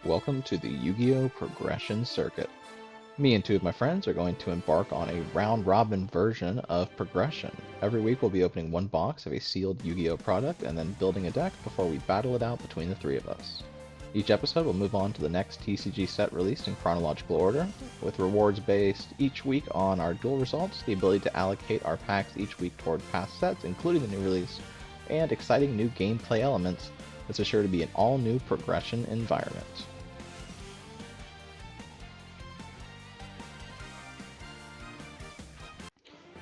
Welcome to the Yugioh Progression Circuit. Me and two of my friends are going to embark on a round-robin version of Progression. Every week we'll be opening one box of a sealed Yu-Gi-Oh product and then building a deck before we battle it out between the three of us. Each episode will move on to the next TCG set released in chronological order, with rewards based each week on our duel results, the ability to allocate our packs each week toward past sets, including the new release, and exciting new gameplay elements that's assured to be an all-new Progression environment.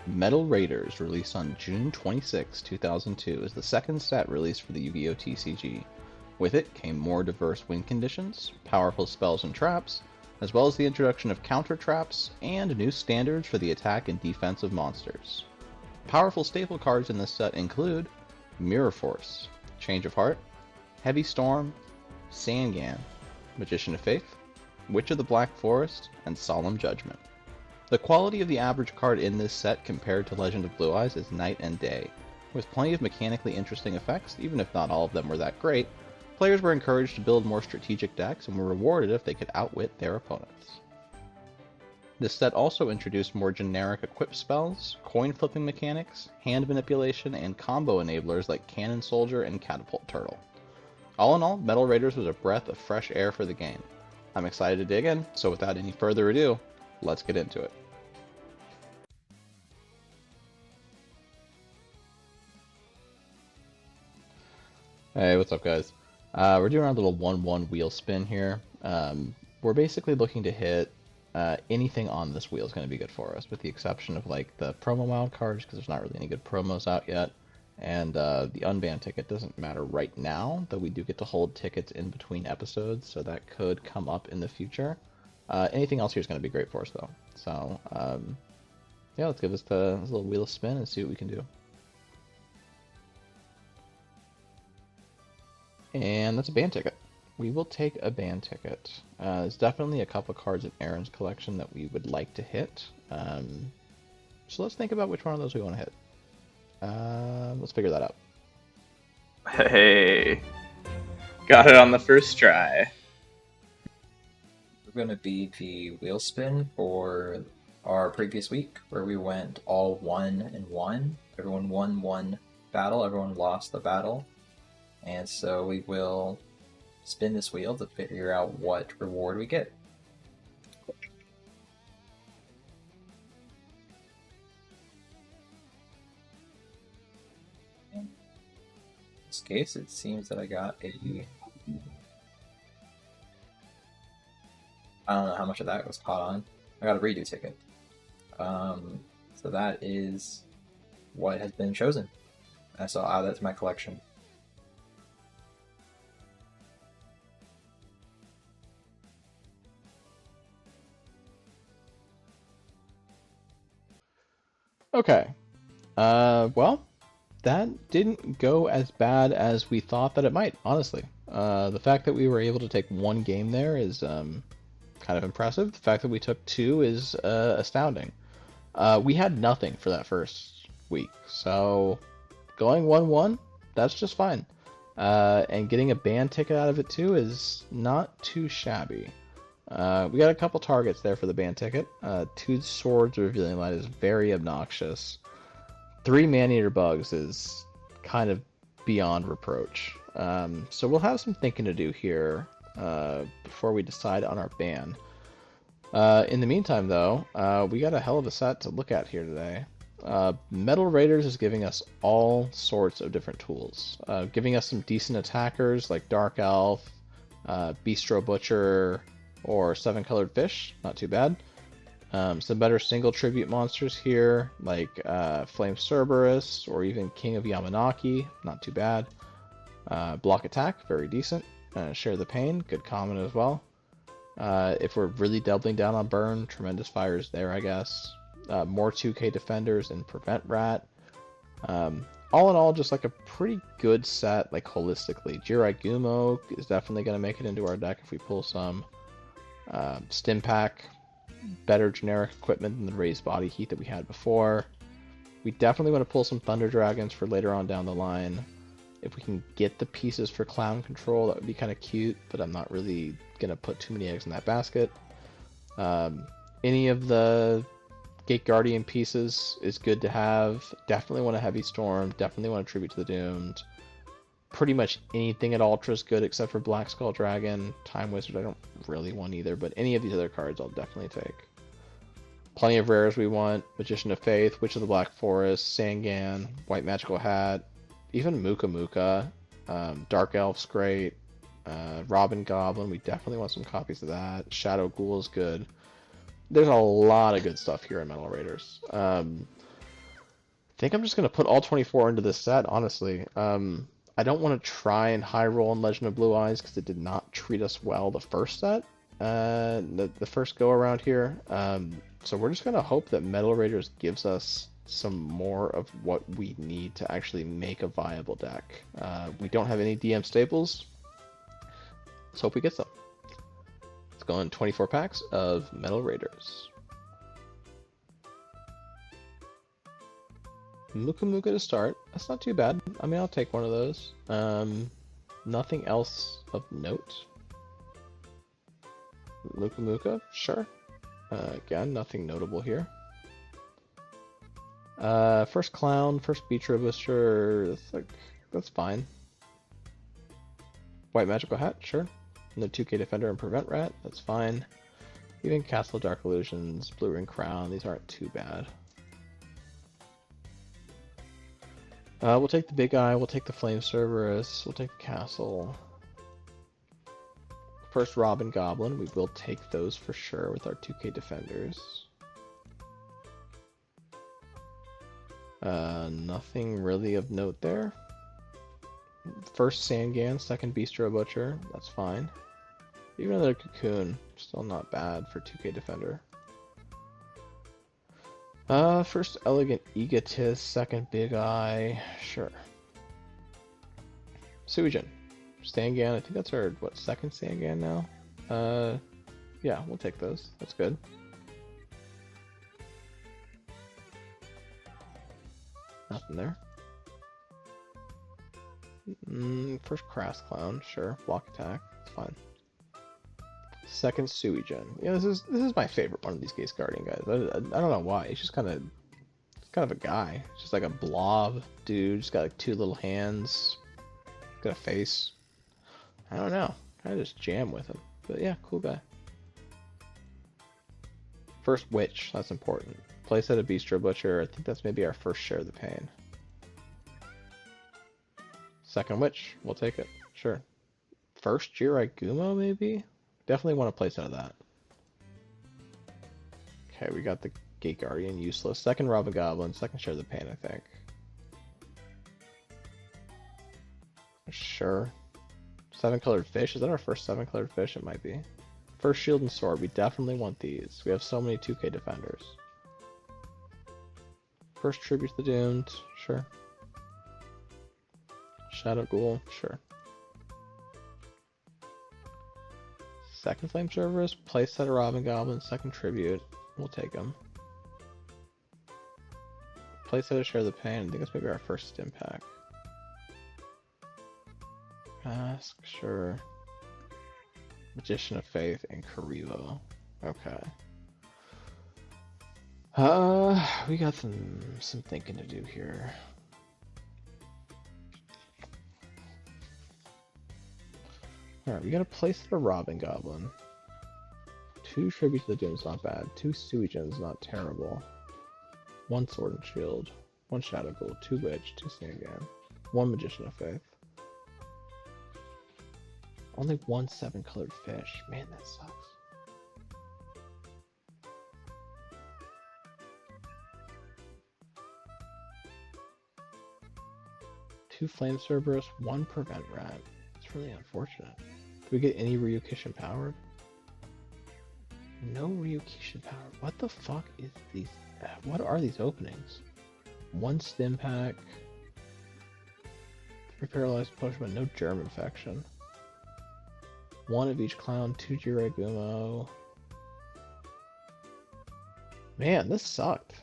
Metal Raiders, released on June 26, 2002, is the second set released for the Yu-Gi-Oh! TCG. With it came more diverse win conditions, powerful spells and traps, as well as the introduction of counter traps and new standards for the attack and defense of monsters. Powerful staple cards in this set include Mirror Force, Change of Heart, Heavy Storm, Sangan, Magician of Faith, Witch of the Black Forest, and Solemn Judgment. The quality of the average card in this set compared to Legend of Blue Eyes is night and day. With plenty of mechanically interesting effects, even if not all of them were that great, players were encouraged to build more strategic decks and were rewarded if they could outwit their opponents. This set also introduced more generic equip spells, coin flipping mechanics, hand manipulation, and combo enablers like Cannon Soldier and Catapult Turtle. All in all, Metal Raiders was a breath of fresh air for the game. I'm excited to dig in, so without any further ado, let's get into it. Hey, what's up, guys? We're doing our little 1-1 wheel spin here. We're basically looking to hit anything on this wheel is going to be good for us, with the exception of like the promo wild cards, because there's not really any good promos out yet. And the unbanned ticket doesn't matter right now, though we do get to hold tickets in between episodes, so that could come up in the future. Anything else here is going to be great for us, though. So, yeah, let's give this a little wheel spin and see what we can do. And that's a band ticket. We will take a band ticket. There's definitely a couple cards in Aaron's collection that we would like to hit. So let's think about which one of those we want to hit. Let's figure that out. Hey, got it on the first try. We're going to be the wheel spin for our previous week, where we went all 1-1. Everyone won one battle, everyone lost the battle. And so we will spin this wheel to figure out what reward we get. In this case, it seems that I got a... I don't know how much of that was caught on. I got a redo ticket. So that is what has been chosen. So I'll add that to my collection. Okay. Well, that didn't go as bad as we thought that it might, honestly. The fact that we were able to take one game there is kind of impressive. The fact that we took two is astounding. We had nothing for that first week, so going 1-1, that's just fine. And getting a band ticket out of it too is not too shabby. We got a couple targets there for the band ticket. 2 Swords Revealing Light is very obnoxious. 3 Man-Eater Bugs is kind of beyond reproach. So we'll have some thinking to do here before we decide on our ban. In the meantime, though, we got a hell of a set to look at here today. Metal Raiders is giving us all sorts of different tools, giving us some decent attackers like Dark Elf, Bistro Butcher, or 7-Colored Fish, not too bad. Some better single tribute monsters here, like Flame Cerberus, or even King of Yamanaki, not too bad. Block Attack, very decent. Share the Pain, good common as well. If we're really doubling down on Burn, Tremendous Fires there, I guess. More 2K Defenders and Prevent Rat. All in all, just like a pretty good set, like holistically. Jirai Gumo is definitely going to make it into our deck if we pull some. Stim Pack, better generic equipment than the raised body heat that we had before. We definitely want to pull some Thunder Dragons for later on down the line. If we can get the pieces for clown control, that would be kind of cute, but I'm not really gonna put too many eggs in that basket. Any of the Gate Guardian pieces is good to have. Definitely want a Heavy Storm, definitely want a Tribute to the Doomed. Pretty much anything at Ultra is good except for Black Skull Dragon. Time Wizard I don't really want either, but any of these other cards I'll definitely take. Plenty of rares we want. Magician of Faith, Witch of the Black Forest, Sangan, White Magical Hat, even Muka Muka. Dark Elf's great. Robin Goblin, we definitely want some copies of that. Shadow Ghoul is good. There's a lot of good stuff here in Metal Raiders. I think I'm just going to put all 24 into this set, honestly. I don't want to try and high roll in Legend of Blue Eyes because it did not treat us well the first set, the first go around here. So we're just going to hope that Metal Raiders gives us some more of what we need to actually make a viable deck. We don't have any DM staples. Let's hope we get some. Let's go in 24 packs of Metal Raiders. Muka Muka to start. That's not too bad. I mean, I'll take one of those. Nothing else of note. Muka Muka, sure. Again, nothing notable here. First Clown, first Beach Robuster, that's fine. White Magical Hat, sure. And the 2K Defender and Prevent Rat, that's fine. Even Castle of Dark Illusions, Blue Ring Crown, these aren't too bad. We'll take the Big Eye, we'll take the Flame Cerberus, we'll take the Castle. First Robin Goblin, we will take those for sure with our 2K Defenders. Nothing really of note there. First Sangan, second Bistro Butcher, that's fine. Even another Cocoon, still not bad for 2K Defender. First Elegant Egotist, second Big Eye, sure. Suijin, Sangan, I think that's our, second Sangan now? Yeah, we'll take those, that's good. Nothing there. First Crass Clown, sure. Block attack, it's fine. Second Suijin. Yeah, this is my favorite one of these Gate Guardian guys. I don't know why. It's just kind of a guy. It's just like a blob dude. Just got like two little hands. Got a face. I don't know. I just jam with him. But yeah, cool guy. First Witch. That's important. Playset of Bistro Butcher. I think that's maybe our first Share the Pain. Second Witch. We'll take it. Sure. First Jirai Gumo, maybe? Definitely want to playset of that. Okay, we got the Gate Guardian, useless. Second Robin Goblin, second Share the Pain, I think. Sure. Seven Colored Fish, is that our first Seven Colored Fish? It might be. First Shield and Sword, we definitely want these. We have so many 2K Defenders. First Tribute to the Doomed, sure. Shadow Ghoul, sure. Second Flame Cerberus, playset of Robin Goblin, second Tribute. We'll take them. Playset of Share the Pain, I think that's maybe our first Stim Pack. Mask, sure. Magician of Faith and Karibo. Okay. We got some thinking to do here. Alright, we got a place for Robin Goblin. Two Tribute to the Doom's not bad. Two Suijin's not terrible. One Sword and Shield. One Shadow Ghoul. Two Witch. Two Sangan. One Magician of Faith. Only one Seven Colored Fish. Man, that sucks. Two Flame Cerberus. One Prevent Rat. It's really unfortunate. Do we get any Ryukishin powered? No Ryukishin powered. What the fuck is these? What are these openings? One Stim Pack. Three Paralyzed Pushman. No Germ Infection. One of each clown. Two Jirai Gumo. Man, this sucked.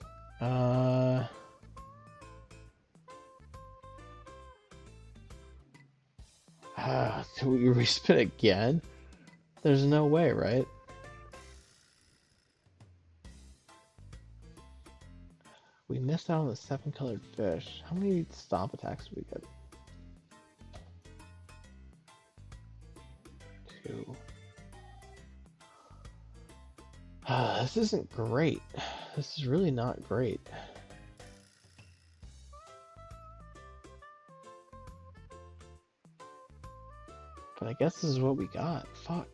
Do we respin again? There's no way, right? We missed out on the 7-colored fish. How many stomp attacks did we get? 2. This isn't great. This is really not great. But I guess this is what we got. Fuck.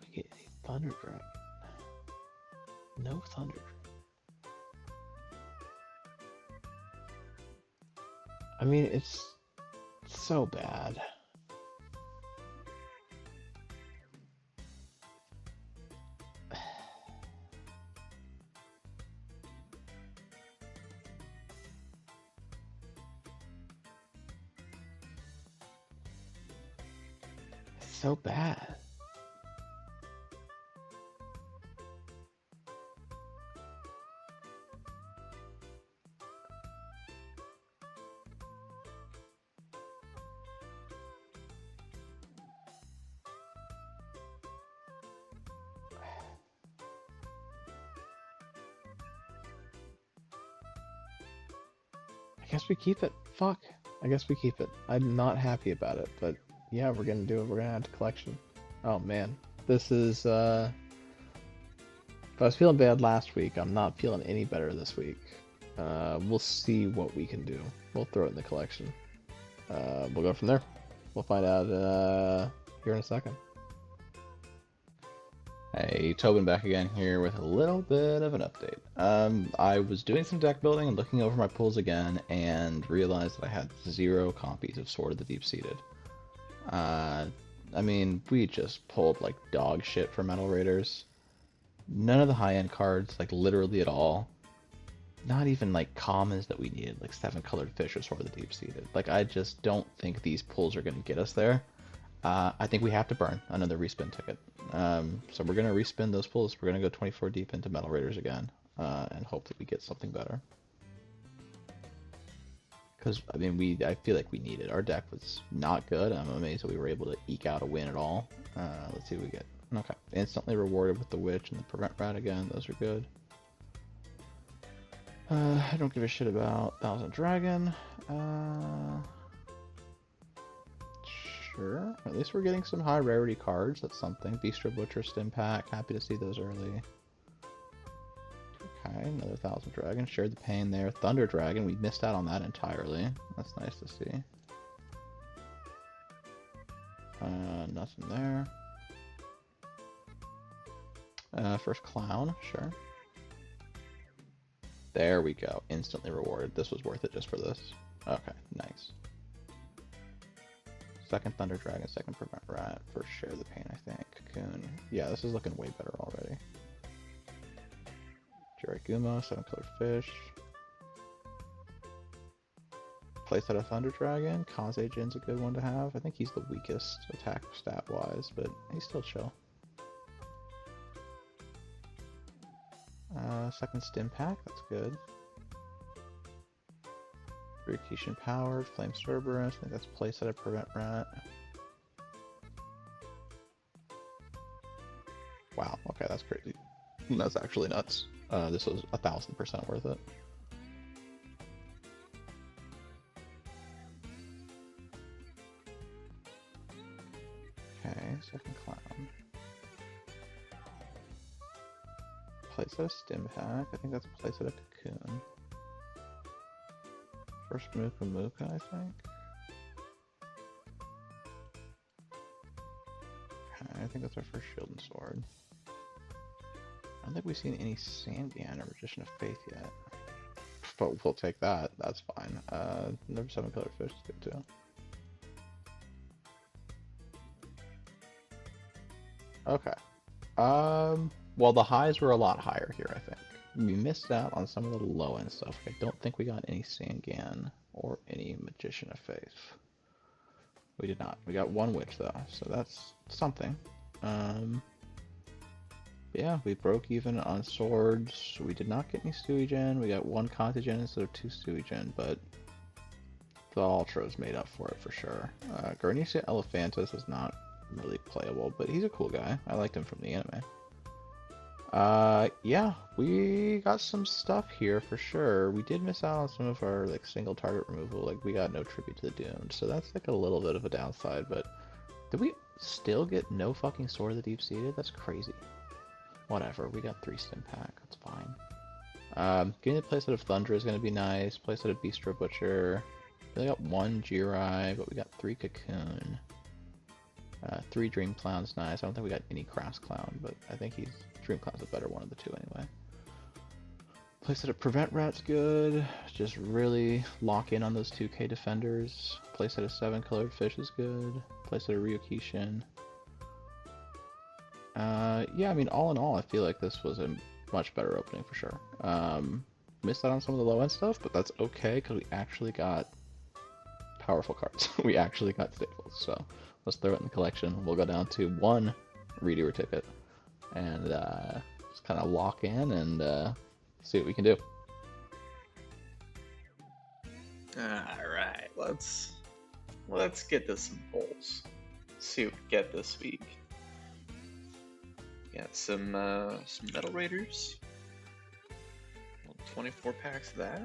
We get a Thunder Dragon. No Thunder Dragon. I mean, it's so bad. It's so bad. I guess we keep it. Fuck. I guess we keep it. I'm not happy about it, but yeah, we're gonna do it. We're gonna add to collection. Oh man. This is, if I was feeling bad last week, I'm not feeling any better this week. We'll see what we can do. We'll throw it in the collection. We'll go from there. We'll find out, here in a second. Hey, Tobin back again here with a little bit of an update. I was doing some deck building and looking over my pulls again and realized that I had 0 copies of Sword of the Deep-Seated. I mean, we just pulled like dog shit for Metal Raiders. None of the high-end cards, like literally at all. Not even like commons that we needed, like 7-colored fish or Sword of the Deep-Seated. Like, I just don't think these pulls are going to get us there. I think we have to burn another respin ticket. So we're going to respin those pulls. We're going to go 24 deep into Metal Raiders again, and hope that we get something better. Because, I mean, I feel like we need it. Our deck was not good. I'm amazed that we were able to eke out a win at all. Let's see what we get. Okay. Instantly rewarded with the Witch and the Prevent Rat again. Those are good. I don't give a shit about Thousand Dragon. Sure. At least we're getting some high rarity cards. That's something. Beastro Butcher, Stim Pack. Happy to see those early. Okay, another Thousand Dragon. Shared the pain there. Thunder Dragon. We missed out on that entirely. That's nice to see. Nothing there. First Clown. Sure. There we go. Instantly rewarded. This was worth it just for this. Okay, nice. Second Thunder Dragon, second Prevent Rat, first Share the Pain, I think. Cocoon. Yeah, this is looking way better already. Jiragumo, 7-colored fish. Playset of Thunder Dragon. Kaze Jin's a good one to have. I think he's the weakest attack stat-wise, but he's still chill. Second Stim Pack, that's good. Rikishin Powered, Flame Cerberus, I think that's playset of Prevent Rat. Wow, okay, that's crazy. That's actually nuts. This was 1000% worth it. Okay, second Clown. Playset of Stim Pack, I think that's playset of Cocoon. First Muka, I think. Okay, I think that's our first Shield and Sword. I don't think we've seen any Sandan or Magician of Faith yet. But we'll take that, that's fine. Another 7-colored fish is good too. Okay. Well, the highs were a lot higher here, I think. We missed out on some of the low-end stuff. I don't think we got any Sangan or any Magician of Faith. We did not. We got one Witch, though, so that's something. Yeah, we broke even on swords. We did not get any Stewie-gen. We got one Conti-gen instead of two Stewie-gen, but the Ultras made up for it for sure. Garnicia Elephantus is not really playable, but he's a cool guy. I liked him from the anime. Yeah, we got some stuff here for sure. We did miss out on some of our like single target removal. Like we got no tribute to the Doomed, so that's like a little bit of a downside. But did we still get no fucking Sword of the Deep-Seated? That's crazy. Whatever, we got 3 Stim Pack. That's fine. Getting the playset of Thunder is going to be nice. Playset of Beastro Butcher. We only got 1 Jirai, but we got 3 Cocoon. 3 Dream Clown's nice. I don't think we got any Crafts Clown, but I think Dream Clown's a better one of the two anyway. Playset of Prevent Rat's good. Just really lock in on those 2k defenders. Playset of 7 Colored Fish is good. Playset of Ryukishin. Yeah, I mean, all in all, I feel like this was a much better opening for sure. Missed out on some of the low-end stuff, but that's okay, because we actually got powerful cards. We actually got staples, so let's throw it in the collection. We'll go down to 1 Redoer ticket, and just kind of lock in and see what we can do. Alright, let's get to some polls. See what we get this week. Got some Metal Raiders. 24 packs of that.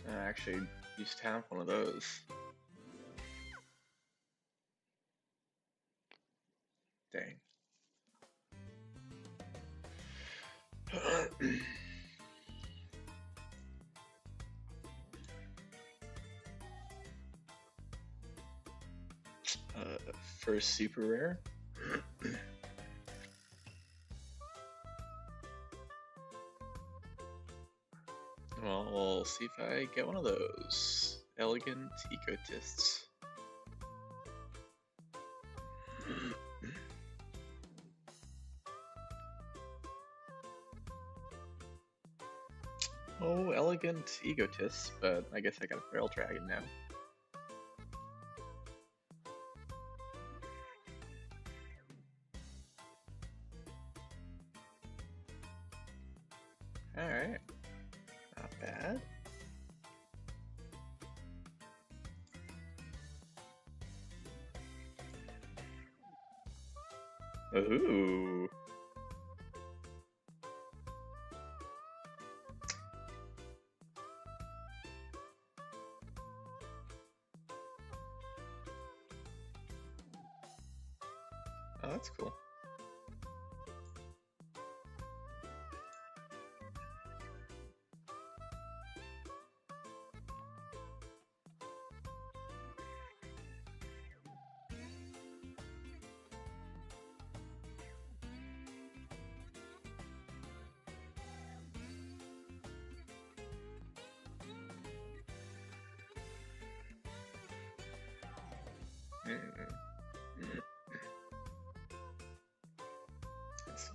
I actually used to have one of those. Dang. First super rare. Well, we'll see if I get one of those. Elegant Egotists. Oh, Elegant Egotists, but I guess I got a Feral Dragon now. Alright. Not bad. Ooh. Oh, that's cool.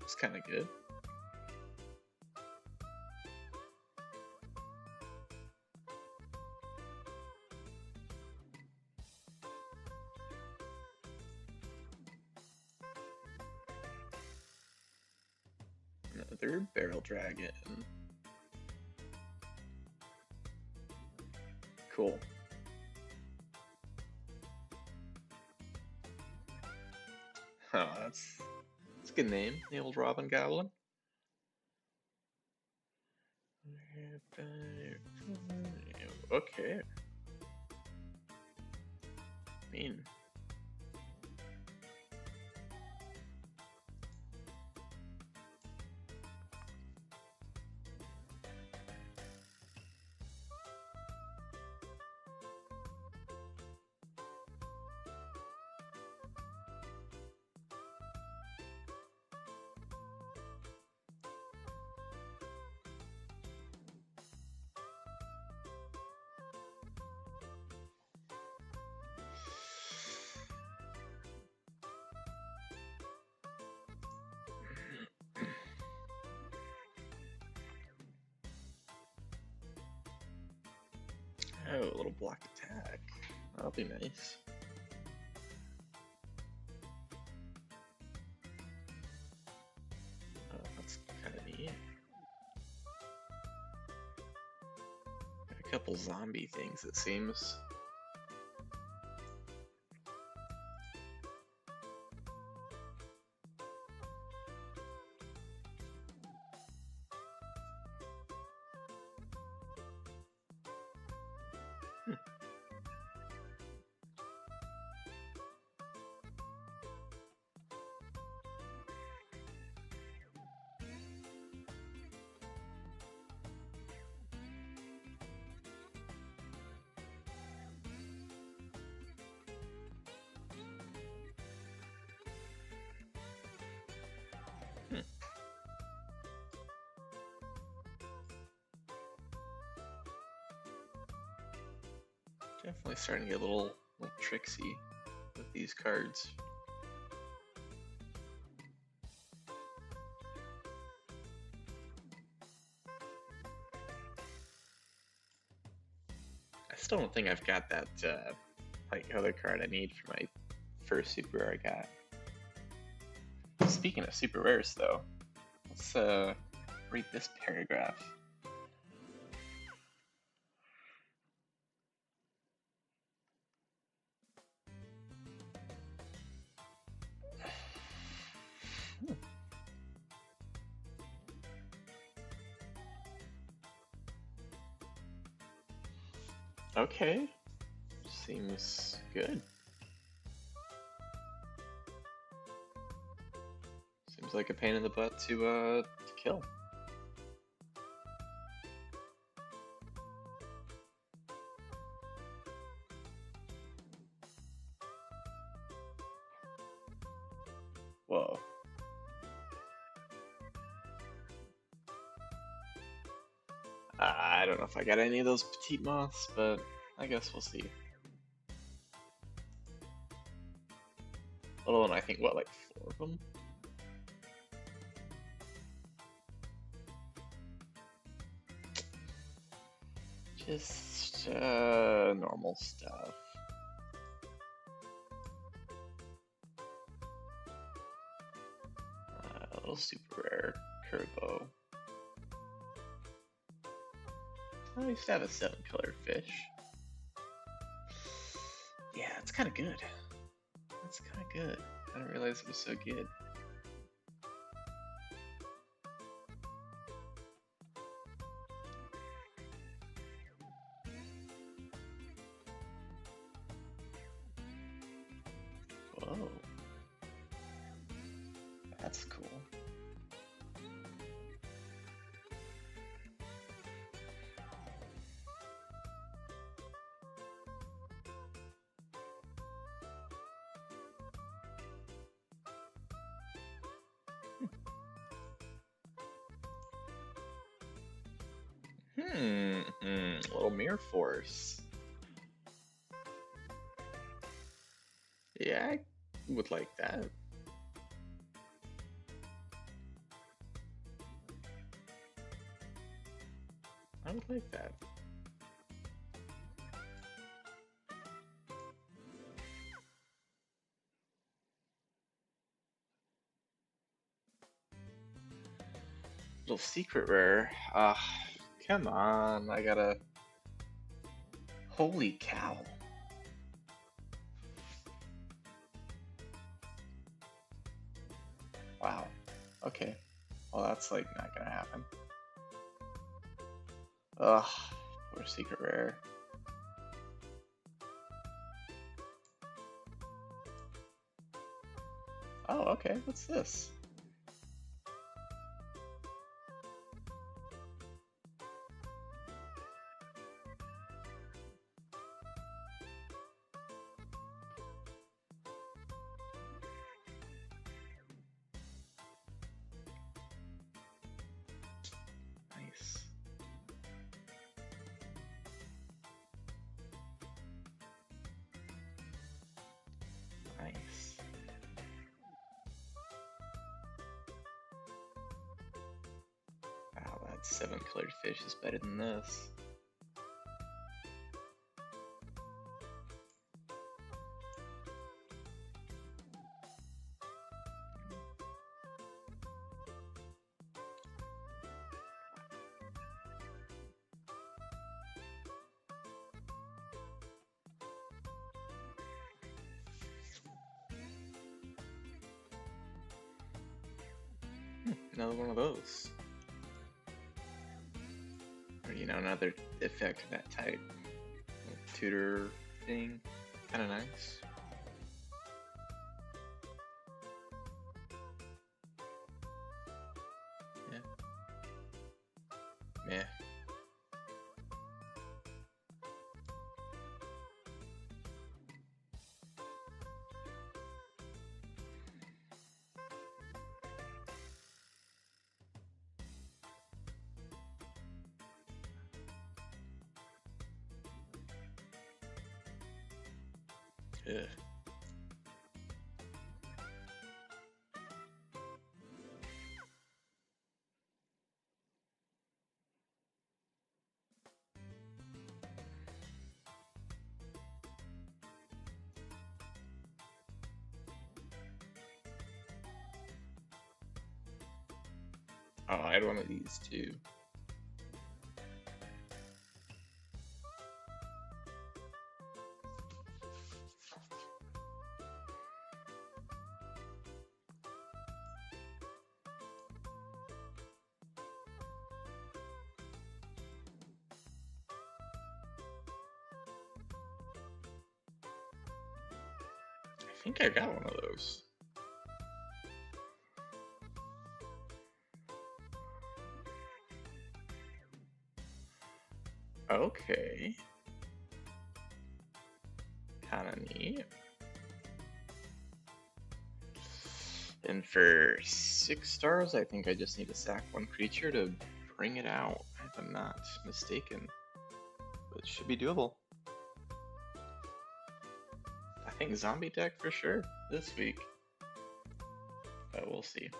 It's kind of good. Another Barrel Dragon. Cool. Oh, that's a good name, the old Robin Goblin. Okay. Mean. Oh, a little blocked attack. That'll be nice. Oh, that's kind of neat. Got a couple zombie things, it seems. Definitely starting to get a little tricksy with these cards. I still don't think I've got that like other card I need for my first super rare I got. Speaking of super rares though, let's read this paragraph. Okay, seems good. Seems like a pain in the butt to kill. Whoa. I don't know if I got any of those petite moths, but I guess we'll see. Little one, I think, what, like 4 of them? Just normal stuff. A little super rare Turbo. I used to have a 7-color fish. Yeah, it's kind of good. That's kind of good. I didn't realize it was so good. Whoa. That's cool. Little Mirror Force. Yeah, I would like that. I would like that. Little secret rare. Come on, I gotta. Holy cow. Wow. Okay. Well, that's like not gonna happen. Ugh. Poor secret rare. Oh, okay. What's this? Nice. Nice. Wow, that 7-colored fish is better than this. Another one of those. Or, you know, another effect of that type. Tutor thing. Kind of nice. Yeah. Meh. Ugh. Oh, I had one of these too. I think I got one of those. Okay. Kinda neat. And for 6 stars, I think I just need to sack one creature to bring it out, if I'm not mistaken. But it should be doable. I think zombie deck for sure this week. But we'll see.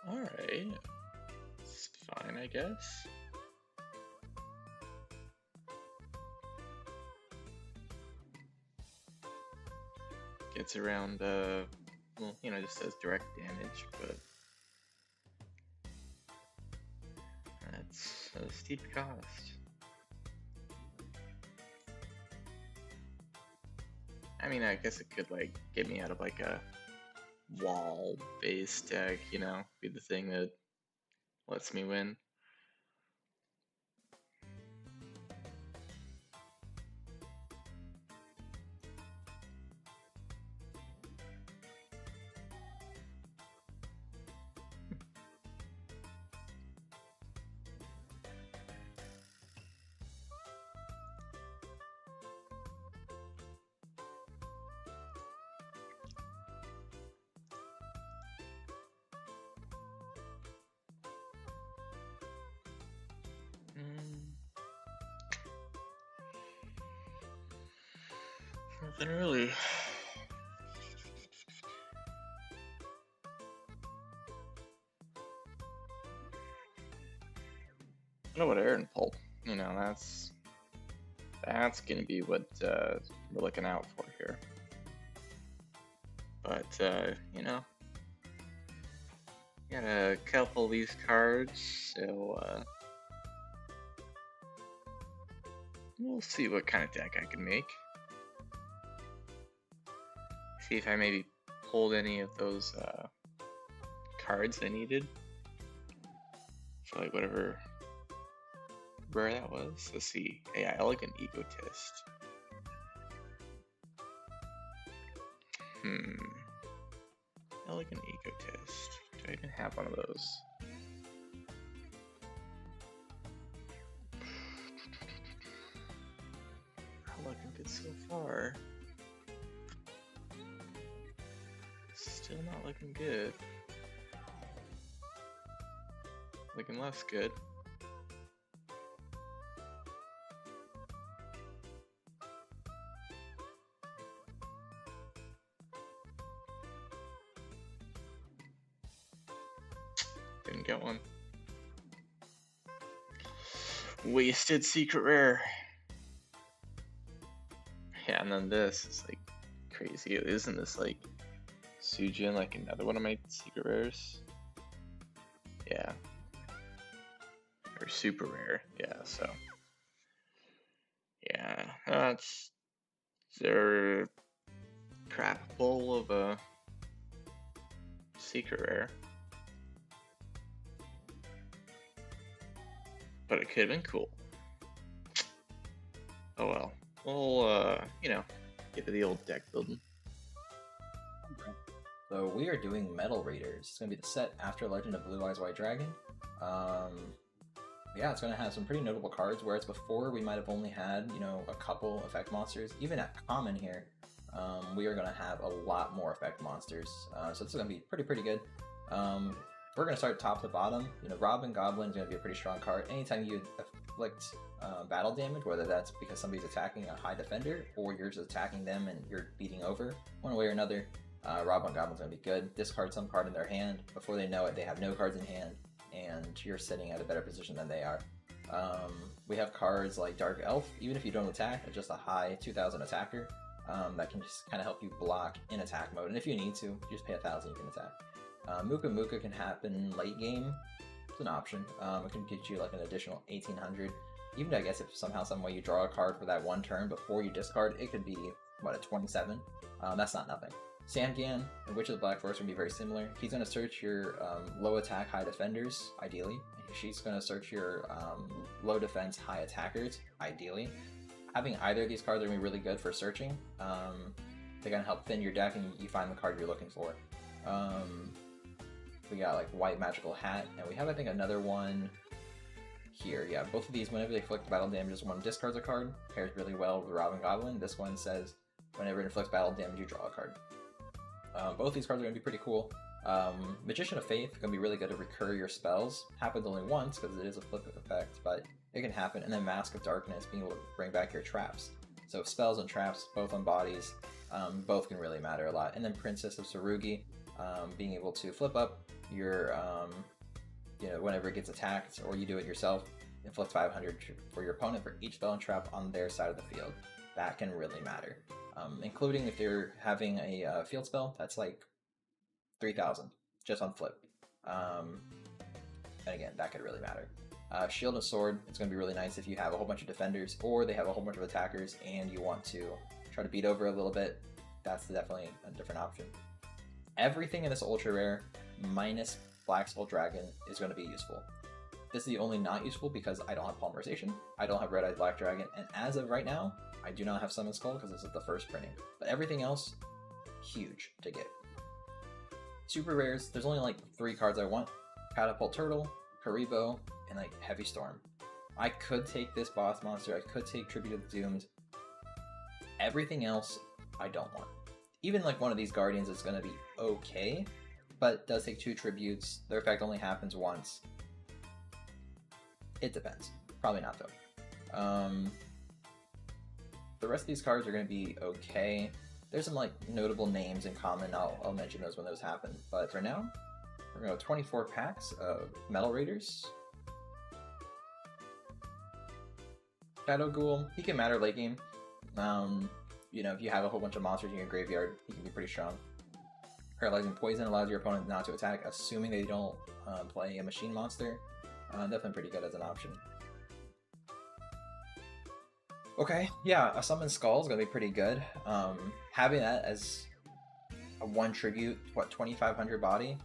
Alright. It's fine, I guess. Gets around, well, you know, just says direct damage, but that's a steep cost. I mean, I guess it could, like, get me out of, like, a wall-based deck, you know, be the thing that lets me win. Nothing really. I know what Aaron pulled. You know, that's gonna be what we're looking out for here. But you know, got a couple of these cards, so we'll see what kind of deck I can make. See if I maybe pulled any of those cards I needed for like whatever rare that was. Let's see. AI Elegant Egotist. Elegant Egotist. Do I even have one of those? Not looking good so far. Still not looking good. Looking less good. Wasted secret rare. Yeah, and then this is like crazy. Isn't this like Sujin, like another one of my secret rares? Yeah. Or super rare. Yeah, so. Yeah, that's their crap bowl of a secret rare. But it could have been cool. Oh well. We'll, you know, get to the old deck building. So we are doing Metal Raiders. It's going to be the set after Legend of Blue Eyes White Dragon. Yeah, it's going to have some pretty notable cards, whereas before we might have only had, you know, a couple effect monsters. Even at common here, we are going to have a lot more effect monsters. So this is going to be pretty good. We're going to start top to bottom. You know, Robin Goblin is going to be a pretty strong card. Anytime you inflict battle damage, whether that's because somebody's attacking a high defender or you're just attacking them and you're beating over, one way or another, Robin Goblin's going to be good. Discard some card in their hand. Before they know it, they have no cards in hand, and you're sitting at a better position than they are. We have cards like Dark Elf, even if you don't attack, it's just a high 2000 attacker that can just kind of help you block in attack mode. And if you need to, you just pay 1000, you can attack. Muka Muka can happen late game. It's an option. It can get you like an additional 1800. Even I guess if somehow, some way you draw a card for that one turn before you discard, it could be, what, a 27? That's not nothing. Samgan and Witch of the Black Forest are going to be very similar. He's going to search your low attack, high defenders, ideally. She's going to search your low defense, high attackers, ideally. Having either of these cards are going to be really good for searching. They're going to help thin your deck and you find the card you're looking for. We got like White Magical Hat, and we have I think another one here. Yeah, both of these, whenever they inflict battle damage, one discards a card. Pairs really well with Robin Goblin. This one says whenever it inflicts battle damage, you draw a card. Both these cards are going to be pretty cool. Magician of Faith is going to be really good to recur your spells. Happens only once because it is a flip effect, but it can happen. And then Mask of Darkness, being able to bring back your traps. So spells and traps, both on bodies, both can really matter a lot. And then Princess of Tsurugi, being able to flip up your, you know, whenever it gets attacked, or you do it yourself, inflict 500 for your opponent for each spell and trap on their side of the field. That can really matter. Including if you're having a field spell, that's like 3000 just on flip. And again, that could really matter. Shield and Sword, it's going to be really nice if you have a whole bunch of defenders or they have a whole bunch of attackers and you want to try to beat over a little bit. That's definitely a different option. Everything in this ultra rare minus Black Soul Dragon is going to be useful. This is the only not useful because I don't have Polymerization, I don't have Red Eyed Black Dragon, and as of right now, I do not have Summon Skull because this is the first printing. But everything else, huge to get. Super rares, there's only like 3 cards I want. Catapult Turtle, Karibo, and like Heavy Storm. I could take this boss monster, I could take Tribute of the Doomed. Everything else, I don't want. Even like one of these Guardians is going to be okay, but it does take 2 tributes. Their effect only happens once. It depends. Probably not though. The rest of these cards are going to be okay. There's some like notable names in common. I'll mention those when those happen. But for now, we're going to go 24 packs of Metal Raiders. Shadow Ghoul, he can matter late game. You know, if you have a whole bunch of monsters in your graveyard, he can be pretty strong. Paralyzing Poison allows your opponent not to attack, assuming they don't play a machine monster. Definitely pretty good as an option. Okay, yeah, a Summon Skull is going to be pretty good. Having that as a 1 tribute, what, 2500 body?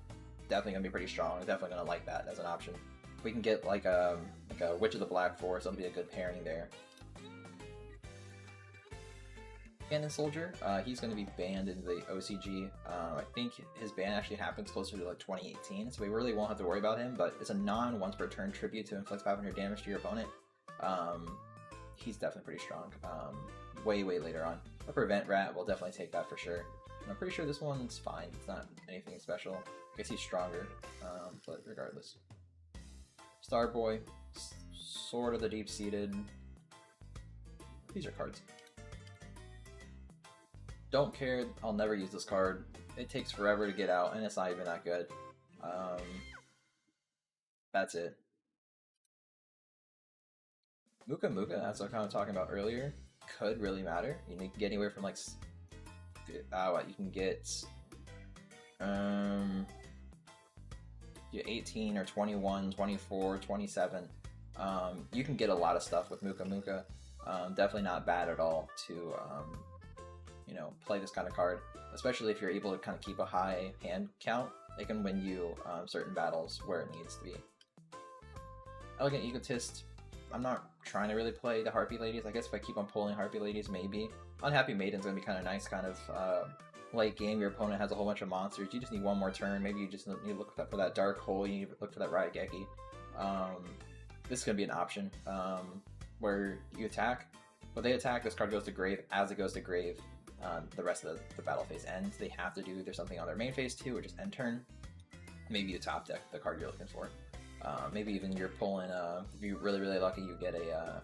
Definitely going to be pretty strong. Definitely going to like that as an option. We can get like a Witch of the Black Forest, that'll be a good pairing there. Cannon Soldier, he's going to be banned in the OCG. I think his ban actually happens closer to like 2018, so we really won't have to worry about him, but it's a non-once per turn tribute to inflict 500 damage to your opponent. He's definitely pretty strong. Way later on. A Prevent Rat, we'll definitely take that for sure. And I'm pretty sure this one's fine. It's not anything special. I guess he's stronger, but regardless. Starboy, Sword of the Deep-Seated. These are cards. Don't care, I'll never use this card. It takes forever to get out, and it's not even that good. That's it. Muka Muka, that's what I was talking about earlier, could really matter. You can get anywhere from like, what, you can get 18 or 21, 24, 27. You can get a lot of stuff with Muka Muka. Definitely not bad at all to, you know, play this kind of card, especially if you're able to kind of keep a high hand count. It can win you certain battles where it needs to be. Elegant Egotist. I'm not trying to really play the Harpy Ladies. I guess if I keep on pulling Harpy Ladies, maybe. Unhappy Maiden's gonna be kind of nice, kind of late game. Your opponent has a whole bunch of monsters. You just need one more turn. Maybe you just need to look for that Dark Hole. You need to look for that Raigeki. This is gonna be an option where you attack. When they attack, this card goes to grave. As it goes to grave, the rest of the battle phase ends. They have to do either something on their main phase too, or just end turn. Maybe you top deck the card you're looking for. Maybe even you're pulling, if you're really, really lucky, you get a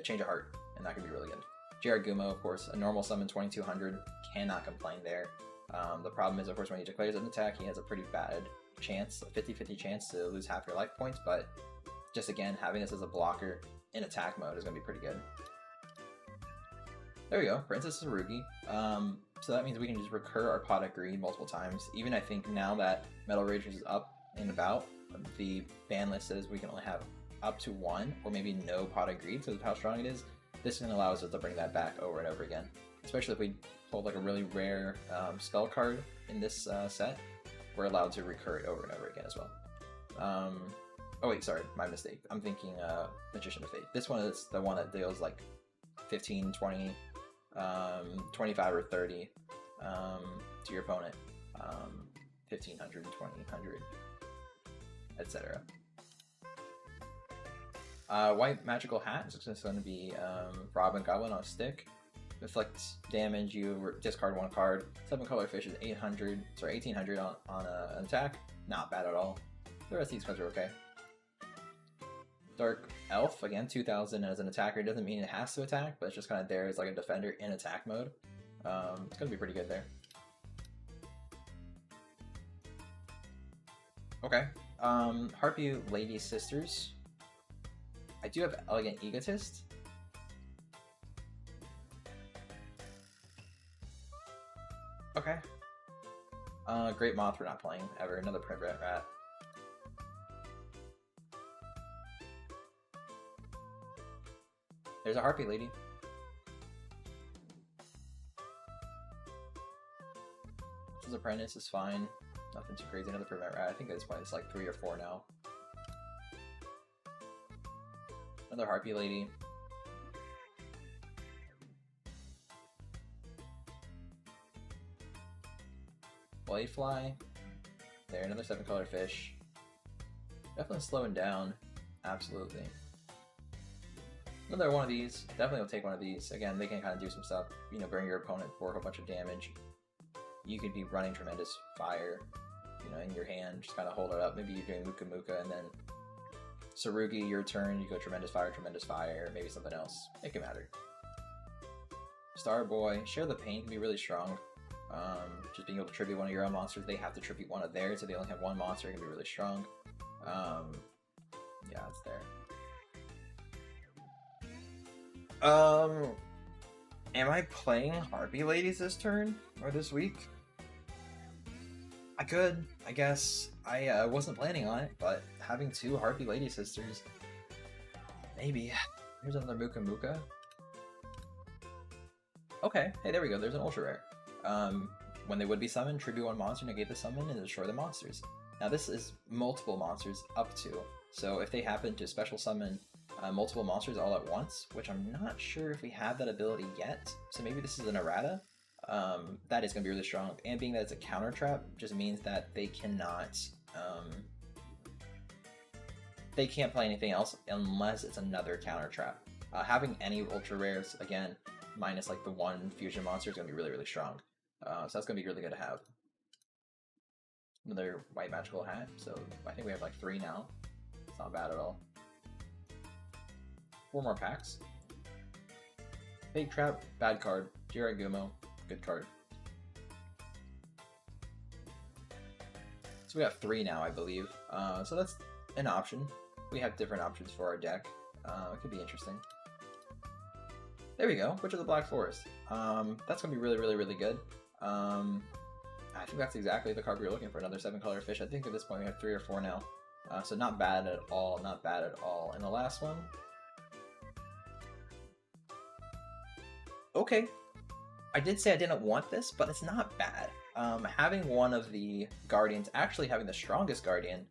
Change of Heart, and that can be really good. Jiragumo, of course, a normal summon 2200, cannot complain there. The problem is, of course, when he declares an attack, he has a pretty bad chance, a 50-50 chance to lose half your life points, but just again, having this as a blocker in attack mode is going to be pretty good. There we go, Princess Tsurugi. So that means we can just recur our Pot of Greed multiple times. Even I think now that Metal Ragers is up and about, the ban list says we can only have up to 1 or maybe no Pot of Greed, so how strong it is. This can allow us to bring that back over and over again. Especially if we hold like a really rare spell card in this set, we're allowed to recur it over and over again as well. Oh wait, sorry, my mistake. I'm thinking Magician of Fate. This one is the one that deals like 15, 20, 25 or 30 to your opponent. 1500, 2000, etc. White Magical Hat is just going to be Robin Goblin on a stick. Deflects damage, you discard 1 card. 7 color fish is 1800 on an attack. Not bad at all. The rest of these cards are okay. Dark Elf, again, 2000 as an attacker. It doesn't mean it has to attack, but it's just kind of there as like a defender in attack mode. It's going to be pretty good there. Okay. Harpy Lady Sisters. I do have Elegant Egotist. Okay. Great Moth we're not playing ever. Another Print Rat. There's a Harpy Lady. This Apprentice is fine. Nothing too crazy. Another Prevent Rat. I think at this point it's like 3 or 4 now. Another Harpy Lady. Bladefly. There, another 7 color fish. Definitely slowing down. Absolutely. Another one of these. Definitely will take one of these. Again, they can kind of do some stuff. You know, bring your opponent for a whole bunch of damage. You could be running Tremendous Fire, you know, in your hand. Just kind of hold it up. Maybe you're doing Muka Muka and then Tsurugi, your turn, you go Tremendous Fire, maybe something else. It can matter. Starboy, Share the Pain can be really strong. Just being able to tribute one of your own monsters, they have to tribute one of theirs, so they only have 1 monster, it can be really strong. Yeah, it's there. Am I playing Harpy Ladies this turn? Or this week? I could, I guess. I wasn't planning on it, but having 2 Harpy Lady Sisters, maybe. Here's another Muka Muka. Okay, hey, there we go, there's an ultra rare. When they would be summoned, tribute 1 monster, negate the summon, and destroy the monsters. Now this is multiple monsters up to, so if they happen to special summon multiple monsters all at once, which I'm not sure if we have that ability yet, so maybe this is an errata, that is going to be really strong. And being that it's a counter trap just means that they cannot, they can't play anything else unless it's another counter trap. Having any ultra rares, again, minus like the 1 fusion monster is going to be really, really strong. So that's going to be really good to have. Another White Magical Hat, so I think we have like 3 now. It's not bad at all. 4 more packs. Fake Trap, bad card. Jiragumo, good card. So we have 3 now, I believe. So that's an option. we have different options for our deck. It could be interesting. There we go, Witch of the Black Forest. That's going to be really, really, really good. I think that's exactly the card we were looking for, another 7-color fish. I think at this point we have 3 or 4 now. So not bad at all, not bad at all. And the last one... Okay. I did say I didn't want this, but it's not bad. Having one of the Guardians, actually having the strongest Guardian,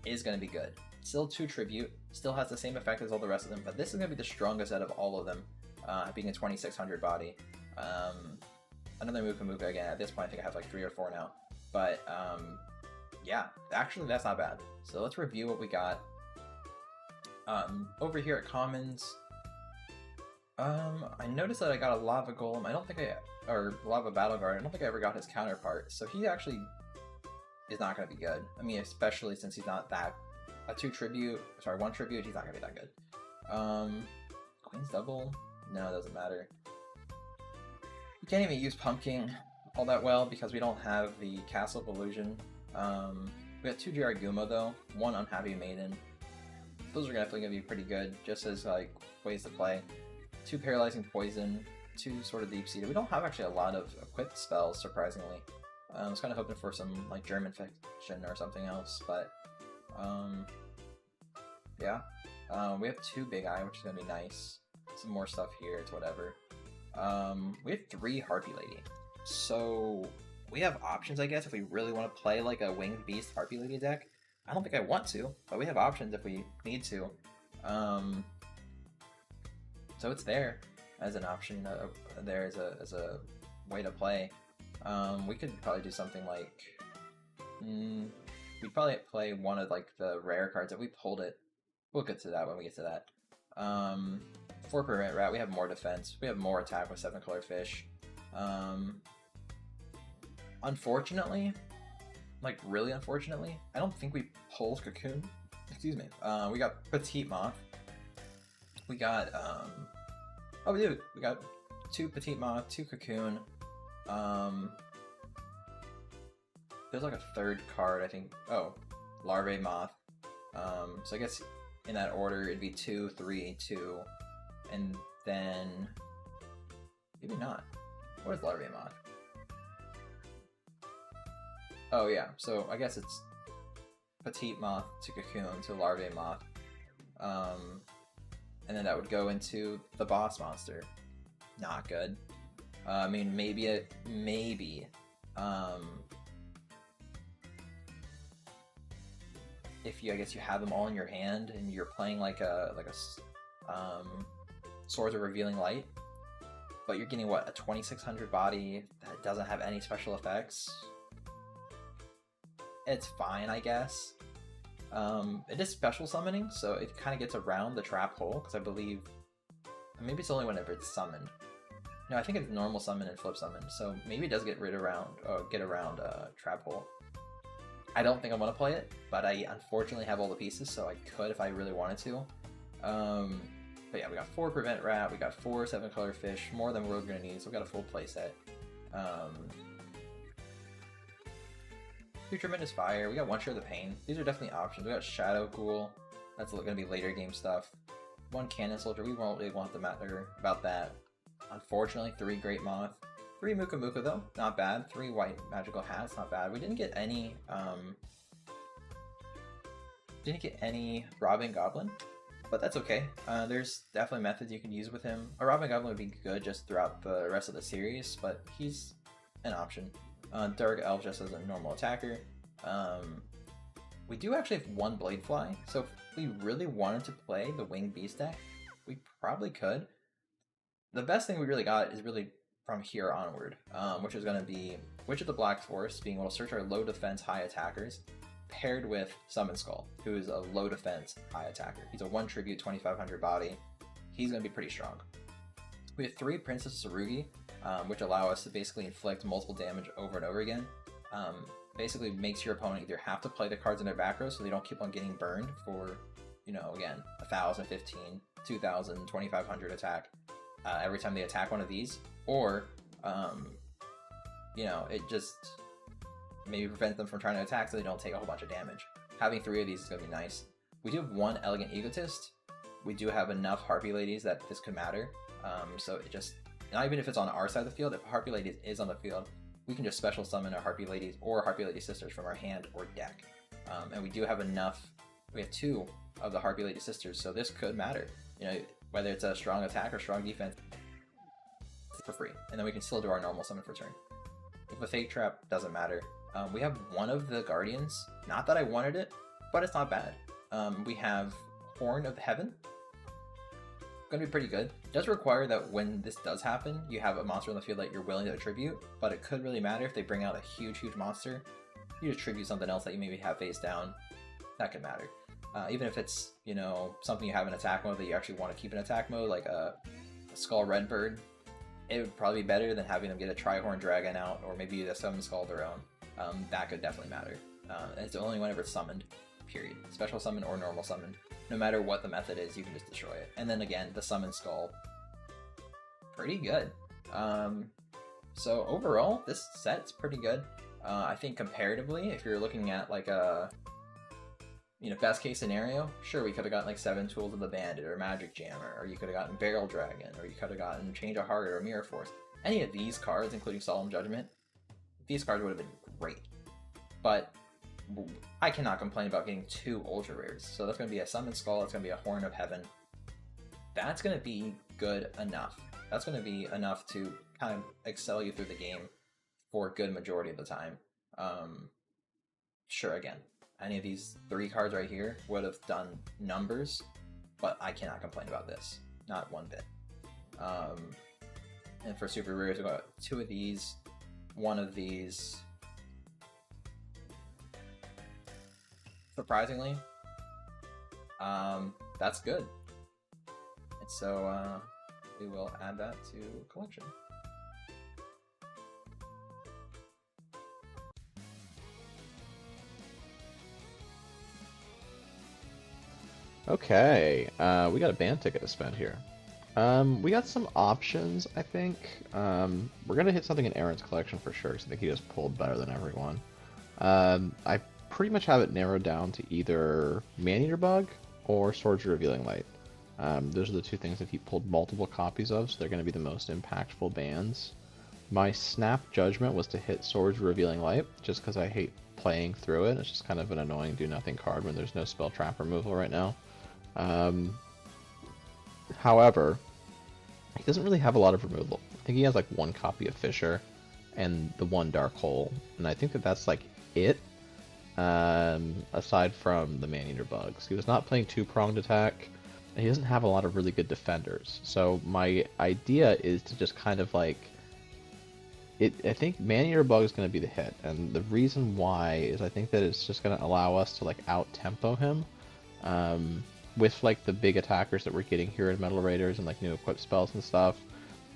is going to be good. Still 2 Tribute, still has the same effect as all the rest of them, but this is going to be the strongest out of all of them, being a 2600 body. Another Muka again. At this point, I think I have like 3 or 4 now. But yeah, actually that's not bad. So let's review what we got. Over here at Commons, I noticed that I got a Lava Golem. I don't think or Lava Battle Guard. I don't think I ever got his counterpart. So he actually is not going to be good. I mean, especially since he's not that... one tribute, he's not going to be that good. Queen's Double? No, it doesn't matter. We can't even use Pumpkin all that well because we don't have the Castle of Illusion. We got 2 Jiragumo though, 1 Unhappy Maiden. Those are definitely going to be pretty good, just as like ways to play. 2 Paralyzing Poison, 2 sort of Deep-Seated. We don't have actually a lot of equipped spells, surprisingly. I was kind of hoping for some like German Fiction or something else, but yeah. We have 2 Big Eye, which is going to be nice. Some more stuff here, it's whatever. We have 3 Harpy Lady. So we have options, I guess, if we really want to play like a Winged Beast Harpy Lady deck. I don't think I want to, but we have options if we need to. So it's there as an option, there as a way to play. We could probably do something like... we'd probably play one of like the rare cards if we pulled it. We'll get to that when we get to that. 4 Prevent Rat, we have more defense. We have more attack with 7-color fish. Unfortunately, like really unfortunately, I don't think we pulled Cocoon. Excuse me. We got Petite Moth. We got, oh we do. We got 2 Petite Moth, 2 Cocoon. There's like a 3rd card, I think. Oh, Larvae Moth. So I guess in that order it'd be 2, 3, 2, and then maybe not. Where's Larvae Moth? Oh yeah, so I guess it's Petite Moth to Cocoon to Larvae Moth. And then that would go into the boss monster. Not good. I mean, maybe if you, I guess you have them all in your hand and you're playing like a Swords of Revealing Light, but you're getting what, a 2600 body that doesn't have any special effects. It's fine, I guess. It is special summoning, so it kind of gets around the trap hole, because I believe maybe it's only whenever it's summoned. No, I think it's normal summon and flip summon, so maybe it does get around trap hole. I don't think I want to play it, but I unfortunately have all the pieces, so I could if I really wanted to. But yeah, we got 4 Prevent Rat, we got 4 7-color fish, more than we're going to need, so we got a full playset. 2 Tremendous Fire, we got 1 Share the Pain. These are definitely options. We got Shadow Ghoul, that's going to be later game stuff. 1 Cannon Soldier, we won't really want to matter about that. Unfortunately, 3 Great Moth. 3 Muka though, not bad. 3 White Magical Hats, not bad. We didn't get any Robin Goblin, but that's okay. There's definitely methods you can use with him. A Robin Goblin would be good just throughout the rest of the series, but he's an option. Dark Elf just as a normal attacker. We do actually have 1 Bladefly, so if we really wanted to play the Winged Beast deck, we probably could. The best thing we really got is really from here onward, which is going to be Witch of the Black Forest, being able to search our low defense, high attackers, paired with Summon Skull, who is a low defense, high attacker. He's a 1 tribute, 2500 body. He's going to be pretty strong. We have 3 Princess Tsurugi, which allow us to basically inflict multiple damage over and over again. Basically makes your opponent either have to play the cards in their back row so they don't keep on getting burned for, you know, again, 1000, 15, 2000, 2500 attack every time they attack one of these, or, you know, it just maybe prevents them from trying to attack so they don't take a whole bunch of damage. Having 3 of these is going to be nice. we do have one Elegant Egotist. We do have enough Harpy Ladies that this could matter. So it just, not even if it's on our side of the field, if Harpy Ladies is on the field, we can just special summon our Harpy Ladies or Harpy Lady Sisters from our hand or deck. And we do have enough, we have 2 of the Harpy Lady Sisters, so this could matter. You know, whether it's a strong attack or strong defense, for free. And then we can still do our normal summon for turn. If a Fake Trap, doesn't matter. We have one of the Guardians, not that I wanted it, but it's not bad. We have Horn of Heaven. Gonna be pretty good. It does require that when this does happen, you have a monster on the field that you're willing to attribute, but it could really matter if they bring out a huge monster. You just tribute something else that you maybe have face down. That could matter. Even if it's, you know, something you have in attack mode that you actually want to keep in attack mode, like a Skull Redbird, it would probably be better than having them get a Trihorn Dragon out, or maybe a Summon Skull of their own. That could definitely matter. And it's only whenever it's summoned, period. Special summon or normal summon. No matter what the method is, you can just destroy it. And then again, the Summon Skull, pretty good. So overall, this set's pretty good. I think comparatively, if you're looking at like a, you know, best case scenario, sure, we could have gotten like 7 Tools of the Bandit or Magic Jammer, or you could have gotten Barrel Dragon, or you could have gotten Change of Heart or Mirror Force. Any of these cards, including Solemn Judgment, these cards would have been great. But I cannot complain about getting 2 Ultra Rares. So that's going to be a Summon Skull, that's going to be a Horn of Heaven. That's going to be good enough. That's going to be enough to kind of excel you through the game for a good majority of the time. Sure, again, any of these 3 cards right here would have done numbers, but I cannot complain about this. Not one bit. And for Super Rares, we've got 2 of these, 1 of these. Surprisingly, that's good. And so we will add that to collection. Okay, we got a band ticket to spend here. We got some options, I think. We're gonna hit something in Aaron's collection for sure, because I think he just pulled better than everyone. I pretty much have it narrowed down to either Maneater Bug or Swords of Revealing Light. Those are the 2 things that he pulled multiple copies of, so they're going to be the most impactful bands. My snap judgment was to hit Swords of Revealing Light, just because I hate playing through it. It's just kind of an annoying do-nothing card when there's no spell trap removal right now. However, he doesn't really have a lot of removal. I think he has like 1 copy of Fisher and the 1 Dark Hole, and I think that that's like it. Aside from the Maneater Bugs. He was not playing 2-pronged attack, and he doesn't have a lot of really good defenders. So my idea is to just kind of like, I think Maneater Bug is going to be the hit, and the reason why is I think that it's just going to allow us to like out-tempo him with like the big attackers that we're getting here in Metal Raiders and like new equipped spells and stuff.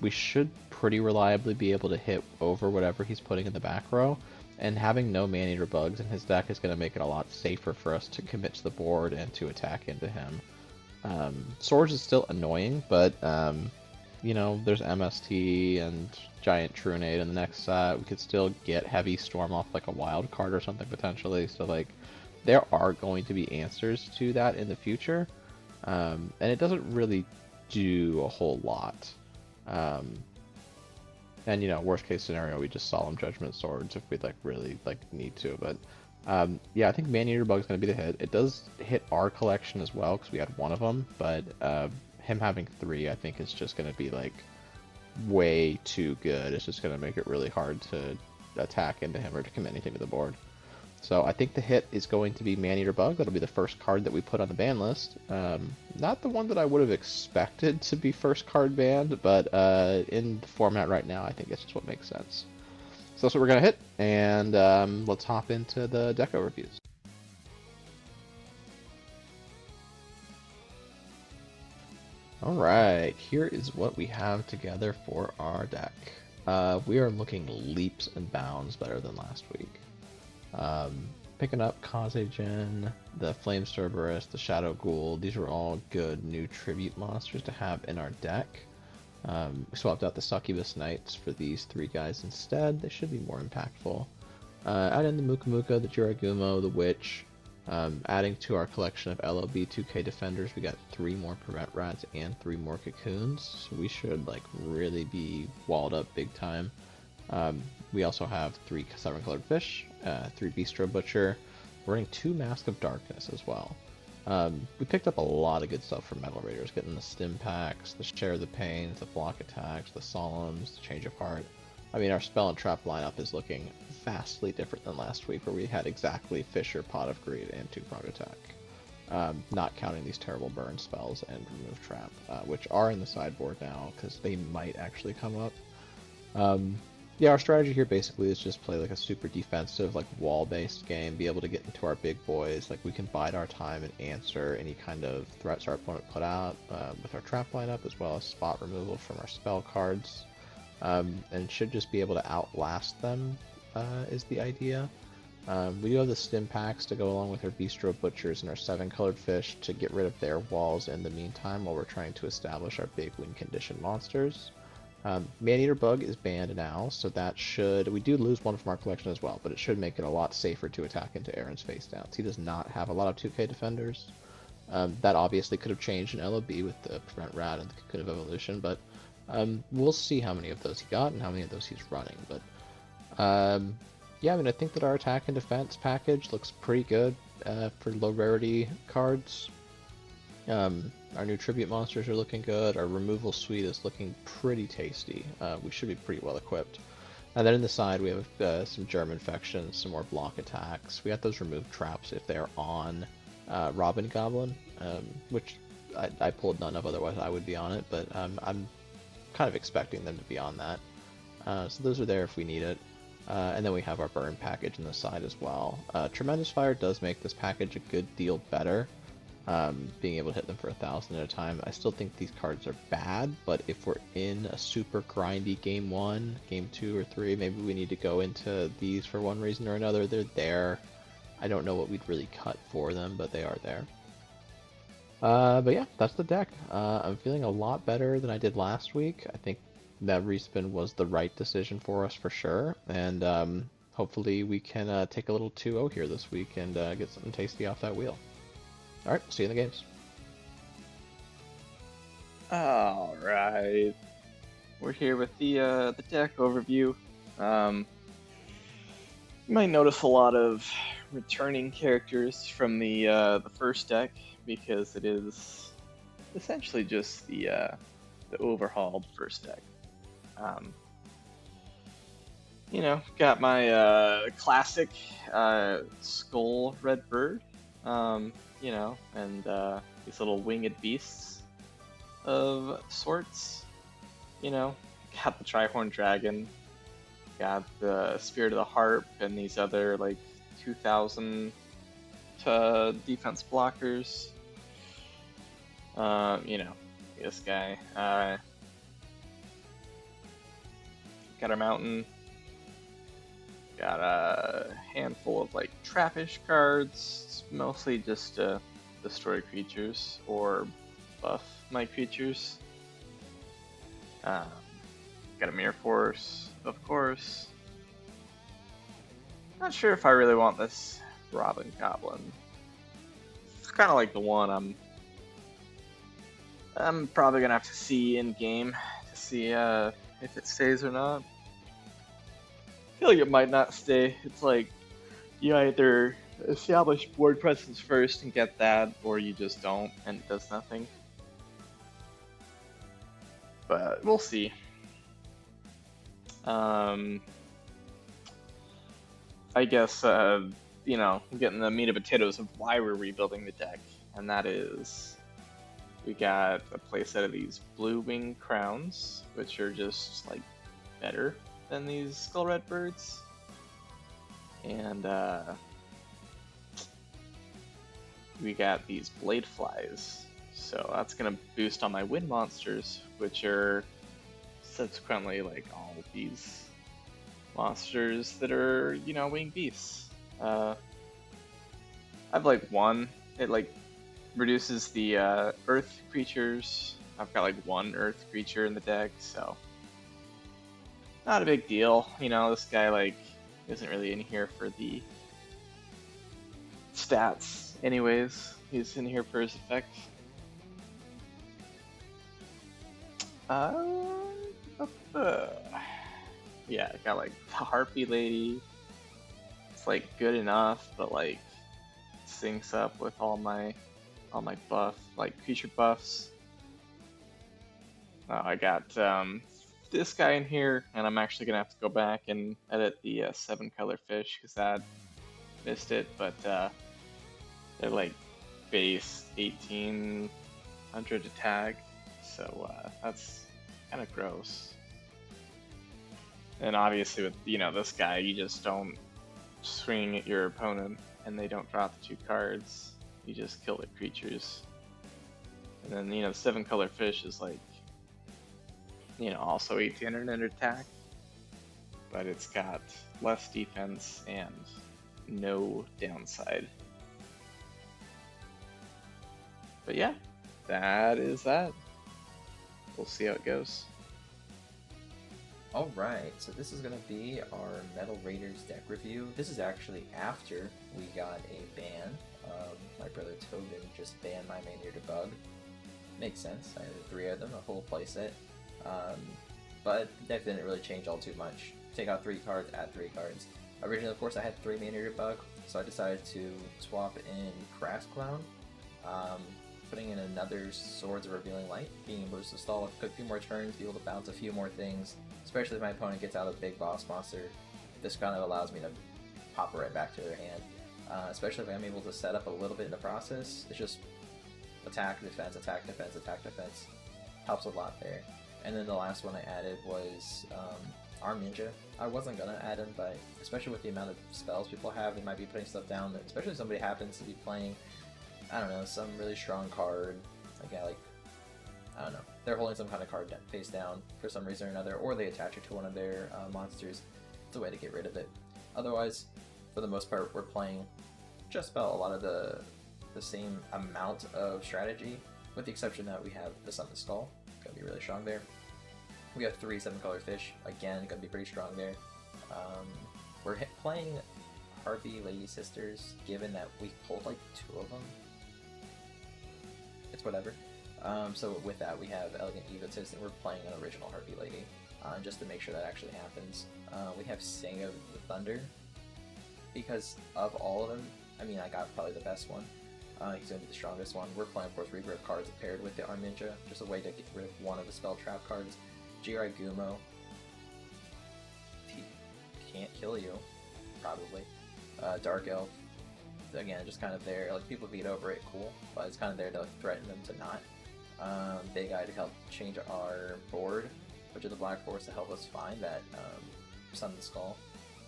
We should pretty reliably be able to hit over whatever he's putting in the back row. And having no Maneater Bugs in his deck is going to make it a lot safer for us to commit to the board and to attack into him. Swords is still annoying, but, you know, there's MST and Giant Trunade in the next set. We could still get Heavy Storm off like a wild card or something potentially. So, like, there are going to be answers to that in the future. And it doesn't really do a whole lot. And, you know, worst case scenario, we just Solemn Judgment Swords if we like really like need to. But yeah, I think Maneater Bug is going to be the hit. It does hit our collection as well because we had 1 of them, but him having 3, I think, is just going to be like way too good. It's just going to make it really hard to attack into him or to commit anything to the board. So I think the hit is going to be Maneater Bug. That'll be the first card that we put on the ban list. Not the one that I would have expected to be first card banned, but in the format right now, I think it's just what makes sense. So that's what we're going to hit, and let's hop into the deck overviews. Alright, here is what we have together for our deck. We are looking leaps and bounds better than last week. Picking up Kazejin, the Flame Cerberus, the Shadow Ghoul. These are all good new tribute monsters to have in our deck. We swapped out the Succubus Knights for these 3 guys instead. They should be more impactful. Add in the Muka Muka, the Jiragumo, the Witch. Adding to our collection of LOB 2K Defenders, we got 3 more Prevent Rats and 3 more Cocoons, so we should like really be walled up big time. We also have 3 7-colored fish, 3 Bistro Butcher. We're running 2 Mask of Darkness as well. We picked up a lot of good stuff from Metal Raiders, getting the Stim Packs, the Share the Pains, the Block Attacks, the Solemns, the Change of Heart. I mean, our Spell and Trap lineup is looking vastly different than last week, where we had exactly Fisher, Pot of Greed, and 2 Prog Attack. Not counting these terrible burn spells and Remove Trap, which are in the sideboard now, because they might actually come up. Yeah, our strategy here basically is just play like a super defensive, like wall-based game, be able to get into our big boys. Like we can bide our time and answer any kind of threats our opponent put out with our trap lineup, as well as spot removal from our spell cards, and should just be able to outlast them is the idea. We do have the Stim Packs to go along with our Bistro Butchers and our 7-colored fish to get rid of their walls in the meantime while we're trying to establish our big win condition monsters. Maneater Bug is banned now, so that should... We do lose one from our collection as well, but it should make it a lot safer to attack into Aaron's face downs. He does not have a lot of 2K defenders. That obviously could have changed in LOB with the Prevent Rat and the Cocoon of Evolution, but we'll see how many of those he got and how many of those he's running. But yeah, I mean, I think that our attack and defense package looks pretty good for low rarity cards. Our new tribute monsters are looking good. Our removal suite is looking pretty tasty. We should be pretty well equipped. And then in the side we have some germ infections, some more block attacks. We got those removed traps if they're on Robin Goblin, which I pulled none of, otherwise I would be on it, but I'm kind of expecting them to be on that. So those are there if we need it. And then we have our burn package in the side as well. Tremendous Fire does make this package a good deal better. Being able to hit them for 1,000 at a time. I still think these cards are bad, but if we're in a super grindy game 1, game 2, or 3, maybe we need to go into these for one reason or another. They're there. I don't know what we'd really cut for them, but they are there. But yeah, that's the deck. I'm feeling a lot better than I did last week. I think that respin was the right decision for us for sure, and hopefully we can take a little 2-0 here this week and get something tasty off that wheel. Alright, see you in the games. Alright. We're here with the deck overview. You might notice a lot of returning characters from the first deck, because it is essentially just the overhauled first deck. You know, got my classic Skull Red Bird. You know, and these little winged beasts of sorts. You know, got the Trihorn Dragon, got the Spirit of the Harp, and these other like 2,000 defense blockers. You know, this guy. Got our mountain. Got a handful of like trappish cards. It's mostly just destroy creatures or buff my creatures. Got a Mirror Force, of course. Not sure if I really want this Robin Goblin. It's kind of like the one I'm probably gonna have to see in game to see if it stays or not. I feel like it might not stay. It's like you either establish board presence first and get that, or you just don't and it does nothing. But we'll see. I guess you know, getting the meat and potatoes of why we're rebuilding the deck, and that is we got a playset of these blue wing crowns, which are just like better than these Skull Red Birds, and we got these Blade Flies, so that's gonna boost on my wind monsters, which are subsequently like all of these monsters that are, you know, winged beasts. I've like one. It like reduces the earth creatures. I've got like one earth creature in the deck, so not a big deal. You know, this guy like isn't really in here for the stats anyways. He's in here for his effect. Uh, uh, yeah, I got like the Harpy Lady. It's like good enough, but like syncs up with all my buff, like creature buffs. I got this guy in here, and I'm actually gonna have to go back and edit the 7-color fish because I missed it. But they're like base 1800 attack, so that's kind of gross. And obviously with this guy, you just don't swing at your opponent and they don't drop the 2 cards. You just kill the creatures. And then the 7-color fish is like also 1800 attack, but it's got less defense and no downside. But yeah, that is that. We'll see how it goes. Alright, so this is going to be our Metal Raiders deck review. This is actually after we got a ban. My brother Tobin just banned my Mania Debug. Makes sense, I had 3 of them, a whole playset. But the deck didn't really change all too much. Take out 3 cards, add 3 cards. Originally, of course, I had 3 Mania Debug, so I decided to swap in Crass Clown. Putting in another Swords of Revealing Light, being able to stall a few more turns, be able to bounce a few more things, especially if my opponent gets out a big boss monster. This kind of allows me to pop it right back to their hand, especially if I'm able to set up a little bit in the process. It's just attack, defense, attack, defense, attack, defense. Helps a lot there. And then the last one I added was Arm Ninja. I wasn't going to add him, but especially with the amount of spells people have, they might be putting stuff down, that, especially if somebody happens to be playing, I don't know, some really strong card, I don't know, they're holding some kind of card face down for some reason or another, or they attach it to one of their monsters. It's a way to get rid of it. Otherwise, for the most part, we're playing just about a lot of the same amount of strategy, with the exception that we have the Summon Skull, gonna be really strong there. We have 3 7-color fish, again, gonna be pretty strong there. We're playing Harpy Lady Sisters, given that we pulled like 2 of them. It's whatever. So with that, we have Elegant Egotist, and we're playing an original Harpy Lady, just to make sure that actually happens. We have Sing of the Thunder, because of all of them, I mean, I got probably the best one. He's going to be the strongest one. We're playing, of course, Rebirth cards paired with the Arm Ninja, just a way to get rid of one of the spell trap cards. Jirai Gumo, he can't kill you, probably. Dark Elf, again, just kind of there, like, people beat over it, cool, but it's kind of there to threaten them to not. Big Eye to help change our board, which is the Black Force to help us find that Summon Skull.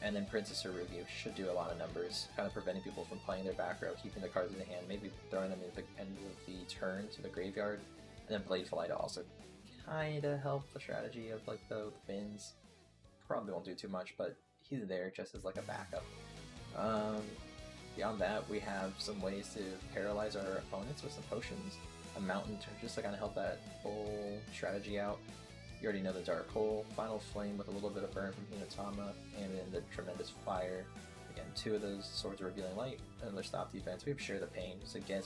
And then Princess Tsurugi should do a lot of numbers, kind of preventing people from playing their back row, keeping the cards in the hand, maybe throwing them at the end of the turn to the graveyard. And then Blade Fly to also kind of help the strategy of like the wins. Probably won't do too much, but he's there just as like a backup. Beyond that, we have some ways to paralyze our opponents with some potions. A mountain to just to kind of help that whole strategy out. You already know the Dark Hole, Final Flame with a little bit of burn from Hinatama, and then the Tremendous Fire. Again, 2 of those Swords of Revealing Light, and their stop defense. We have Share the Pain, so again,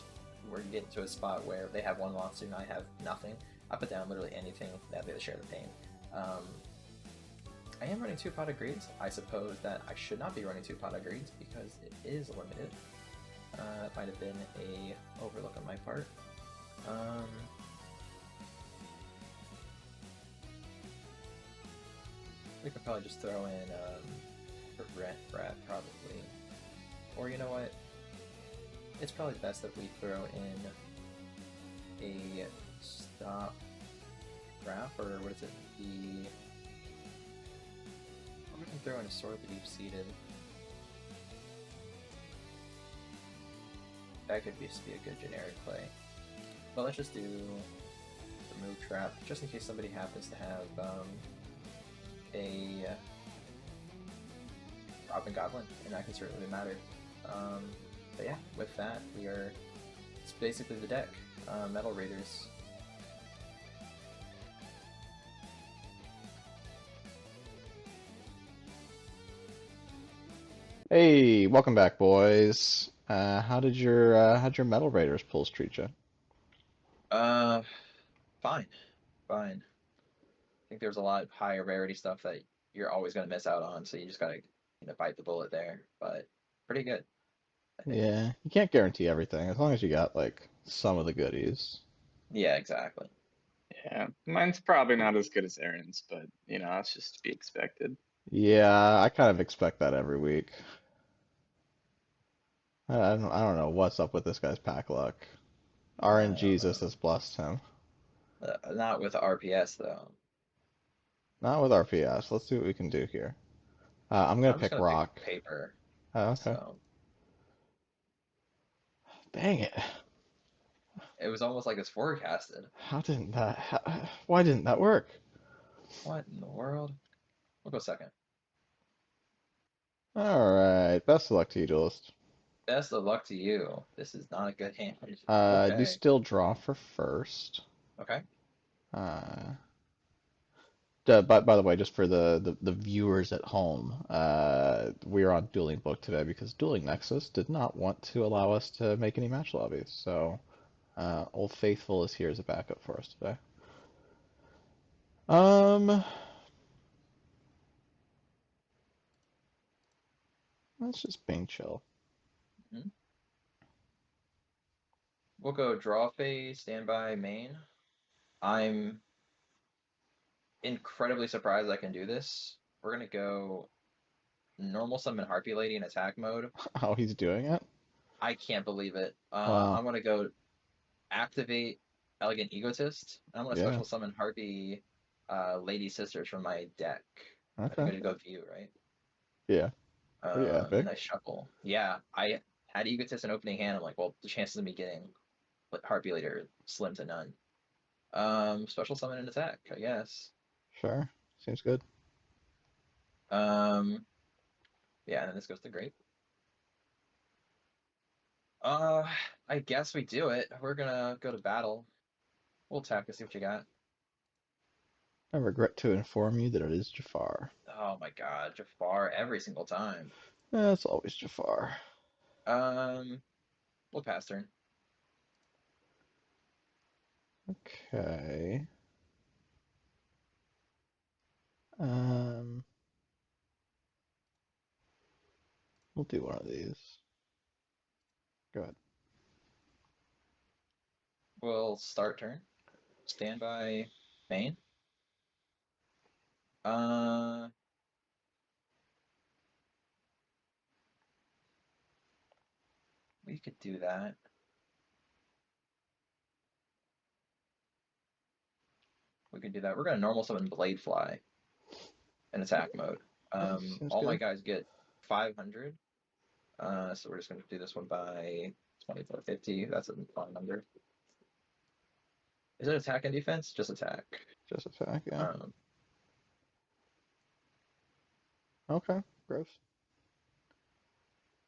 we're getting to a spot where they have 1 monster and I have nothing. I put down literally anything that they Share the Pain. I am running 2 Pot of Greeds. I suppose that I should not be running 2 Pot of Greeds because it is limited. That might have been a overlook on my part. We could probably just throw in Rat, probably. Or you know what? It's probably best if we throw in a Stop Trap, or what is it? We can throw in a Sword Deep Seated. That could just be a good generic play. But let's just do Remove Trap, just in case somebody happens to have a Robin Goblin, and that can certainly matter. But yeah, with that, it's basically the deck. Metal Raiders. Hey, welcome back, boys. how'd your Metal Raiders pulls treat you? Uh, fine, fine. I think there's a lot of higher rarity stuff that you're always gonna miss out on, so you just gotta, bite the bullet there. But pretty good, I think. Yeah, you can't guarantee everything as long as you got like some of the goodies. Yeah, exactly. Yeah, mine's probably not as good as Aaron's, but it's just to be expected. Yeah, I kind of expect that every week. I don't know what's up with this guy's pack luck. I don't RNGesus know. has blessed him. Not with RPS though. Not with RPS. Let's see what we can do here. I'm gonna I'm just pick gonna pick rock. paper. Oh, okay. So Dang it. it was almost like it's forecasted. Why didn't that work? What in the world? We'll go second. All right. Best of luck to you, Duelist. Best of luck to you. This is not a good hand. You Okay. still draw for first. Okay. Uh, by the way, just for the viewers at home, we are on Dueling Book today because Dueling Nexus did not want to allow us to make any match lobbies. So, Old Faithful is here as a backup for us today. Um, let's just being chill. Mhm. We'll go draw phase, standby, main. I'm incredibly surprised I can do this. We're gonna go normal summon Harpy Lady in attack mode. How he's doing it? I can't believe it. Wow. I'm gonna go activate Elegant Egotist. I'm gonna Yeah. special summon Harpy Lady Sisters from my deck. I think Okay. I did go view, right? Yeah. Pretty And epic. I shuffle. Yeah, I had Egotist in opening hand. I'm like, well, the chances of me getting Harpy Lady are slim to none. Special summon and attack, I guess. Sure. Seems good. Um, yeah, and then this goes to great. Uh, I guess we do it. We're gonna go to battle. We'll attack and see what you got. I regret to inform you that it is Jafar. Oh my God, Jafar every single time. It's always Jafar. Um, we'll pass turn. Okay. Um, we'll do one of these. Go ahead. We'll start turn. Standby main. Uh, we could do that. We could do that. We're gonna normal summon Bladefly in attack mode. Yeah, seems All my good. guys get 500. So we're just gonna do this one by 2450. That's a fine number. Is it attack and defense? Just attack. Just attack, yeah. Um, Okay, gross.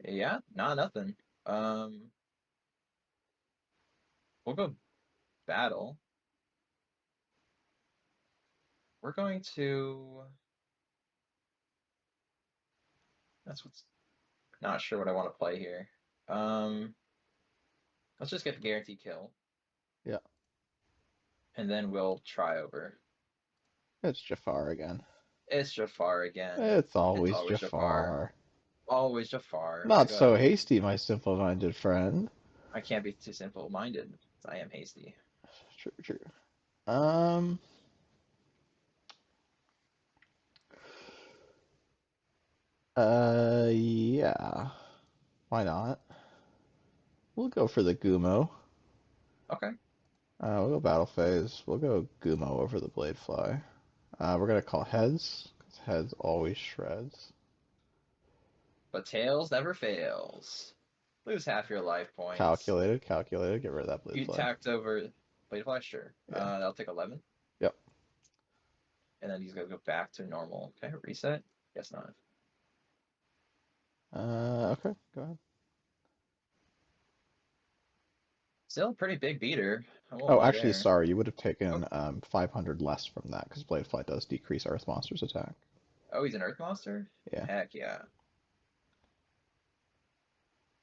yeah, nah, nothing. Um, we'll go battle. We're going to. That's what's not sure what I want to play here. Um, let's just get the guarantee kill, Yeah, and then we'll try over. it's Jafar again. It's Jafar again. It's It's always always Jafar. Jafar. Always Jafar. I Not go. so hasty, my simple-minded friend. I can't be too simple-minded. I am hasty. True, true. Um, yeah. Why not? We'll go for the Gumo. Okay. We'll go battle phase. We'll go Gumo over the Bladefly. We're gonna call heads, because heads always shreds. But tails never fails. Lose half your life points. Calculated, calculated. Get rid of that You Bladefly. tacked over Bladefly, sure. Yeah. That'll take 11. Yep. And then these guys go back to normal. Okay, reset? Guess not. Okay. Go ahead. Still a pretty big beater. I won't Oh, lie actually, there. sorry. You would have Oh, taken 500 less from that because Bladefly does decrease Earth Monster's attack. oh, he's an Earth Monster? Yeah. Heck yeah.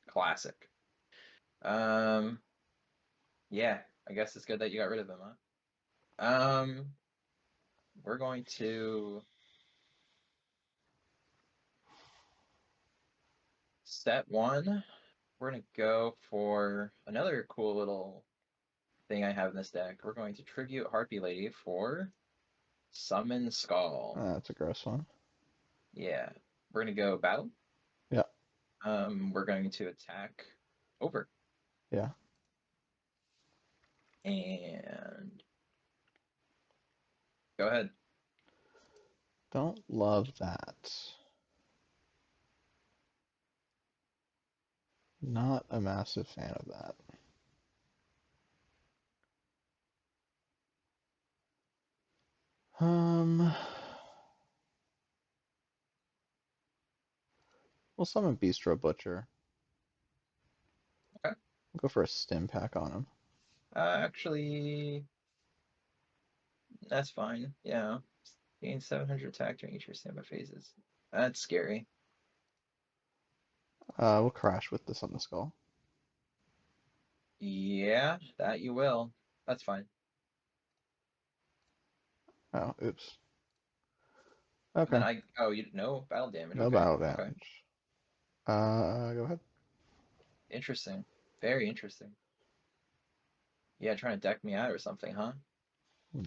Classic. Um, yeah, I guess it's good that you got rid of him, huh? We're going to set one. We're gonna go for another cool little thing I have in this deck. We're going to tribute Harpy Lady for Summon Skull. That's a gross one. Yeah, we're gonna go battle. Yeah. We're going to attack over. Yeah. And go ahead. Don't love that. Not a massive fan of that. We'll summon Bistro Butcher. Okay. We'll go for a stim pack on him. Actually, that's fine. Yeah. Gain 700 attack during each of your standby phases. That's scary. We'll crash with this on the skull. Yeah, that you will. That's fine. Oh, oops. And then Okay. oh, you no battle damage. No Okay. battle Okay. damage. Go ahead. Interesting. Very interesting. Yeah, trying to deck me out or something, huh?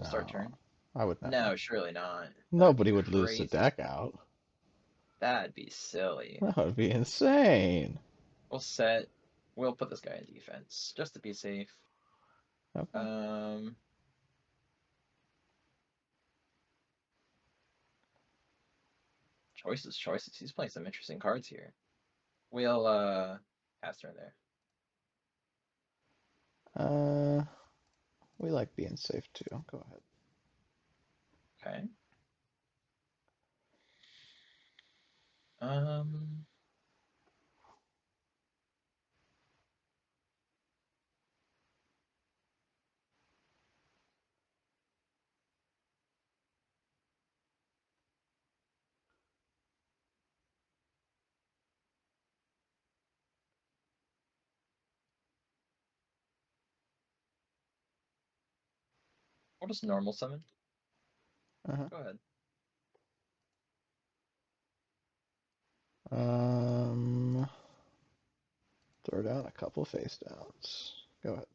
Start No, turn. I would never. No, surely not. That'd be Nobody would lose the crazy. deck out. That'd be silly. That would be insane. We'll set. We'll put this guy in defense just to be safe. Okay. Choices, choices. He's playing some interesting cards here. We'll pass turn there. We like being safe too. Go ahead. Okay. Um. We'll just normal summon. Uh-huh. Go ahead. Throw down a couple face downs. Go ahead.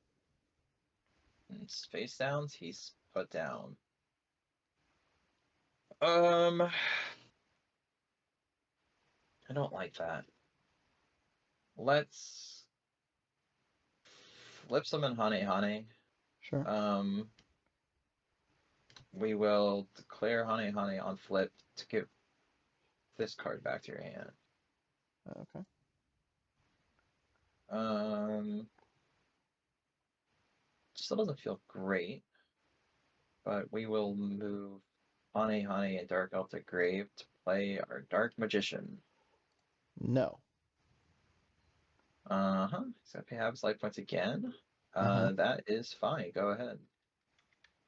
And it's face downs. He's put down. I don't like that. Let's flip summon Hane Hane. Sure. We will declare Hane Hane on flip to give this card back to your hand. Okay. Still doesn't feel great, but we will move Hane Hane and Dark Elf to grave to play our Dark Magician. No. He's gonna have his life points again. Uh-huh. That is fine. Go ahead.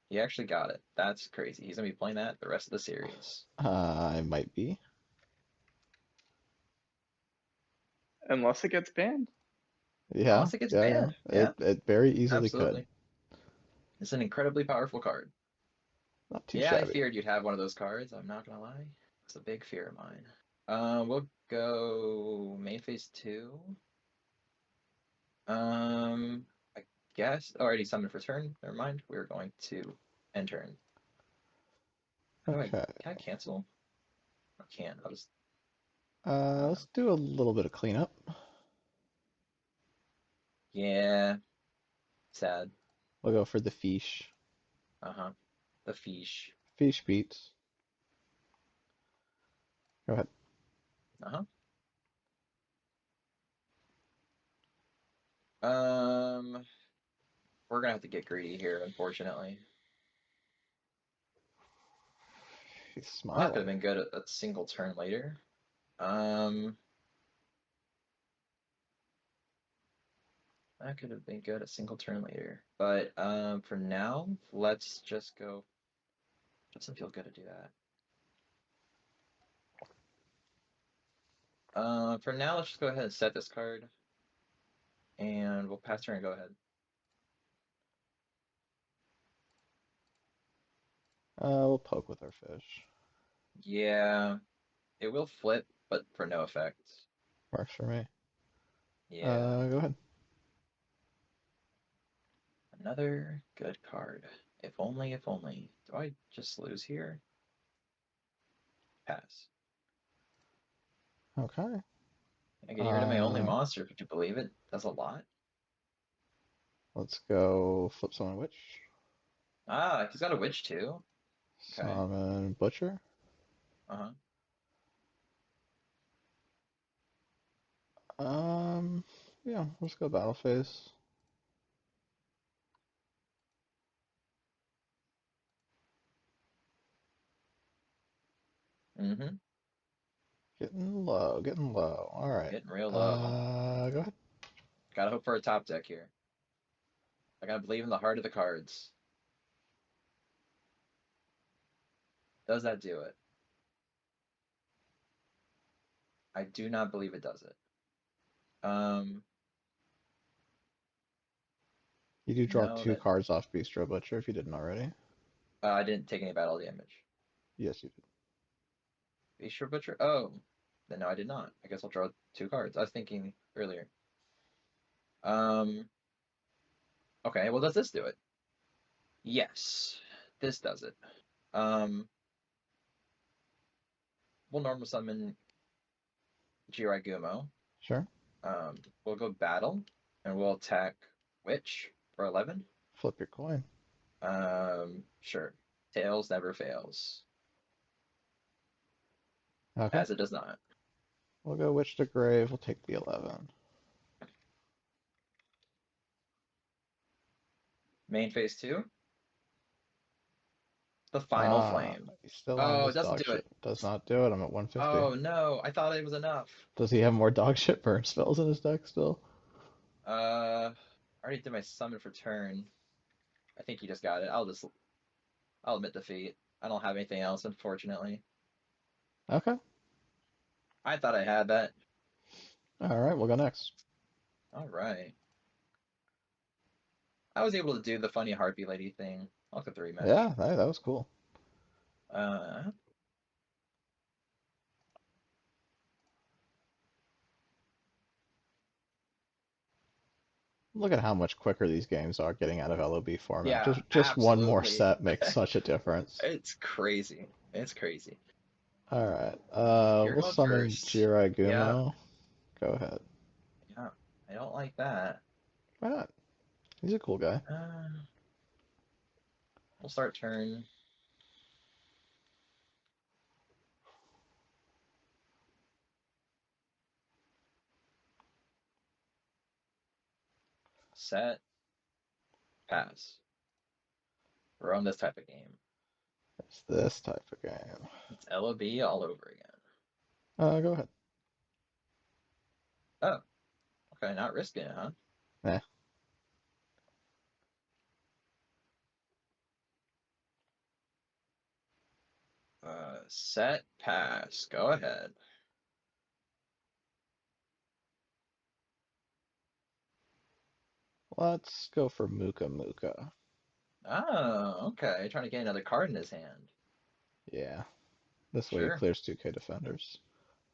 He actually got it. That's crazy. He's gonna be playing that the rest of the series. I might be. Unless it gets banned. Yeah. Unless it gets Yeah, yeah. banned. Yeah, It very easily could. absolutely. It's an incredibly powerful card. Not too Yeah, I shabby. feared you'd have one of those cards. I'm not gonna lie. It's a big fear of mine. We'll go main phase 2. I guess already summoned for turn. Never mind. We're going to end turn. Okay. Can I cancel? I can't. I'll just. Let's do a little bit of cleanup. Yeah. Sad. We'll go for the fish. The fish. Fish beats. Go ahead. We're gonna have to get greedy here, unfortunately. He's Well, that could have smiling. been good a single turn later. That could have been good a single turn later. But for now, let's just go. Doesn't feel good to do that. For now, let's just go ahead and set this card. And we'll pass turn and go ahead. We'll poke with our fish. Yeah, it will flip, but for no effect. Works for me. Yeah, Go ahead. another good card. If only, if only. Do I just lose here? Pass. Okay. I'm getting rid of my only monster. Could you believe it? That's a lot. Let's go flip summon witch. Ah, he's got a witch too. Okay. Summon butcher. Uh-huh. Yeah, let's go battle phase. Mm-hmm. Getting low, getting low. All right. Getting real low. Go ahead. Gotta hope for a top deck here. I gotta believe in the heart of the cards. Does that do it? I do not believe it does it. You do draw No, two that cards off Bistro Butcher if you didn't already. I didn't take any battle damage. Yes, you did. Beast Butcher? Oh, then no, I did not. I guess I'll draw two cards. I was thinking earlier. Um, okay, well, does this do it? Yes, this does it. We'll normal summon Jiraiya. Sure. We'll go battle, and we'll attack Witch for 11. Flip your coin. Sure. Tails never fails, Okay. as it does not. We'll go Witch to Grave. We'll take the 11. Main phase 2, the Final Flame. He's still on Oh, it his doesn't dog do it. shit. Does not do it. I'm at 150. Oh no, I thought it was enough. Does he have more dog shit burn spells in his deck still? I already did my summon for turn. I think he just got it. I'll admit defeat. I don't have anything else, unfortunately. Okay. I thought I had that. All right, we'll go next. All right. I was able to do the funny heartbeat lady thing. I'll go 3 match. Yeah, that was cool. Uh, Look at how much quicker these games are getting out of LOB format. yeah, Just one more absolutely. set makes such a difference. It's crazy. It's crazy. All right. You're We'll going summon first. Yeah, Jiraiya. Go ahead. yeah. I don't like that. Why not? He's a cool guy. We'll start turn. Set. Pass. We're on this type of game. It's this type of game. It's LOB all over again. Go ahead. Oh, okay. Not risking it, huh? Eh. Set. Pass. Go ahead. Let's go for Muka Muka. Oh, okay. Trying to get another card in his hand. Yeah. This way he Sure. clears 2k defenders.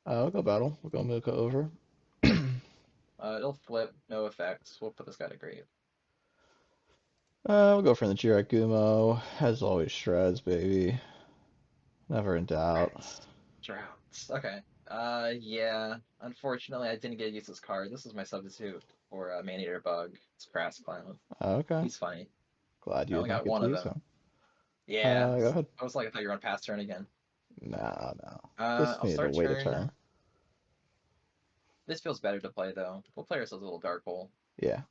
We'll go battle. We'll go Muka over. It'll flip. No effects. We'll put this guy to grave. We'll go for the Jiragumo. As always, shreds, baby. Never in doubt. Droughts. Okay. Yeah. Unfortunately, I didn't get to use this card. This is my substitute for Maneater Bug. It's Crass Clown. Okay. He's funny. Glad I you only did not got get one to of use them. him. Yeah. Go ahead. I was like, I thought you were on pass turn again. No, no. Just I'll needed to start wait a turn. turn. This feels better to play though. We'll play ourselves a little dark hole. Yeah.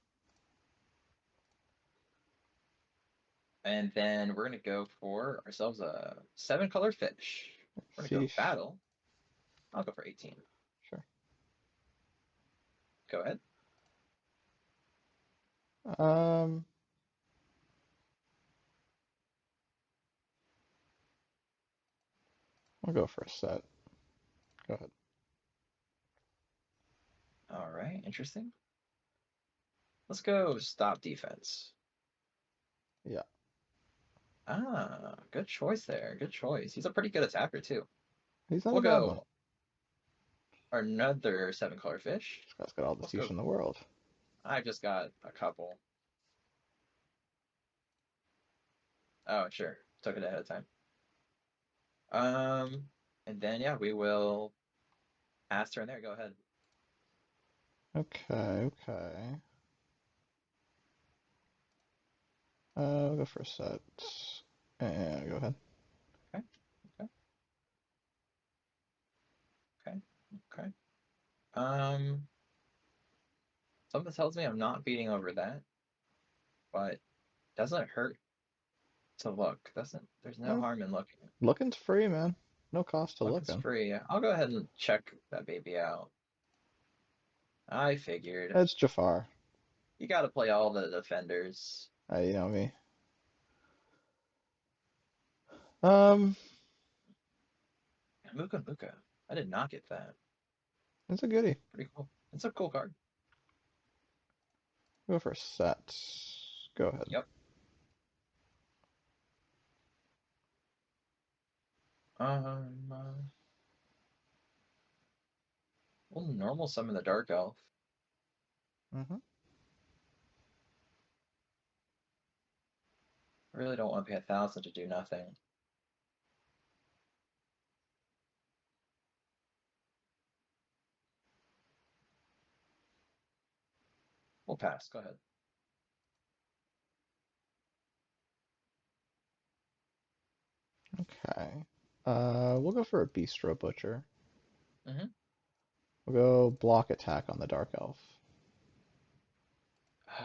And then we're gonna go for ourselves a 7-color fish. We're gonna go Sheesh. battle. I'll go for 18. Sure. Go ahead. I'll go for a set. Go ahead. All right, interesting. Let's go stop defense. Yeah. Ah, good choice there. Good choice. He's a pretty good attacker too. He's not We'll a bad one. go another 7-color fish. This guy's got all the Let's fish go. in the world. I just got a couple. Oh, sure. Took it ahead of time. And then yeah, we will pass turn there. Go ahead. Okay, okay. We'll go for a set. And go ahead. Okay. Okay. Okay. Okay. Um, Something tells me I'm not beating over that, but doesn't hurt to look. Doesn't There's no Eh, harm in looking. looking's free, man. No cost to Looking's looking. free. I'll go ahead and check that baby out. I figured. It's Jafar. You got to play all the defenders. You know me. Um, Muka Muka. I did not get that. it's a goodie. Pretty cool. It's a cool card. Go for a set. Go ahead. Yep. We'll normal summon the Dark Elf. Mm-hmm. I really don't want to pay 1,000 to do nothing. We'll pass. Go ahead. Okay. We'll go for a Bistro Butcher. Mm-hmm. We'll go block attack on the Dark Elf.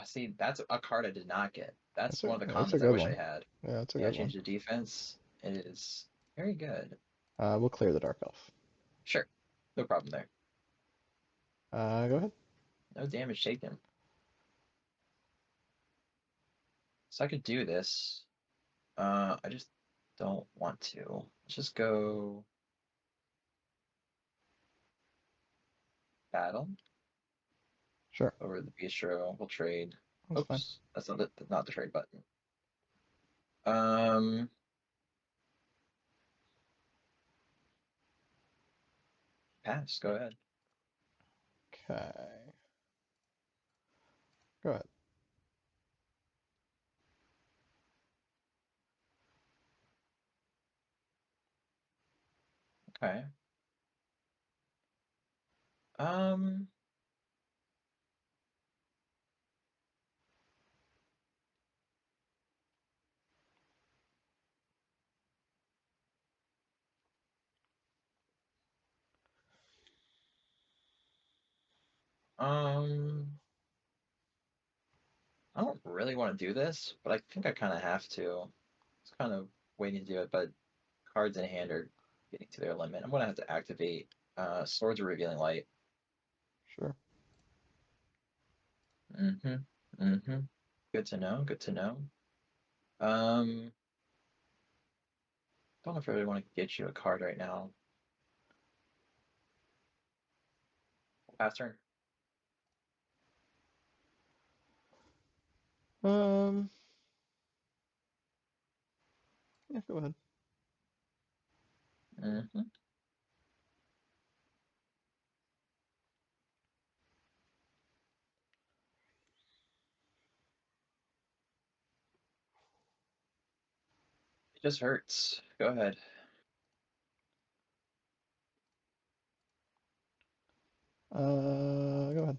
See, that's a card I did not get. That's one of the That's a commons I good wish I one. had. Yeah, that's a Yeah, I good one. changed the defense. It is very good. We'll clear the Dark Elf. Sure. No problem there. Go ahead. No damage taken. So I could do this. I just don't want to. Let's just go battle Sure. over the bistro. We'll trade. That's fine. Oops, that's not the trade button. Um, Pass. Go ahead. Okay. Go ahead. Okay. Um, um, I don't really want to do this, but I think I kind of have to. It's kind of waiting to do it, but cards in hand are getting to their limit. I'm gonna have to activate Swords of Revealing Light. Sure. Mm-hmm. Mm-hmm. Good to know. Good to know. Um, don't know if I really want to get you a card right now. Pass turn. Um. Yeah, go ahead. Mm-hmm. It just hurts. Go ahead. Go ahead.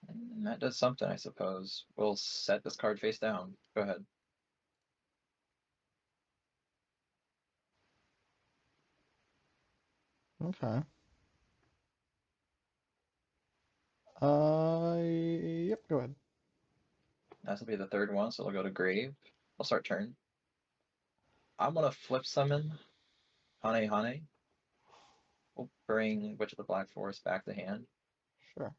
And that does something, I suppose. We'll set this card face down. Go ahead. Okay. Yep, go ahead. This will be the third one, so it'll go to Grave. I'll start turn. I'm gonna flip summon Hane Hane. We'll bring Witch of the Black Forest back to hand. Sure.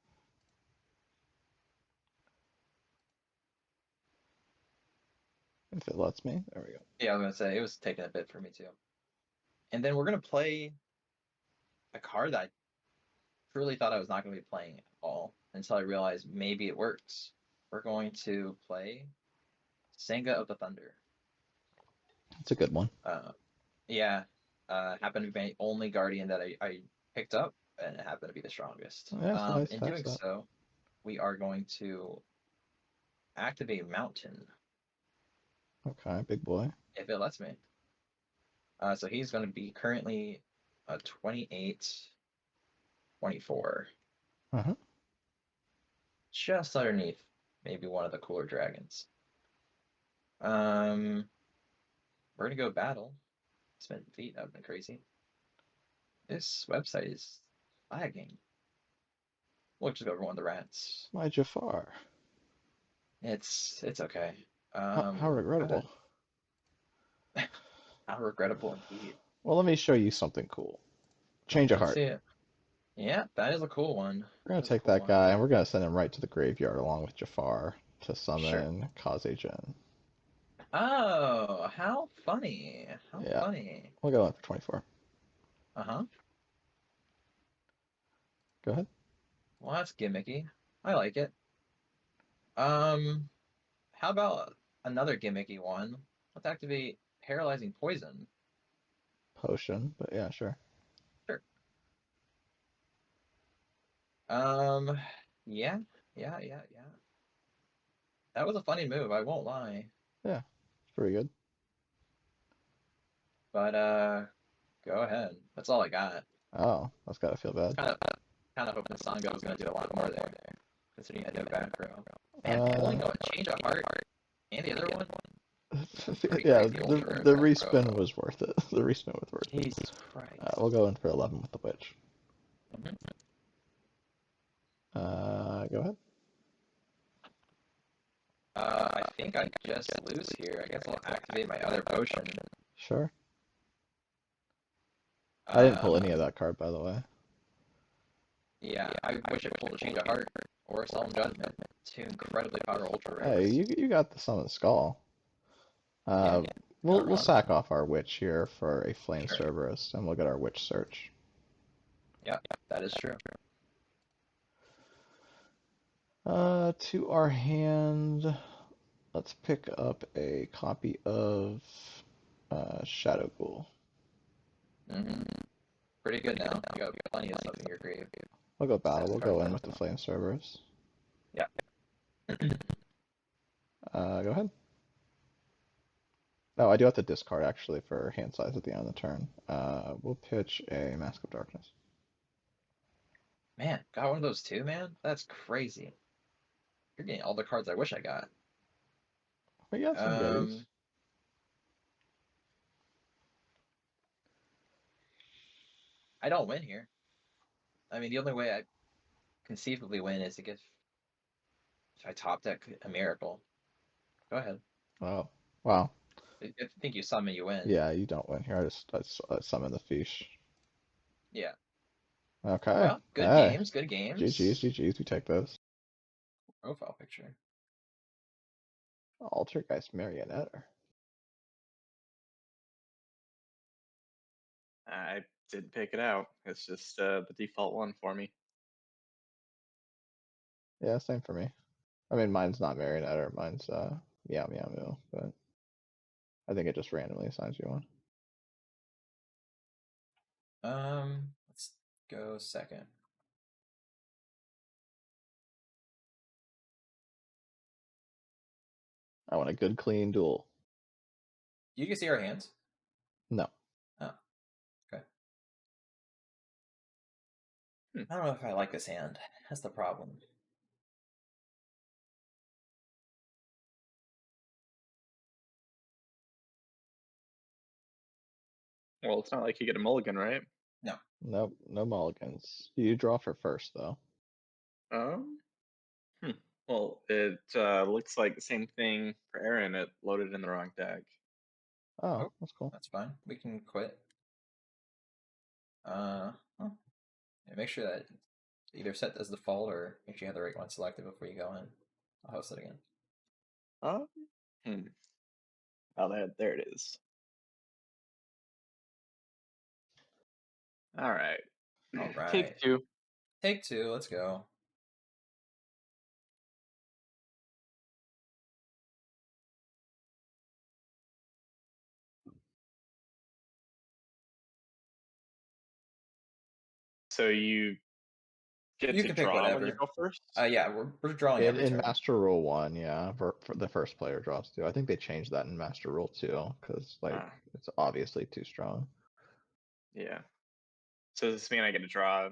If it lets me. There we go. Yeah, I was gonna say it was taking a bit for me too. And then we're gonna play a card that I truly thought I was not going to be playing at all until I realized maybe it works. We're going to play Senga of the Thunder. It's a good one. Yeah, happened to be my only Guardian that I picked up, and it happened to be the strongest. Yeah, it's nice. In Tax doing that. so, we are going to activate Mountain Okay, big boy. if it lets me. So he's going to be currently a 28, 24, Uh-huh. just underneath maybe one of the cooler dragons. We're gonna go battle. Spin feet, that would have been crazy. This website is lagging. We'll just go over one of the rats. My Jafar. It's okay. How regrettable. How regrettable indeed. Well, let me show you something cool. Change of Let's heart. see it. Yeah, that is a cool one. We're gonna That is a take cool that one. guy and we're gonna send him right to the graveyard along with Jafar to Sure. summon Kaze-Jin. Oh, how funny. How Yeah. funny. We'll go in for 24. Uh-huh. Go ahead. Well, that's gimmicky. I like it. How about another gimmicky one? Let's activate Paralyzing Poison. Potion, but yeah, sure. Sure. Yeah. That was a funny move, I won't lie. Yeah, it's pretty good. But go ahead. That's all I got. Oh, that's gotta feel bad. Kind of hoping Sanga was gonna do a lot more there, considering I had no back row. Man, pulling a Change of Heart and the other one. Pretty Yeah, crazy ultra rare the back respin row. was worth it. The respin was worth it. Jesus Christ. We'll go in for 11 with the witch. Mhm. Go ahead. I think I just lose here. I guess I'll activate my other potion. Sure. I didn't pull any of that card, by the way. Yeah, I wish I pulled a Change of Heart or a Solemn Judgment. Two incredibly powerful ultra rares. Hey, you got the summon skull. Yeah, We'll sack off our witch here for a flame Sure. Cerberus, and we'll get our witch search. Yeah, that is true. To our hand, let's pick up a copy of Shadow Ghoul. Pretty good now. You got plenty of stuff in your grave. We'll go battle. We'll go in with the flame Cerberus. Yeah. Go ahead. Oh, I do have to discard actually for hand size at the end of the turn. We'll pitch a Mask of Darkness. Man, got one of those too, man? That's crazy. You're getting all the cards I wish I got. We got some goodies. I don't win here. I mean, the only way I conceivably win is if I top deck a miracle. Go ahead. Oh, wow. If you think you summon, you win. Yeah, you don't win here. I summon the fish. Yeah. Okay. Well, good games. Good games. GG's. We take those. Profile picture. Altergeist Marionette. I did pick it out. It's just the default one for me. Yeah, same for me. I mean, mine's not Marionette, mine's Meow Meow Moo, but I think it just randomly assigns you one. Let's go second. I want a good, clean duel. You can see our hands? No. Oh, okay. I don't know if I like this hand. That's the problem. Well, it's not like you get a mulligan, right? No. Nope, no mulligans. You draw for first, though. Well, it looks like the same thing for Aaron. It loaded in the wrong deck. Oh, that's cool. That's fine. We can quit. Yeah, make sure that either set as default or make sure you have the right one selected before you go in. I'll host it again. Oh, there it is. All right. All right. Take two. Take two. Let's go. So you get You to can pick draw when you whatever. go first? Yeah, we're drawing every In turn. Master Rule 1, yeah, for the first player draws 2. I think they changed that in Master Rule 2 because it's obviously too strong. Yeah. So does this mean I get to draw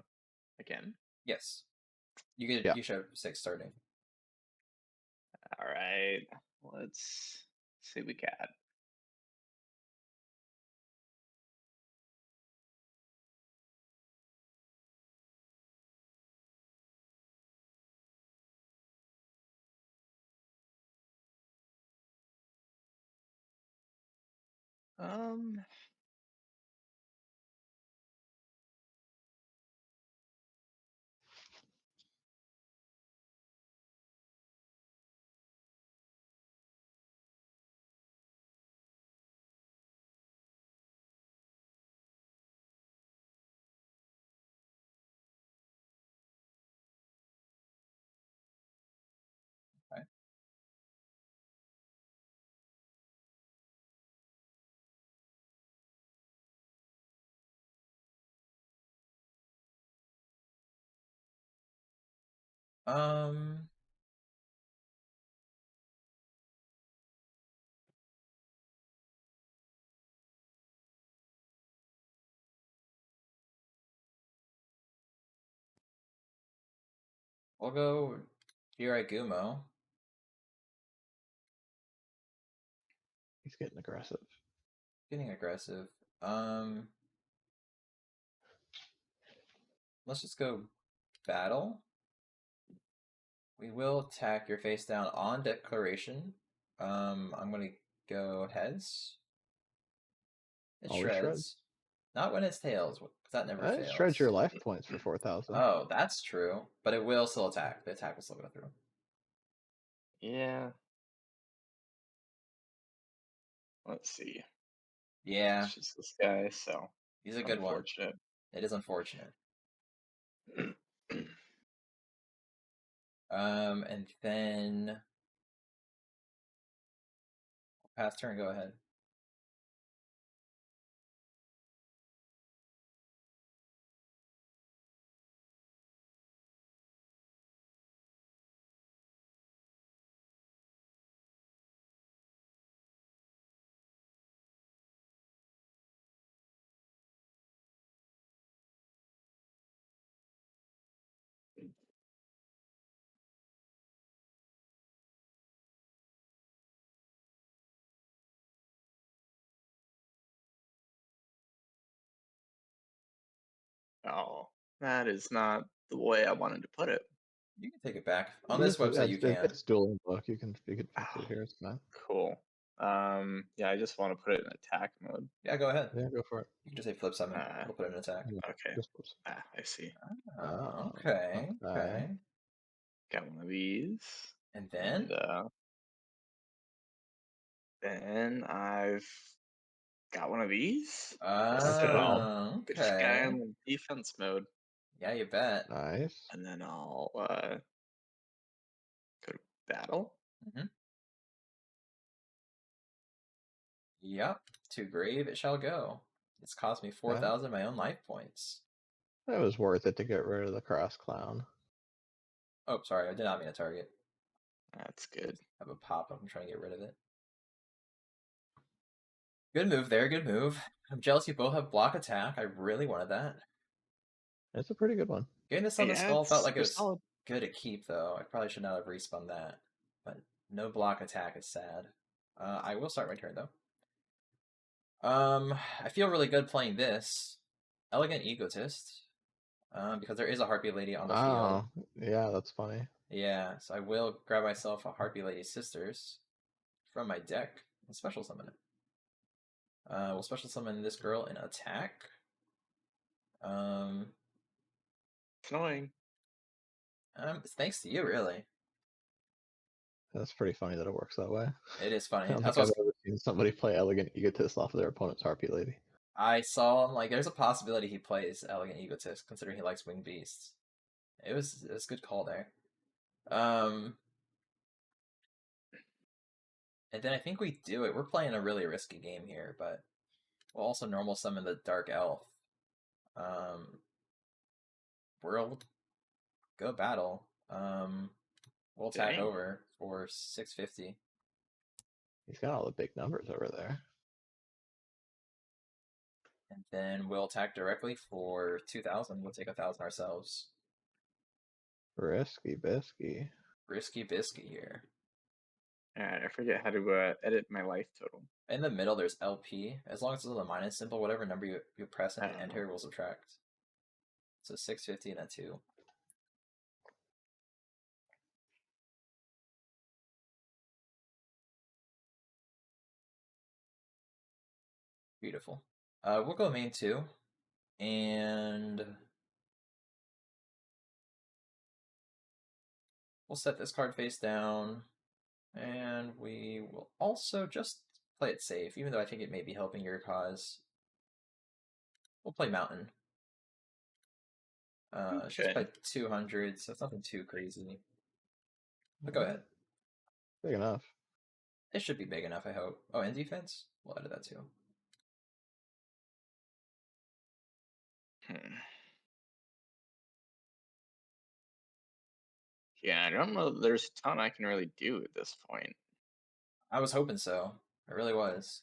again? Yes. You get. Yeah. You should have 6 starting. All right. Let's see what we got. Okay. We'll go Hiragumo. He's getting aggressive. Getting aggressive. Let's just go battle. We will attack your face down on declaration. I'm gonna go heads. It Always shreds. Not when it's tails, because that never It fails. shreds your life points for 4,000. Oh, that's true. But it will still attack. The attack will still go through. Yeah. Let's see. Yeah. It's just this guy, so He's a good one. unfortunate. It is unfortunate. And then pass turn, go ahead. Oh, that is not the way I wanted to put it. You can take it back. On this website, you can. It's dueling book. You can fix it here. It's fine. Cool. Yeah, I just want to put it in attack mode. Yeah, go ahead. Yeah, go for it. You can just say flip summon. We'll put it in attack. Okay. Just flips. I see. Okay. Okay. Got one of these. And then? Then I've got one of these. Okay. Put this guy in defense mode. Yeah, you bet. Nice. And then I'll go to battle. Mm-hmm. Yep. To grave it shall go. It's cost me 4,000 my own life points. It was worth it to get rid of the cross clown. Oh, sorry. I did not mean to target. That's good. Have a pop-up. I'm trying to get rid of it. Good move there. Good move. I'm jealous you both have block attack. I really wanted that. It's a pretty good one. Getting this on the skull felt like it was solid. good to keep, though. I probably should not have respun that. But no block attack is sad. I will start my turn, though. I feel really good playing this. Elegant Egotist. Because there is a Harpy Lady on the field. Yeah, that's funny. Yeah, so I will grab myself a Harpy Lady Sisters from my deck and special summon it. We'll special summon this girl in attack. It's annoying. It's thanks to you, really. That's pretty funny that it works that way. It is funny. I don't think I've ever seen somebody play Elegant Egotist off of their opponent's Harpy Lady. I saw him, like, there's a possibility he plays Elegant Egotist, considering he likes Winged Beasts. It was a good call there. And then I think we do it. We're playing a really risky game here, but we'll also normal summon the Dark Elf. World, go battle. We'll attack Dang. over for 650. He's got all the big numbers over there. And then we'll attack directly for 2,000. We'll take 1,000 ourselves. Risky bisky. Risky bisky here. I forget how to edit my life total. In the middle, there's LP. As long as it's a minus symbol, whatever number you press and I hit don't enter know. will subtract. So 650 and a 2. Beautiful. We'll go main 2. And we'll set this card face down. And we will also just play it safe, even though I think it may be helping your cause. We'll play Mountain. Just play 200, so it's nothing too crazy. But go ahead. Big enough. It should be big enough, I hope. Oh, and defense? We'll edit that too. Yeah, I don't know that there's a ton I can really do at this point. I was hoping so. I really was.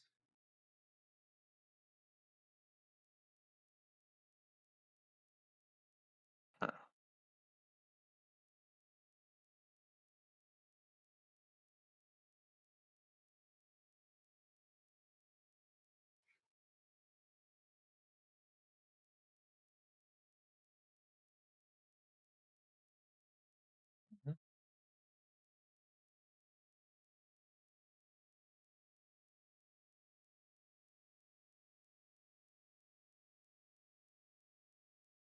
Huh. Mhm.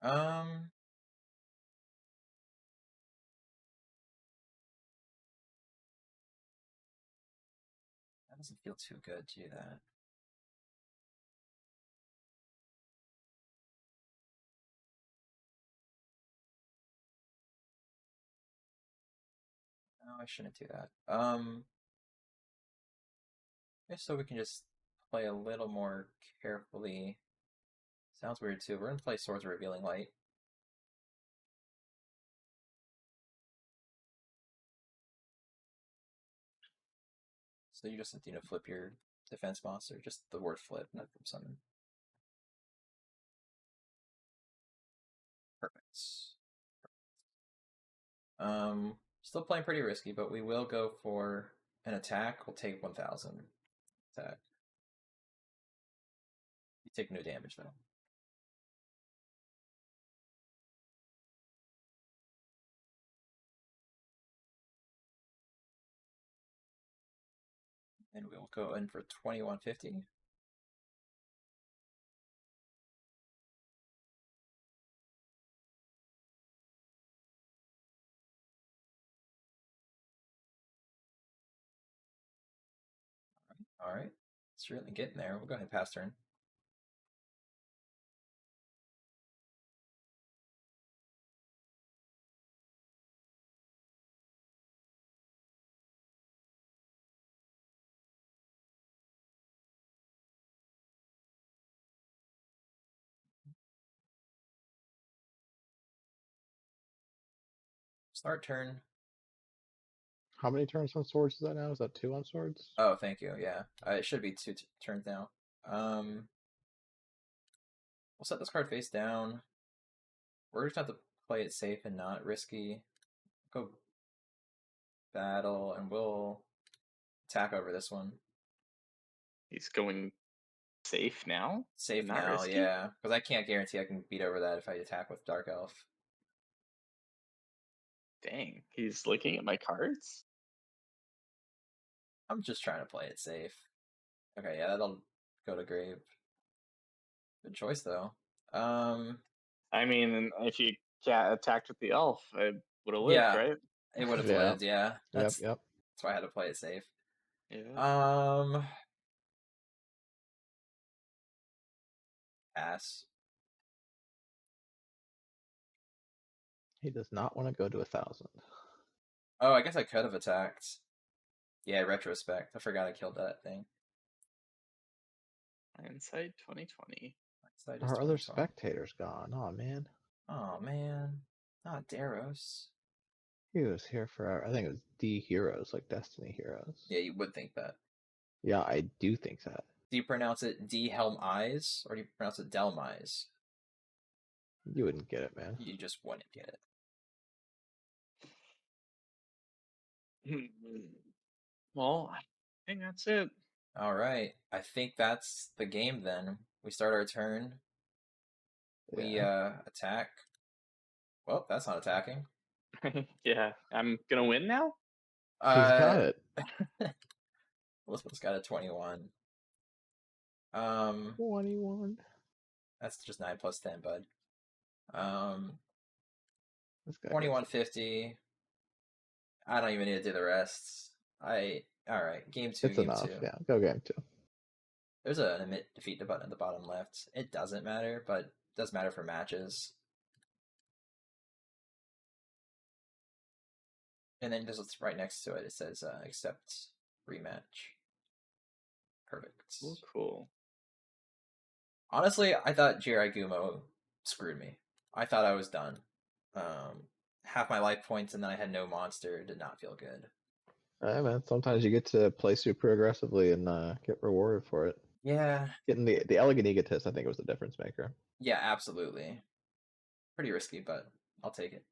Um, that doesn't feel too good to do that. No, I shouldn't do that. Just so we can just play a little more carefully. Sounds weird too. We're gonna play Swords of Revealing Light. So you just flip your defense monster, just the word flip, not from summon. Perfect. Still playing pretty risky, but we will go for an attack. We'll take 1,000 attack. You take no damage though. And we'll go in for 2150. All right. Certainly getting there. We'll go ahead and pass turn. Start turn. How many turns on swords is that now? Is that 2 on swords? Oh, thank you. Yeah, it should be 2 turns now. We'll set this card face down. We're just gonna have to play it safe and not risky. Go battle, and we'll attack over this one. He's going safe now? Safe Not now, risky? yeah. Because I can't guarantee I can beat over that if I attack with Dark Elf. Dang, he's looking at my cards? I'm just trying to play it safe. Okay, yeah, that'll go to grave. Good choice, though. I mean, if you attacked with the elf, I would have lived, Yeah, right? it would have Yeah. lived, yeah. That's Yep. why I had to play it safe. Yeah. Pass. He does not want to go to 1,000. Oh, I guess I could have attacked. Yeah, retrospect. I forgot I killed that thing. Hindsight 2020. Hindsight is Our other 2020. spectator's gone. Oh man. Oh man, not Daros. He was here for, I think it was D Heroes, like Destiny Heroes. Yeah, you would think that. Yeah, I do think that. Do you pronounce it D Helm Eyes or do you pronounce it Delm Eyes? You wouldn't get it, man. You just wouldn't get it. Well, I think that's it. All right, I think that's the game then. We start our turn. We Yeah. attack. Well, that's not attacking. Yeah, I'm gonna win now. He's got it. Elizabeth's got a 21. 21. That's just 9 plus 10, bud. This guy 2150. I don't even need to do the rest. All right, game 2, It's game enough. 2. Yeah, go game 2. There's an admit defeat button at the bottom left. It doesn't matter, but it does matter for matches. And then just right next to it, it says accept rematch. Perfect. Cool. Honestly, I thought Jirai Gumo screwed me. I thought I was done. Half my life points and then I had no monster. Did not feel good. Hey, man, sometimes you get to play super aggressively and get rewarded for it. Yeah. Getting the elegant egotist, I think, was the difference maker. Yeah, absolutely. Pretty risky, but I'll take it.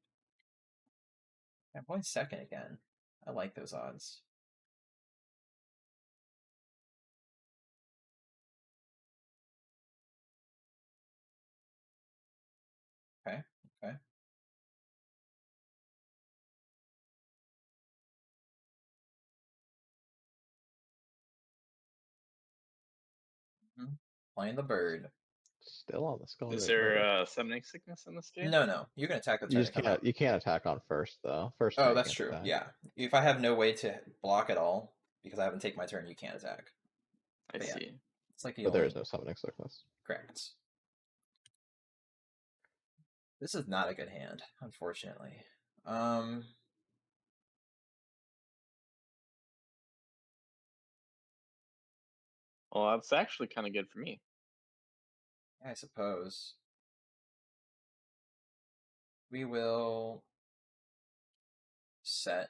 I'm going second again. I like those odds. Okay, okay. Playing the bird. Still on the skull. Is there summoning sickness in this game? No. You can attack the You turn just to come can't. out. You can't attack on first though. First Oh, turn you that's can't true. attack. Yeah. If I have no way to block at all, because I haven't taken my turn, you can't attack. I But yeah, see. it's like the But there only... is no summoning sickness. Correct. This is not a good hand, unfortunately. Well, that's actually kind of good for me. I suppose. We will set.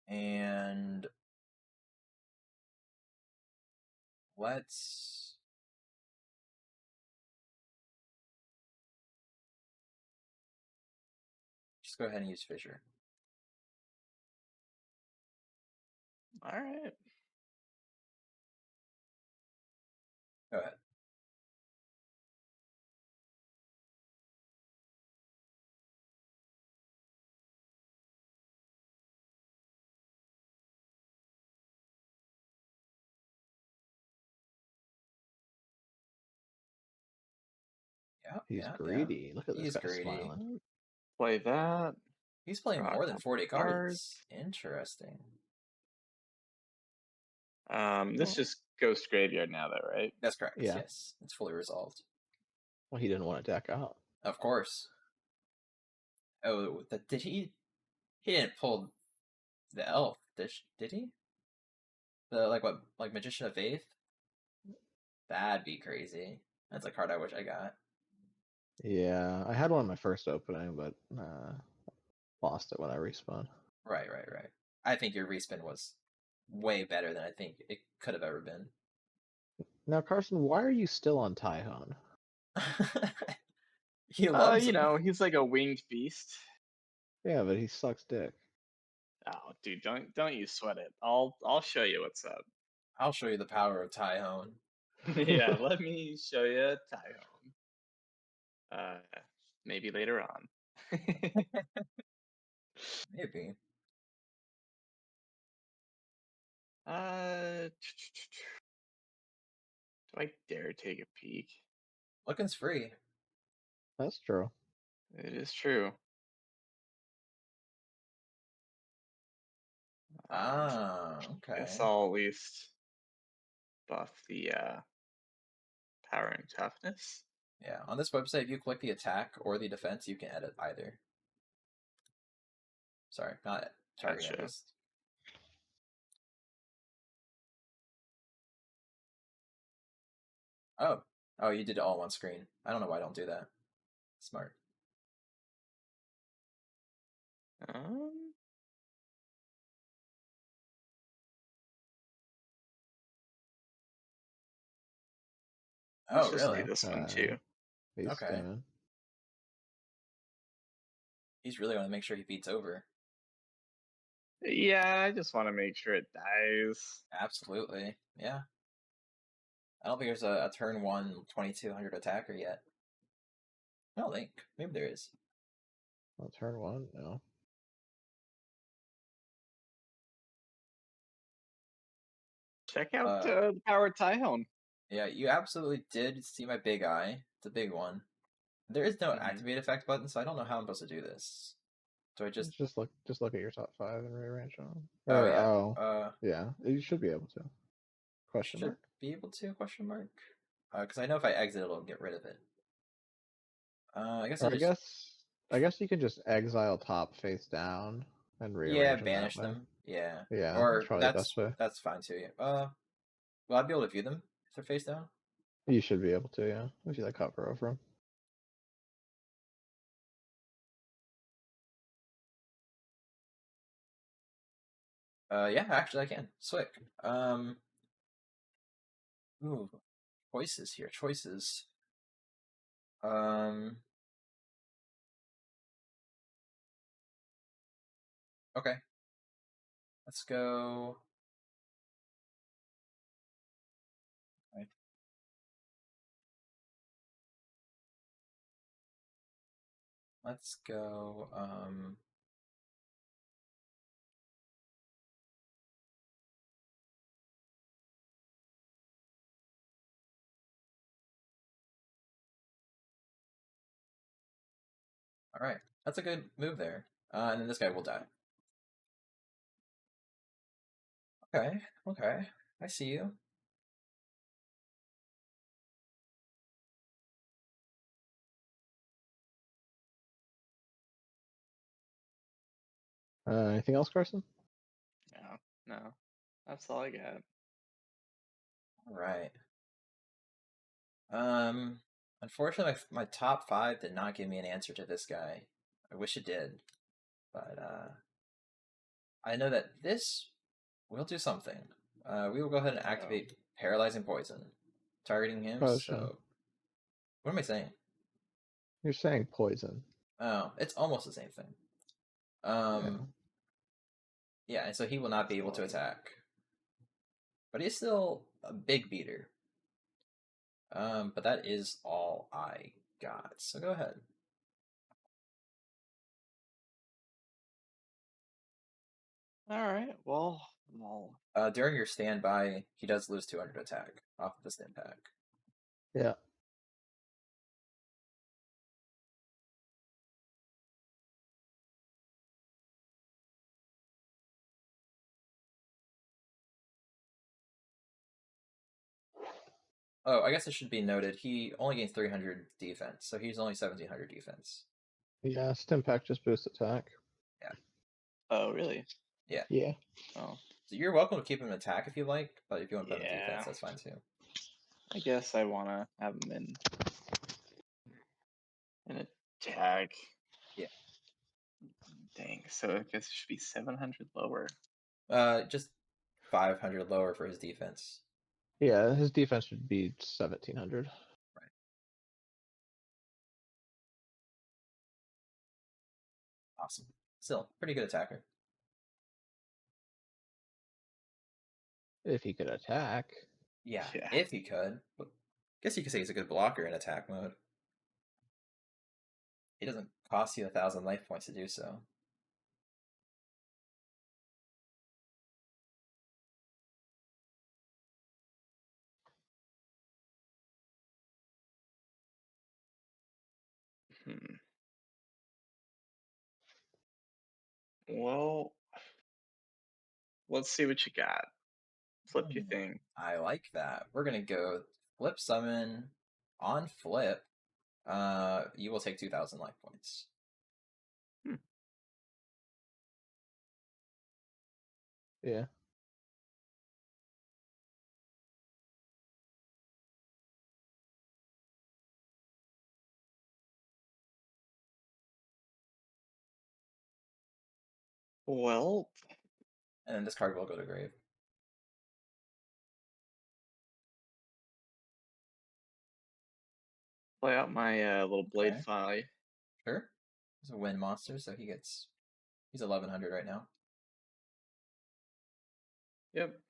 And let's just go ahead and use Fissure. All right. Go ahead. Yeah, He's yeah. greedy. Look at this He's guy greedy. smiling. Play that. He's playing Draw a more than couple 40 cards. cards. Interesting. This just goes to graveyard now, though, right? That's correct. Yeah. Yes, it's fully resolved. Well, he didn't want to deck out. Of course. Oh, did he? He didn't pull the elf, did he? The like Magician of Faith? That'd be crazy. That's a card I wish I got. Yeah, I had one in my first opening, but lost it when I respawned. Right. I think your respin was way better than I think it could have ever been. Now, Carson, why are you still on Tyhon? He loves You him. know, he's like a winged beast. Yeah, but he sucks dick. Oh, dude, don't you sweat it. I'll show you what's up. I'll show you the power of Tyhone. Yeah, let me show you Tyhome. Maybe later on. Maybe. Do I dare take a peek? Looking's free. That's true. It is true. Ah, okay. Guess I'll at least buff the power and toughness. Yeah, on this website, if you click the attack or the defense, you can edit either. Sorry, not targeting Gotcha. enemies. Oh, you did it all on one screen. I don't know why I don't do that. Smart. Let's Oh, just do really? this one too. He's Okay. staying. He's really want to make sure he beats over. Yeah, I just want to make sure it dies. Absolutely. Yeah. I don't think there's a turn 1 2200 attacker yet. I don't think. Maybe there is. Well, turn 1, no. Check out the power Tyhone. Yeah, you absolutely did see my big eye. It's a big one. There is no activate effect button, so I don't know how I'm supposed to do this. Do I just Just look at your top 5 and rearrange them. Oh yeah. Yeah, you should be able to. Question Should mark. be able to? Question mark. Because I know if I exit, it'll get rid of it. I guess I guess you can just exile top face down and rearrange them banish that way. them. Yeah. Yeah, Or that's probably the best way. that's fine too. Yeah. Will I be able to view them if they're face down? You should be able to, yeah. If you like hover over them. Yeah, actually I can. Swick. Ooh, choices here. Choices. Okay. Let's go. Right. Let's go. All right, that's a good move there. And then this guy will die. Okay, I see you. Anything else, Carson? No, that's all I got. All right. Unfortunately, my top 5 did not give me an answer to this guy. I wish it did, but I know that this will do something. We will go ahead and activate Paralyzing Poison, targeting him. Potion. So, what am I saying? You're saying poison. Oh, it's almost the same thing. Yeah, and so he will not be able to attack, but he's still a big beater. But that is all I got. So go ahead. All right. Well. During your standby, he does lose 200 attack off of this impact. Yeah. Oh, I guess it should be noted, he only gains 300 defense, so he's only 1700 defense. Yeah, Stimpack just boosts attack. Yeah. Oh, really? Yeah. Yeah. Oh. So you're welcome to keep him attack if you like, but if you want to put him in defense, that's fine too. I guess I want to have him in attack. Yeah. Dang, so I guess it should be 700 lower. Just 500 lower for his defense. Yeah, his defense should be 1700. Right. Awesome. Still, pretty good attacker. If he could attack. Yeah, if he could. But I guess you could say he's a good blocker in attack mode. He doesn't cost you 1,000 life points to do so. Well, let's see what you got. Flip your thing. I like that. We're gonna go flip summon on flip, you will take 2,000 life points. Yeah. Well, And then this card will go to grave. play out my little blade Okay. fly. Sure. He's a wind monster, so he's 1100 right now. Yep.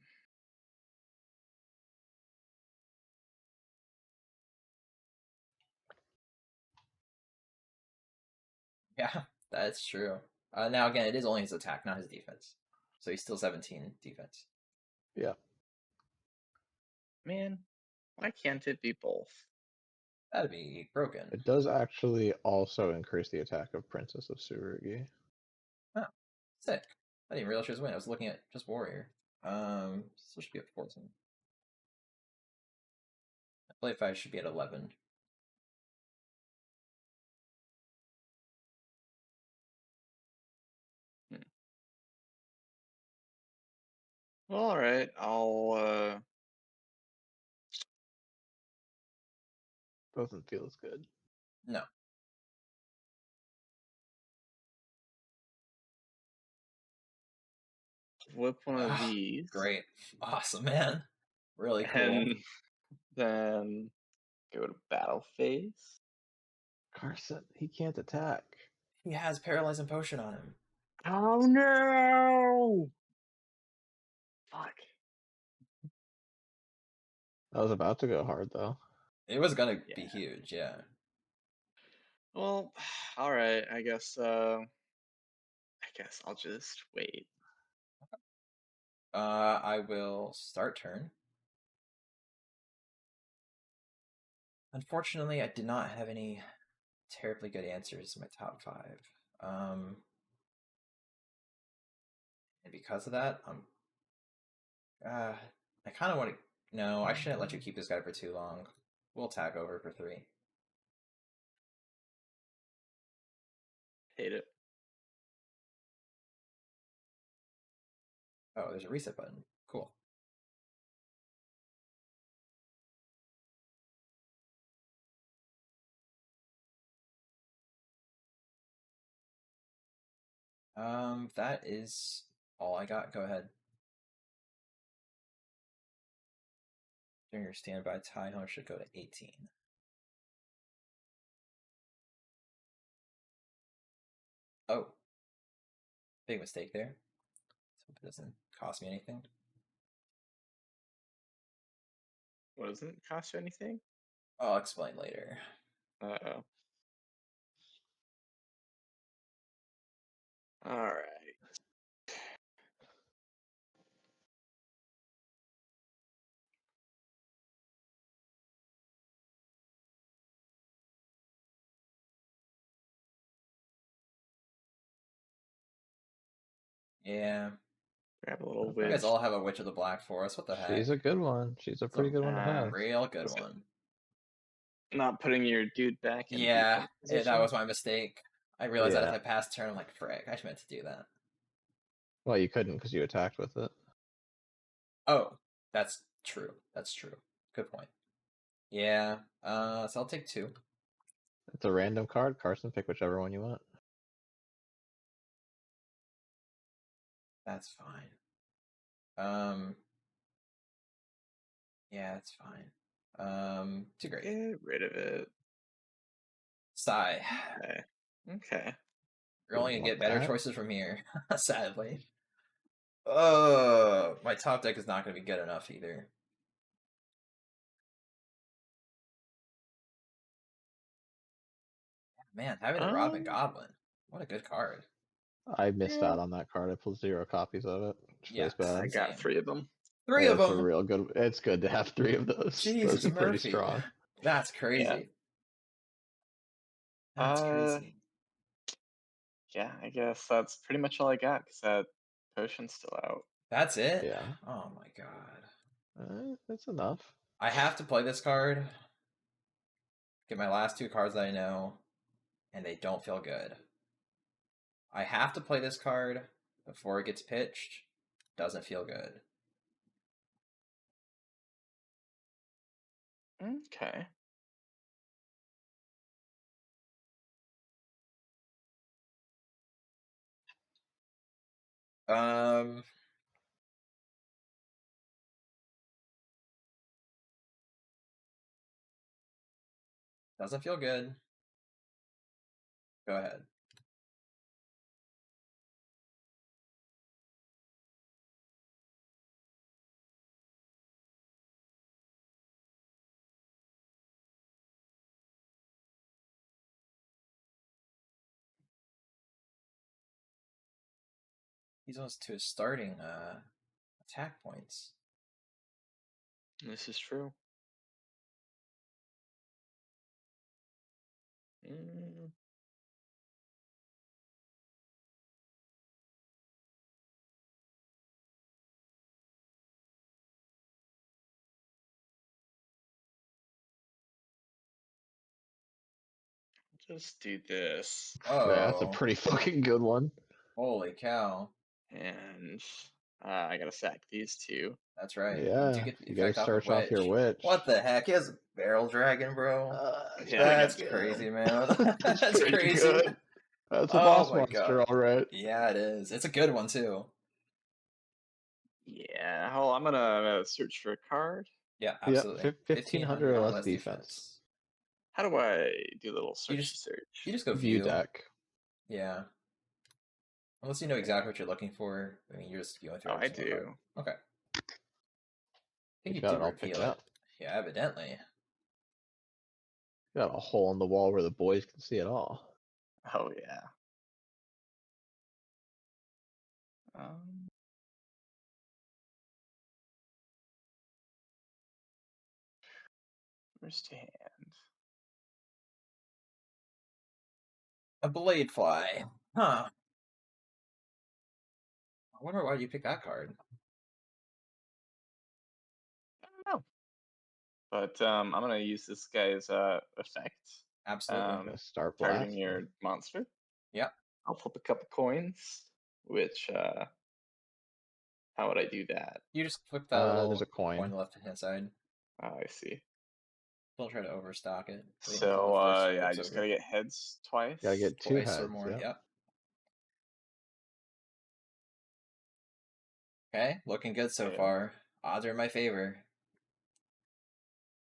Yeah, that's true. Now again, it is only his attack, not his defense. So he's still 17 defense. Yeah. Man, why can't it be both? That'd be broken. It does actually also increase the attack of Princess of Tsurugi. Oh, sick. I didn't realize she was winning. I was looking at just warrior. So should be at 14. Blade 5 should be at 11. Well, all right, I'll Doesn't feel as good. No. whip one of these. Great. Awesome, man. Really cool. And then go to battle phase. Carson, he can't attack. He has Paralyzing Potion on him. Oh no! Fuck. I was about to go hard though. It was gonna be huge, yeah. Well, all right. I guess I'll just wait. I will start turn. Unfortunately, I did not have any terribly good answers in my top 5. And because of that, I kind of want to. No, I shouldn't let you keep this guy for too long. We'll tag over for 3. Hate it. Oh, there's a reset button. Cool. That is all I got. Go ahead. During your standby time, how should go to 18. Oh. Big mistake there. Hope it doesn't cost me anything. What, doesn't it cost you anything? I'll explain later. Uh-oh. All right. Yeah. Grab a little Okay. You witch. guys all have a Witch of the Black Forest. What the heck? She's a good one. She's a pretty good one to have. Real good Let's go. one. Not putting your dude back in Yeah, defense position. that was my mistake. I realized that Yeah. as I passed turn, I'm like, frick, I meant to do that. Well, you couldn't because you attacked with it. Oh, that's true. That's true. Good point. Yeah, so I'll take 2. It's a random card. Carson, pick whichever one you want. That's fine. Yeah, it's fine. Too great. Get rid of it. Sigh. Okay. Okay. You're only gonna Want get better that? choices from here, sadly. My top deck is not gonna be good enough either. Man, having a Robin Goblin. What a good card. I missed out on that card. I pulled 0 copies of it. Which feels bad. I got Same. 3 of them. 3 of It's them. a real good. It's good to have 3 of those. Jesus, Those are pretty Murphy. strong. That's crazy. Yeah. That's crazy. Yeah, I guess that's pretty much all I got because that potion's still out. That's it? Yeah. Oh my god. That's enough. I have to play this card. Get my last 2 cards that I know, and they don't feel good. I have to play this card before it gets pitched. Doesn't feel good. Okay. Doesn't feel good. Go ahead. He's almost to his starting attack points. This is true. Just do this. Oh, Yeah, that's a pretty fucking good one. Holy cow! And I gotta sack these 2. That's right. Yeah, You do get the you gotta effect off search of off your witch. What the heck? He has a barrel dragon, bro. Yeah, That's good. crazy, man. That's That's pretty crazy. good. That's a Oh boss my monster, God. all right. Yeah, it is. It's a good one too. Yeah, hold on, I'm gonna search for a card. Yeah, Yeah, absolutely. 1500 or less defense. How do I do a little You search? just go View view. deck. Yeah. Unless you know exactly what you're looking for. I mean, you're just going through Oh, I every single do. card. Okay. I think You you got do it all picked reveal it. out. Yeah, evidently. You got a hole in the wall where the boys can see it all. Oh yeah. Um, Where's to hand? A blade fly. Huh. I wonder why you pick that card. I don't know. But I'm gonna use this guy's effect. Absolutely. Gonna start Targeting blast. your monster. Yep. I'll flip a couple coins. Which how would I do that? You just click that little There's a coin. on the left hand side. Oh, I see. Don't try to overstock it. Wait until So the first yeah, I flip's just over. gotta get heads twice. Gotta get 2 Twice heads. or more. Yeah. Yep. Okay, looking good so Yeah. far. Odds are in my favor.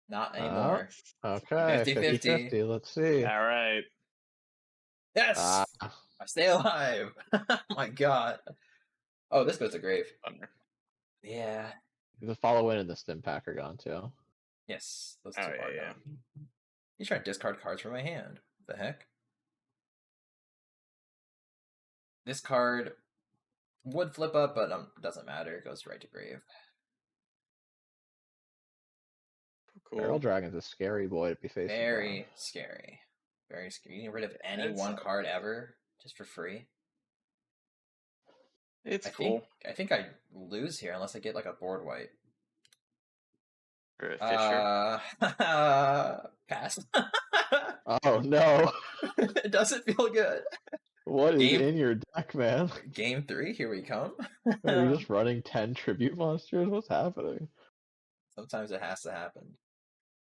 Not anymore. Okay, 50-50. 50-50. Let's see. All right. Yes! Ah, I stay alive! Oh my god. Oh, this goes to grave. Thunder. Yeah. the follow in and the stim pack are gone too. Yes, those Oh, two are yeah. gone. He's trying to discard cards from my hand. What the heck? This card would flip up, but doesn't matter. It goes right to grave. Cool. Barrel Dragon's a scary boy to be facing. Very scary. Very scary. You can get rid of any one card ever just for free. It's cool. I think I lose here unless I get like a board wipe. For a Fisher. Pass. Oh no! It doesn't feel good. What is in your deck, man? Game 3, here we come. Are you just running 10 tribute monsters? What's happening? Sometimes it has to happen.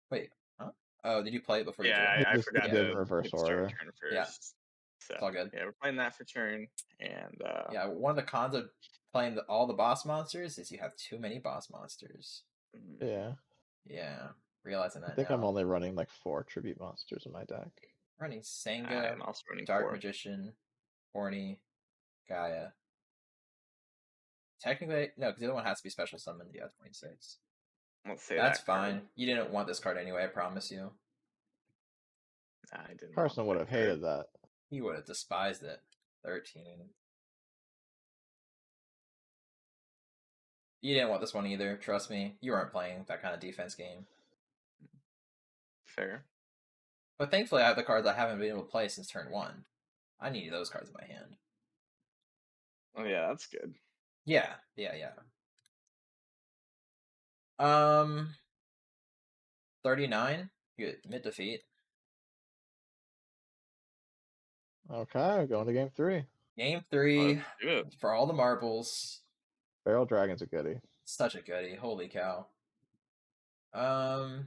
Wait, huh? Oh, did you play it before you drew? Yeah, I forgot did to reverse start order. turn first. Yeah. So, It's all good. Yeah, we're playing that for turn, and yeah, one of the cons of playing all the boss monsters is you have too many boss monsters. Yeah. Yeah, realizing that I think now. I'm only running like 4 tribute monsters in my deck. Running Senga, I'm also running Dark 4. Magician, Horny, Gaia. Technically, no, because the other one has to be special summoned. Yeah, 26. Let's say that's that fine. card. You didn't want this card anyway, I promise you. I didn't. Carson would have hated that. He would have despised it. 13. You didn't want this one either, trust me. You weren't playing that kind of defense game. Fair. But thankfully I have the cards I haven't been able to play since turn 1. I need those cards in my hand. Oh yeah, that's good. Yeah. 39. You get mid defeat. Okay, going to game 3. Game 3 Let's do it. for all the marbles. Barrel Dragon's a goodie. Such a goodie. Holy cow. Okay.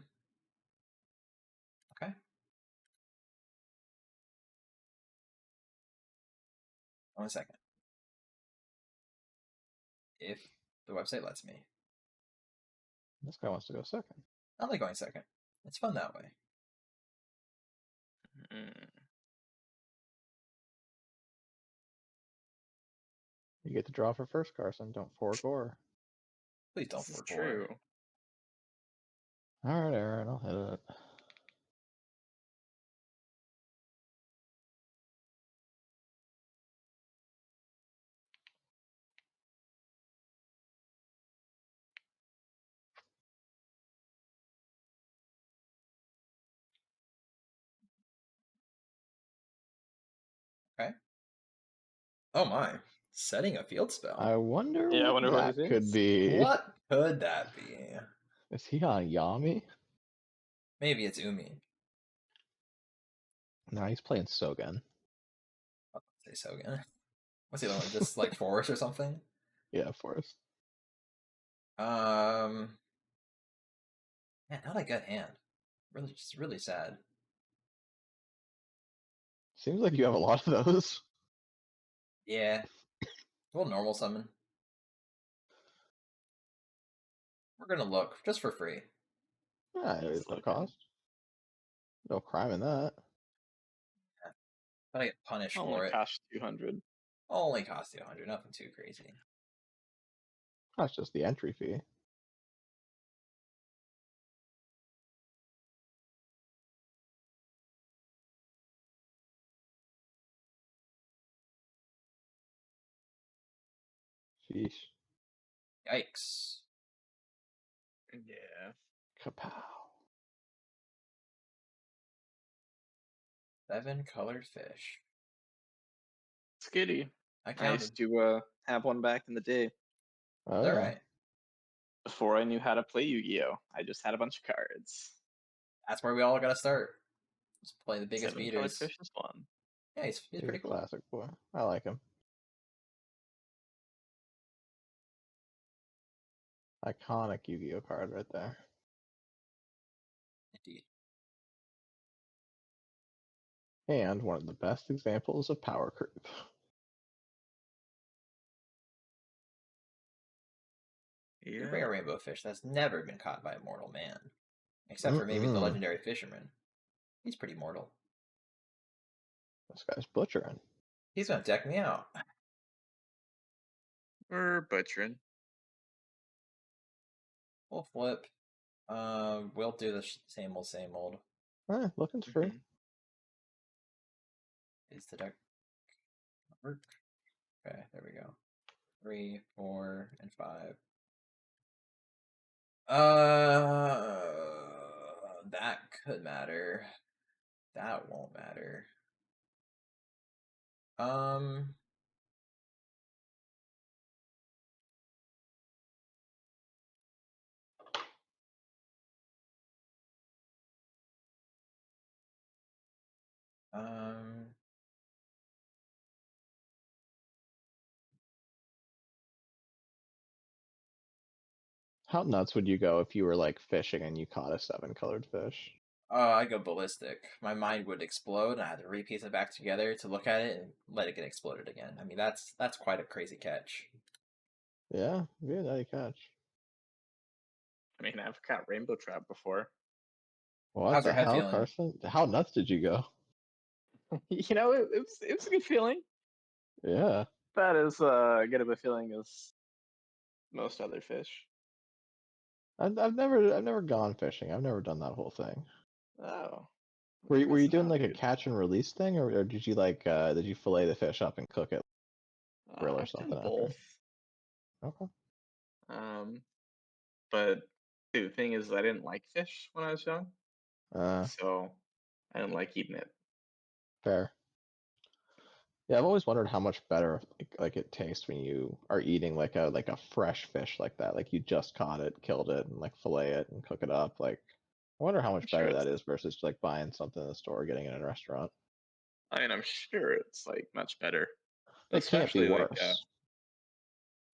1 second. If the website lets me. This guy wants to go second. I like going second. It's fun that way. You get to draw for first, Carson. Don't foregore. Please don't This is foregore. true. All right, Aaron, I'll hit it. Okay. Oh my. Setting a field spell. I wonder Yeah, I what wonder what that it could is. be. What could that be? Is he on Yami? Maybe it's Umi. No, he's playing Sogen. I'll say so again. What's the other one? Just like Forest or something? Yeah, Forest. Man, not a good hand. Really, just really sad. Seems like you have a lot of those. Yeah. We'll normal summon. We're gonna look just for free. Yeah, He's it's no looking. cost. No crime in that. But I get punished Only for it. cost 200. Only cost you 100. Nothing too crazy. That's just the entry fee. Sheesh. Yikes. Yeah. Kapow. 7 colored fish. Skitty. I I counted. used to have one back in the day. Oh, Is that yeah. right? Before I knew how to play Yu-Gi-Oh! I just had a bunch of cards. That's where we all gotta start. Just play the biggest 7 colored beaters. fish is fun. Yeah, he's He's pretty a cool. classic boy. I like him. Iconic Yu-Gi-Oh card right there. Indeed. And one of the best examples of power creep. You bring a rainbow fish that's never been caught by a mortal man. Except for maybe the legendary fisherman. He's pretty mortal. This guy's butchering. He's gonna deck me out. We're butchering. We'll flip. We'll do the same old. Looking's free. Is the deck work? Okay, there we go. 3, 4, and 5. That could matter. That won't matter. How nuts would you go if you were like fishing and you caught a 7-colored fish? I'd go ballistic. My mind would explode, and I had to repiece it back together to look at it and let it get exploded again. I mean, that's quite a crazy catch. Yeah, be a nutty catch. I mean, I've caught Rainbow Trout before. What How's the your head hell, feeling? Carson? How nuts did you go? You know, it was a good feeling. Yeah. That is good of a feeling as most other fish. I've never gone fishing. I've never done that whole thing. Oh. Were you missing doing out, like a dude. catch and release thing, or did you like did you fillet the fish up and cook it, grill or I've done something after? both. Okay. But the thing is, I didn't like fish when I was young, so I didn't like eating it. Fair. Yeah, I've always wondered how much better like it tastes when you are eating like a fresh fish like that. Like you just caught it, killed it, and like fillet it and cook it up. Like I wonder how I'm much sure better it's. that is versus like buying something in the store, or getting it in a restaurant. I mean, I'm sure it's like much better, It can't be especially like worse.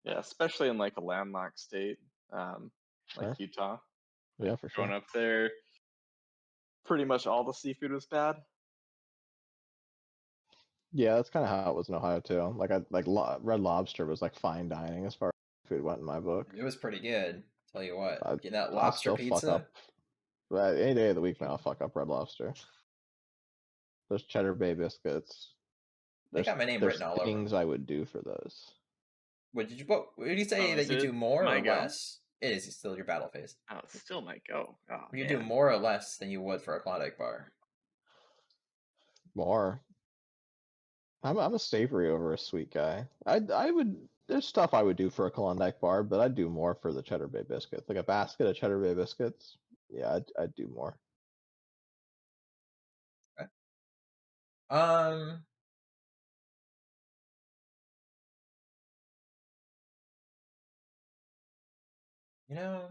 yeah, especially in like a landlocked state, like Sure. Utah. Like Yeah, for growing sure. up there, pretty much all the seafood was bad. Yeah, that's kind of how it was in Ohio too. Like Red Lobster was like fine dining as far as food went in my book. It was pretty good. Tell you what, I getting that I'll lobster still fuck pizza. up. Any day of the week, man, I'll fuck up Red Lobster. There's Cheddar Bay biscuits. They got my name There's written all over them. things I would do for those. Would you say Oh, that is you it do more or my go? less? It is still your battle phase. Oh, it still might go. Oh Would you do man. more or less than you would for a Klondike bar? More. I'm a savory over a sweet guy. I would. There's stuff I would do for a Klondike bar, but I'd do more for the Cheddar Bay biscuits. Like a basket of Cheddar Bay biscuits. Yeah, I'd do more. Okay. Um, you know,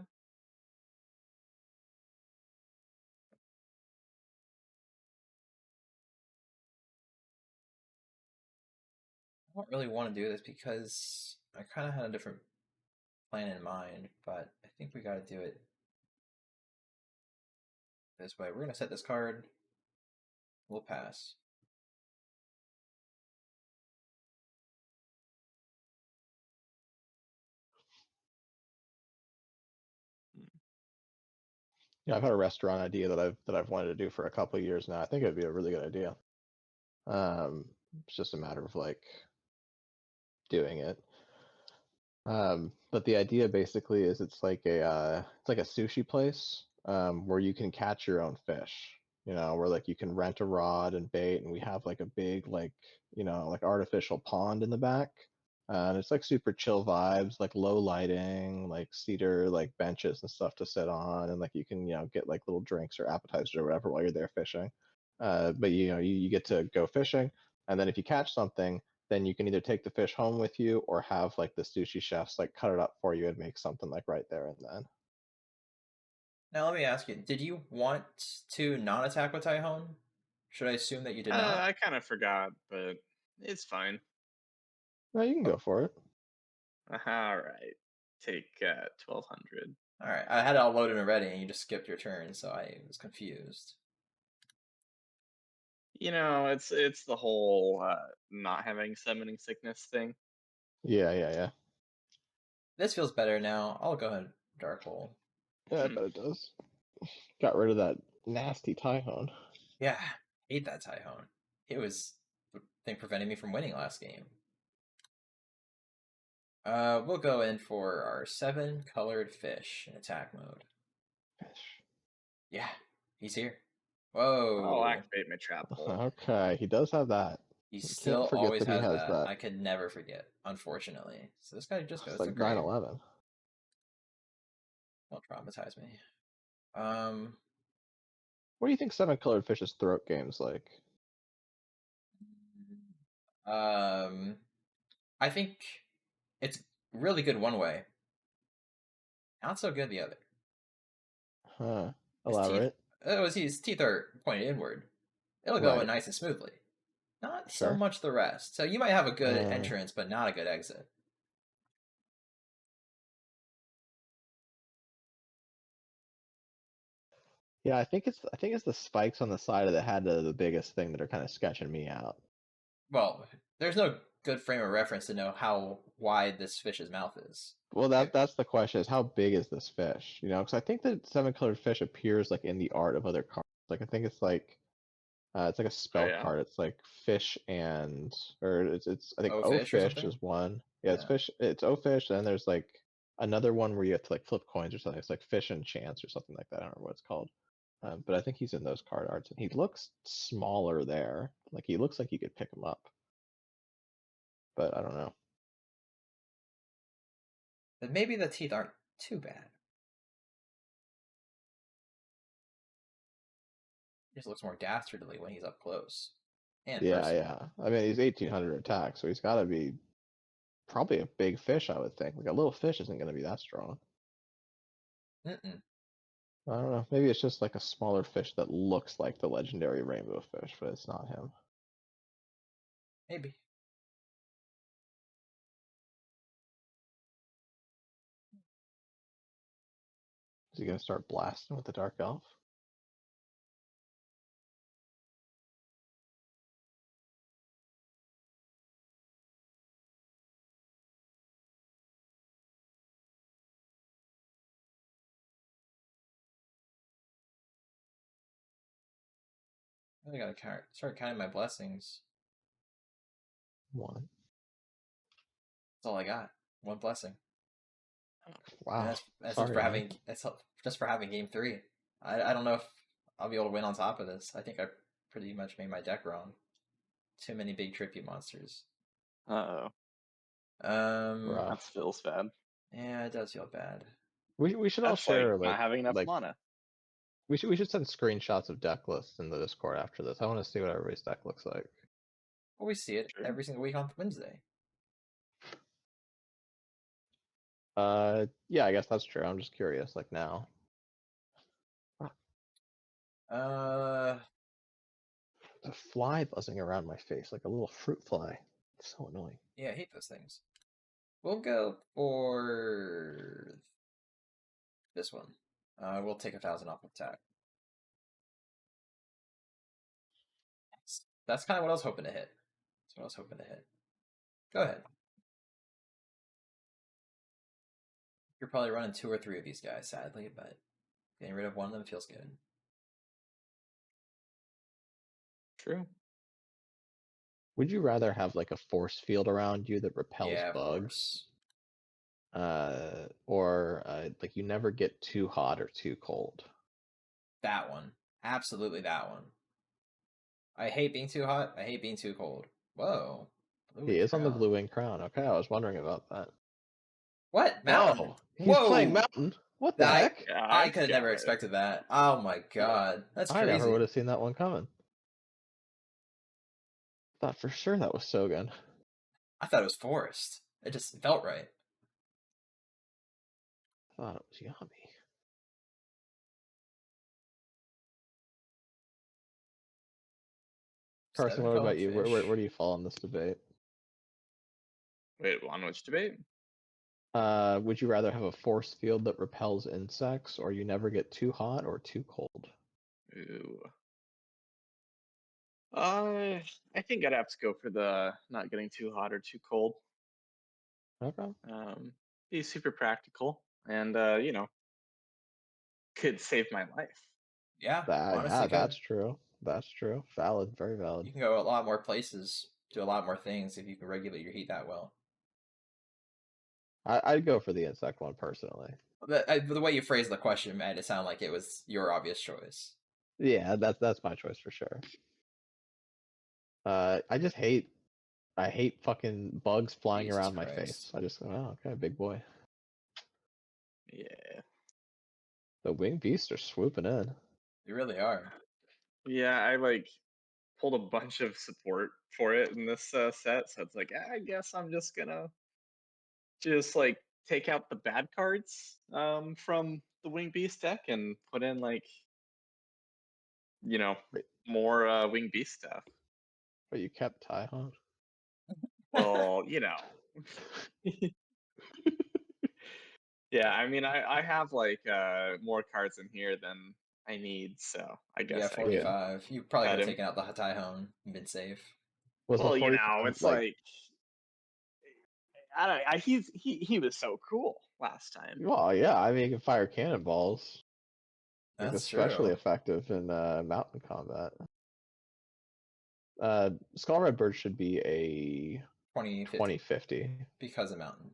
I don't really want to do this because I kind of had a different plan in mind, but I think we got to do it this way. We're gonna set this card. We'll pass. Yeah, I've had a restaurant idea that I've wanted to do for a couple of years now. I think it'd be a really good idea. It's just a matter of like doing it. But the idea basically is it's like a sushi place where you can catch your own fish. You know, where like you can rent a rod and bait, and we have like a big like like artificial pond in the back. And it's like super chill vibes, like low lighting, like cedar like benches and stuff to sit on, and like you can get like little drinks or appetizers or whatever while you're there fishing. But you get to go fishing, and then if you catch something then you can either take the fish home with you or have like the sushi chefs like cut it up for you and make something like right there and then. Now let me ask you: did you want to not attack with Tyhone? Should I assume that you did not? I kind of forgot, but it's fine. No, you can go for it. All right. Take 1200. All right, I had it all loaded and ready, and you just skipped your turn, so I was confused. It's the whole not having summoning sickness thing. Yeah. This feels better now. I'll go ahead, Dark Hole. Yeah, I bet it does. Got rid of that nasty Tyhone. Yeah, hate that Tyhone. It was the thing preventing me from winning last game. We'll go in for our 7 colored fish in attack mode. Fish. Yeah, he's here. I'll Whoa. activate my trap hole. Okay, he does have that. He You still can't forget always that he has has that. that. I could never forget, unfortunately. So this guy just It's goes to like the grave. 9/11. Don't traumatize me. What do you think 7 colored fish's throat game's like? I think it's really good one way, not so good the other. Huh. His teeth, Elaborate. his teeth are pointed inward. It'll go in Right. nice and smoothly. Not so Sure. much the rest. So you might have a good entrance, but not a good exit. Yeah, I think it's the spikes on the side of the head that are the biggest thing that are kind of sketching me out. Well, there's no good frame of reference to know how wide this fish's mouth is. Well, that's the question: is how big is this fish? Because I think that 7 colored fish appears like in the art of other cards. Like I think it's like a Oh spell yeah. card. It's like fish and or it's I think O O fish or fish something? is one. Yeah, it's Yeah. fish. It's O fish, and then there's like another one where you have to like flip coins or something. It's like fish and chance or something like that. I don't remember what it's called. But I think he's in those card arts, and he looks smaller there. Like he looks like you could pick him up, but I don't know. But maybe the teeth aren't too bad. He just looks more dastardly when he's up close and Yeah, personal. yeah. I mean, he's 1800 attack, so he's got to be probably a big fish, I would think. Like a little fish isn't going to be that strong. Mm-mm. I don't know. Maybe it's just like a smaller fish that looks like the legendary rainbow fish, but it's not him. Maybe. Is he gonna start blasting with the Dark Elf? I gotta start counting my blessings. One. That's all I got. One blessing. Wow. And that's Sorry, for man. having just for having game 3. I don't know if I'll be able to win on top of this. I think I pretty much made my deck wrong. Too many big trippy monsters. Uh-oh. Rough. That feels bad. Yeah, it does feel bad. We should all That's share like not having enough mana. we should send screenshots of deck lists in the Discord after this. I want to see what everybody's deck looks like. Well, we see it Sure. every single week on Wednesday. Yeah, I guess that's true. I'm just curious, like now. The fly buzzing around my face like a little fruit fly. It's so annoying. Yeah, I hate those things. We'll go for this one. We'll take 1,000 off of attack. That's kind of what I was hoping to hit. That's what I was hoping to hit. Go ahead. You're probably running 2 or 3 of these guys, sadly, but getting rid of one of them feels good. True. Would you rather have like a force field around you that repels Yeah, of bugs? course. Or like you never get too hot or too cold? That one. Absolutely that one. I hate being too hot. I hate being too cold. Whoa. He is on the Blue Wing Crown. Okay, I was wondering about that. What? Mountain? Oh, he's Whoa! playing Mountain. What the heck? Yeah, I could have never expected that. Oh my god. That's I crazy. never would have seen that one coming. Thought for sure that was Sogan. I thought it was Forest. It just felt right. Thought it was Yummy. Carson, what about you? Where do you fall on this debate? Wait, on which debate? Would you rather have a force field that repels insects, or you never get too hot or too cold? Ooh. I think I'd have to go for the not getting too hot or too cold. Okay. Be super practical and could save my life. Yeah, Yeah, that's true. That's true. Valid, very valid. You can go a lot more places, do a lot more things if you can regulate your heat that well. I'd go for the insect one personally. The way you phrased the question made it sound like it was your obvious choice. Yeah, that's my choice for sure. I hate fucking bugs flying Jesus around Christ. my face. I just oh, okay, big boy. Yeah. The winged beasts are swooping in. They really are. Yeah, I pulled a bunch of support for it in this set, so it's like I guess I'm just gonna take out the bad cards from the Winged Beast deck and put in Wait, more Winged Beast stuff. but you kept Tyhon? Well, yeah, I mean I have more cards in here than I need, so I guess Yeah, I 45. You probably cut could have him. taken out the Tyhone mid-save. Was Well, the 40 it's like I don't. He was so cool last time. Well, yeah, I mean, you can fire cannonballs. Like, That's especially true. effective in mountain combat. Skull Redbird should be a 2050. Because of Mountain.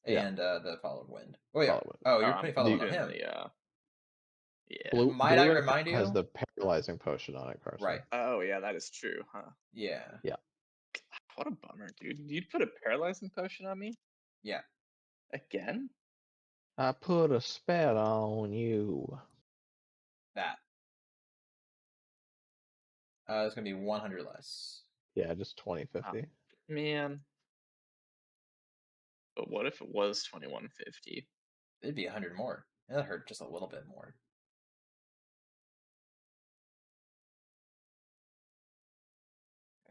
Yeah. And the Fall of Wind. Oh, yeah. Follow Wind. Oh, you're putting Fall of Wind on doing him. Yeah. Might I Wing remind you? has the paralyzing potion on it, Carson. Right. Oh, yeah, that is true, huh? Yeah. Yeah. What a bummer, dude. You'd put a paralyzing potion on me? Yeah. Again? I put a spell on you. That. It's going to be 100 less. Yeah, just 2050. Man. But what if it was 2150? It'd be 100 more. That hurt just a little bit more.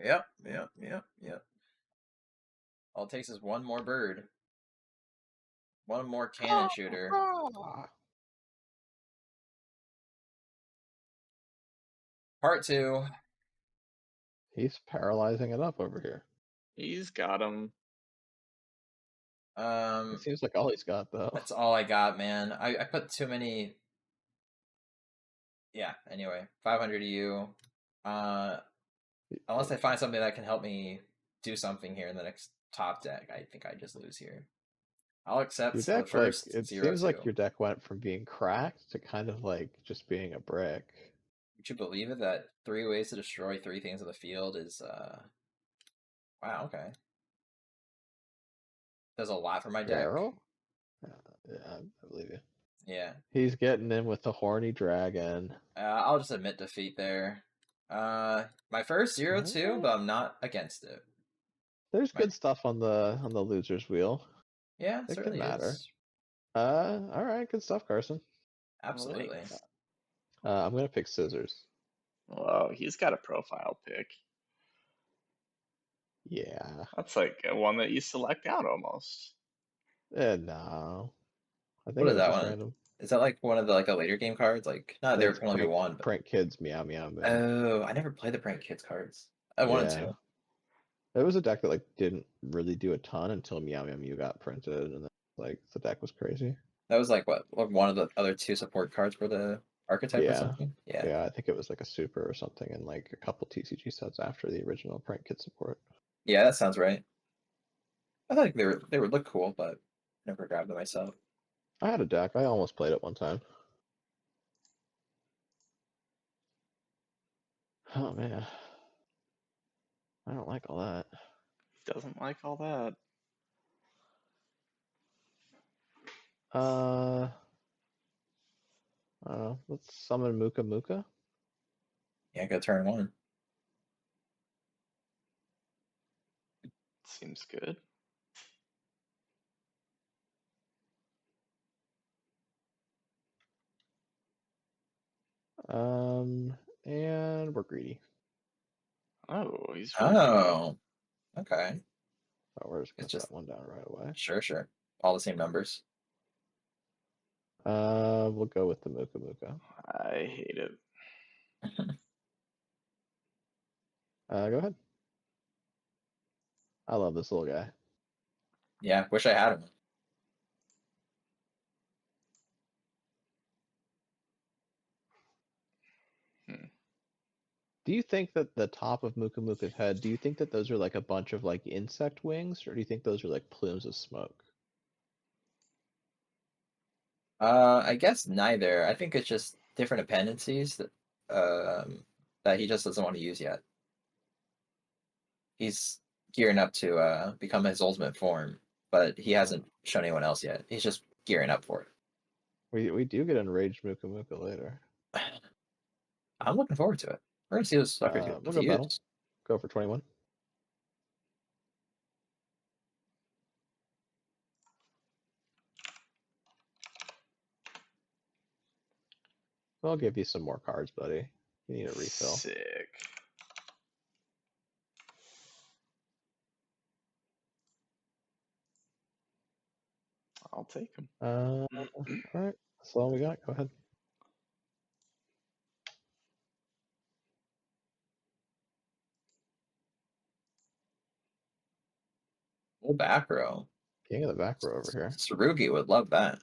Yep. All it takes is one more bird. One more cannon shooter. Part 2. He's paralyzing it up over here. He's got him. It seems like all he's got, though. That's all I got, man. I put too many. Yeah. Anyway, 500 EU. Unless I find something that can help me do something here in the next top deck, I think I just lose here. I'll accept Your the deck, first it 0-2. seems like your deck went from being cracked to kind of like just being a brick. Would you believe it that 3 ways to destroy 3 things on the field is wow, okay. Does a lot for my deck. Arrow? Yeah, I believe you. Yeah. He's getting in with the horny dragon. I'll just admit defeat there. My first 0-2, but I'm not against it. There's good stuff on the loser's wheel. Yeah, It could certainly matter. is. All right, good stuff, Carson. Absolutely. Thanks. I'm gonna pick scissors. Whoa, he's got a profile pick. Yeah. That's like one that you select out almost. No. I think What it is was that just one? random. Is that like one of the a later game cards? Like, no, there It's can only be one. But... Prank Kids Meow Meow Moo. Oh, I never played the Prank Kids cards. I wanted to. It was a deck that like didn't really do a ton until Meow Meow Mew got printed, and then like the deck was crazy. That was like what? Like one of the other 2 support cards for the archetype or Yeah. something? Yeah, I think it was like a super or something, and like a couple TCG sets after the original Prank Kid support. Yeah, that sounds right. I thought they would look cool, but never grabbed them myself. I had a deck. I almost played it one time. Oh man, I don't like all that. Doesn't like all that. I don't know. Let's summon Muka Muka. Yeah, go turn 1. Seems good. And we're greedy. Oh, he's really Oh, okay. Oh, we're just gonna It's just set one down right away. sure. All the same numbers. We'll go with the Muka Muka. I hate it. Go ahead. I love this little guy. Yeah, wish I had him. Do you think that the top of Muka Muka's head, do you think that those are like a bunch of like insect wings, or do you think those are like plumes of smoke? I guess neither. I think it's just different dependencies that he just doesn't want to use yet. He's gearing up to become his ultimate form, but he hasn't shown anyone else yet. He's just gearing up for it. We do get enraged Muka Muka later. I'm looking forward to it. We're gonna see those suckers We'll to go battle. use. Go for 21. I'll give you some more cards, buddy. You need a refill. Sick. I'll take him. All right. That's all we got. Go ahead. Full back row. King of the back row over here. Tsurugi would love that.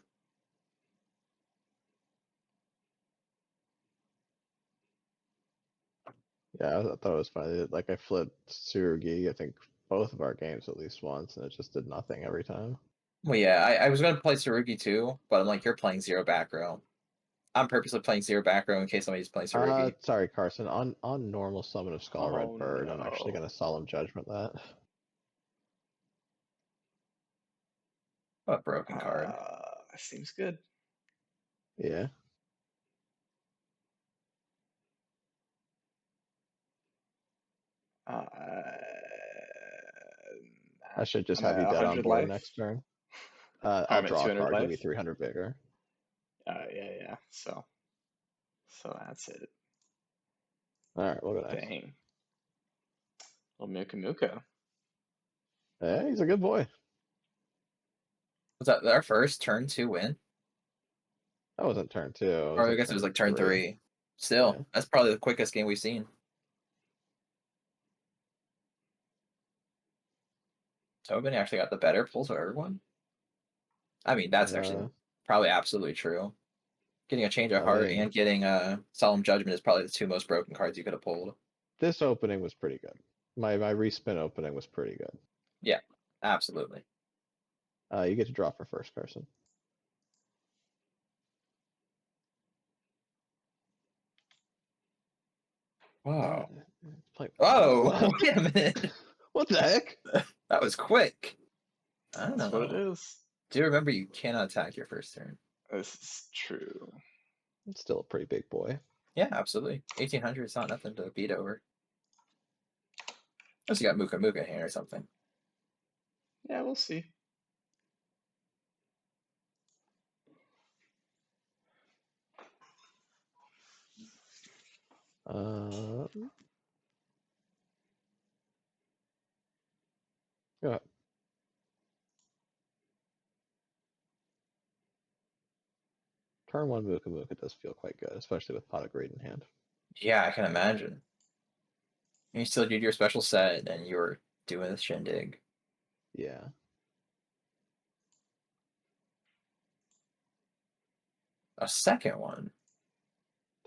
Yeah, I thought it was funny. Like I flipped Tsurugi, I think both of our games at least once, and it just did nothing every time. Well, yeah, I was gonna play Tsurugi too, but I'm like, you're playing 0 back row. I'm purposely playing 0 back row in case somebody's playing Tsurugi. Sorry, Carson. On normal summon of Skull Red Oh, Bird, I'm actually no. gonna solemn judgment that. What a broken card. Seems good. Yeah. Uh, I should just I'm have you at dead on 100 board life. next turn. I'm I'll at draw a 200 card. Give me life. 300 vigor. Yeah. So that's it. All right, we'll go next. Dang. Well, Muka. Yeah, he's a good boy. Was that our first turn 2 win? That wasn't turn 2. It was Or I like guess it was like turn 3. Still, Yeah. that's probably the quickest game we've seen. Tobin actually got the better pulls of everyone. I mean, that's actually probably absolutely true. Getting a Change of Heart and getting a Solemn Judgment is probably the 2 most broken cards you could have pulled. This opening was pretty good. My respin opening was pretty good. Yeah, absolutely. You get to draw for first person. Wow. Like, oh, wait a minute. What the heck? That was quick. I don't That's know. what it is. Do you remember you cannot attack your first turn? This is true. It's still a pretty big boy. Yeah, absolutely. 1800 is not nothing to beat over. Unless you got Muka in here or something. Yeah, we'll see. Go ahead. Turn 1 Muka does feel quite good, especially with Pot of Greed in hand. Yeah, I can imagine. You still did your special set and you were doing the shindig. Yeah. A second one?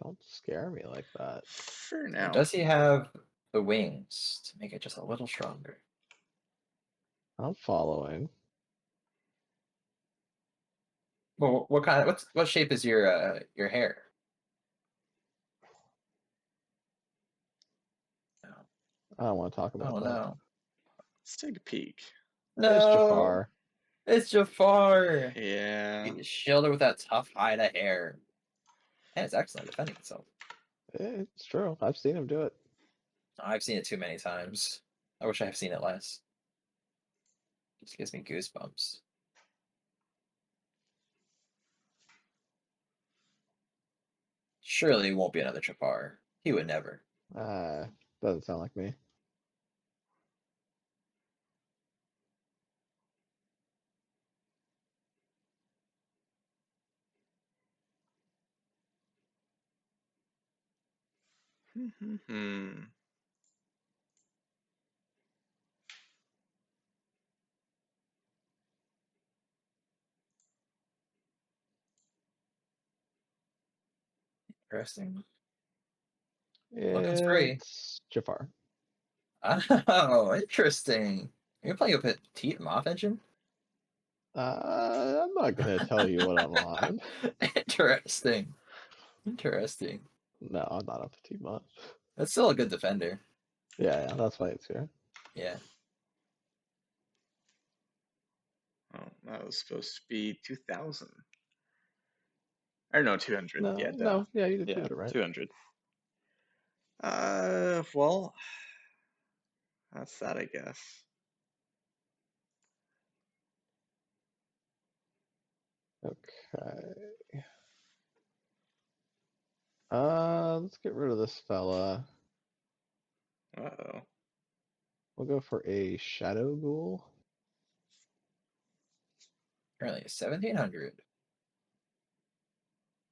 Don't scare me like that. For now. Does he have the wings to make it just a little stronger? I'm following. Well, what shape is your hair? I don't want to talk about that. No. Let's take a peek. No. It's Jafar. It's Jafar. Yeah. You shielded with that tough hide of hair. And it's excellent defending itself. It's true. I've seen him do it. I've seen it too many times. I wish I have seen it less. Just gives me goosebumps. Surely it won't be another Jafar. He would never. Doesn't sound like me. Interesting. Looking free. It's Jafar. Oh, interesting. You're playing a petite moth engine? I'm not gonna tell you what I'm on. Interesting. Interesting. No, I'm not up to team up. That's still a good defender. Yeah, that's why it's here. Yeah. Oh, that was supposed to be 2,000. Or no, 200. No, yeah, no, yeah, you did yeah, it right. 200. Well, that's that, I guess. Okay. Let's get rid of this fella. Uh-oh. We'll go for a Shadow Ghoul. Currently 1,700.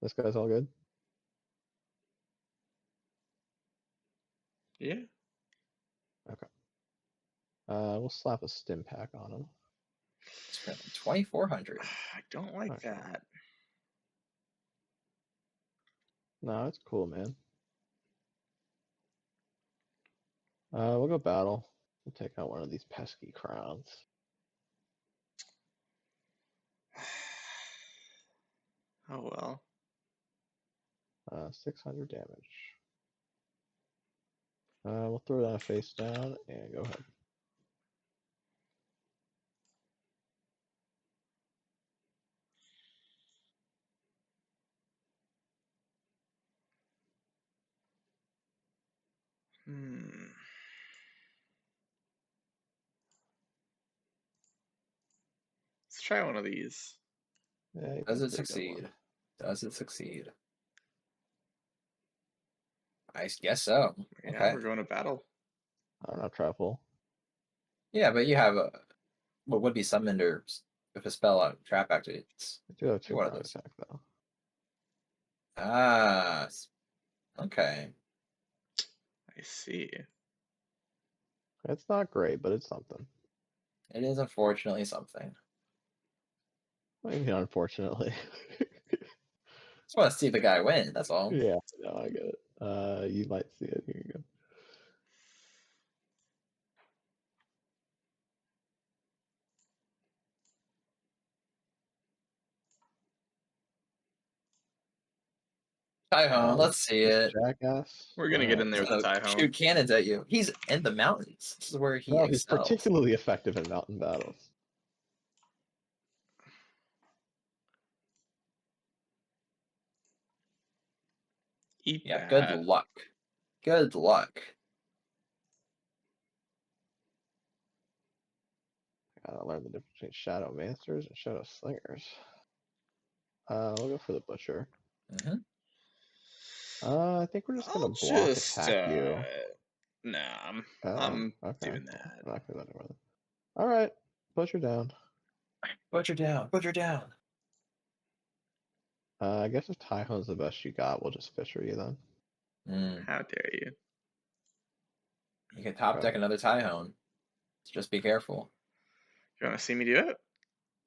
This guy's all good. Yeah. Okay. We'll slap a stim pack on him. It's currently 2,400. I don't like that. No, it's cool, man. We'll go battle. We'll take out one of these pesky crowns. Oh well. 600 damage. We'll throw that face down and go ahead. Let's try one of these. Yeah, Does it succeed? Does it succeed? I guess so. Yeah, Okay. we're going to battle. I don't know, travel. Yeah, but you have a what would be summoned or if a spell out trap activates. I do have Be one of two-power those. attack though. Ah, okay. I see. It's not great, but it's something. It is unfortunately something. I mean, unfortunately. Just want to see the guy win. That's all. Yeah, no, I get it. You might see it. Here you go. Tyhone, let's see it. Jackass. We're gonna get in there He's with the gonna tie home. shoot cannons at you. He's in the mountains. This is where he No, he's excels. particularly effective in mountain battles. Eat Yeah, that. good luck. Good luck. Gotta learn the difference between Shadow Masters and Shadow Slingers. We'll go for the Butcher. Mm-hmm. I think we're just gonna I'll block just attack you. Nah, Oh, I'm okay. doing that. I'm not gonna do that. All right, Butcher down. Butcher down. Butcher down. I guess if Taiho's the best you got, we'll just Fisher you then. How dare you? You can top deck another Tyhone. So just be careful. You want to see me do it?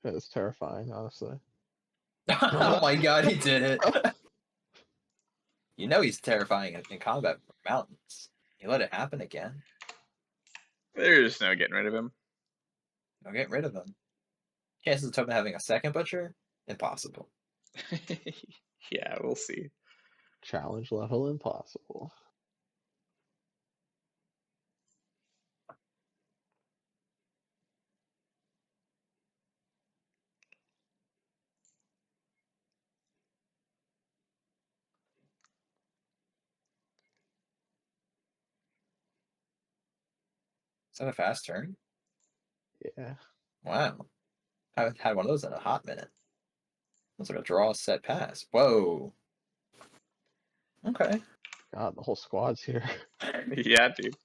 It's terrifying, honestly. Oh my god, he did it. You know he's terrifying in combat for mountains. You let it happen again. There's no getting rid of him. Don't get rid of him. Chances of Tobin having a second Butcher? Impossible. Yeah, we'll see. Challenge level impossible. Is that a fast turn? Yeah. Wow. Haven't had one of those in a hot minute. Looks like a draw, set, pass. Whoa. Okay. God, the whole squad's here. Yeah, dude.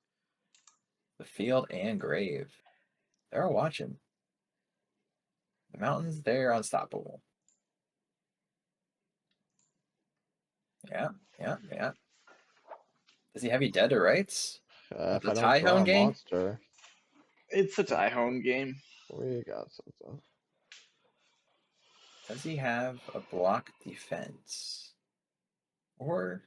The field and grave. They're all watching. The mountains, they're unstoppable. Yeah, yeah, yeah. Does he have you dead to rights? If The I don't draw Tyhone a gang? monster, It's a tie home game. we got something. Does he have a block defense? Or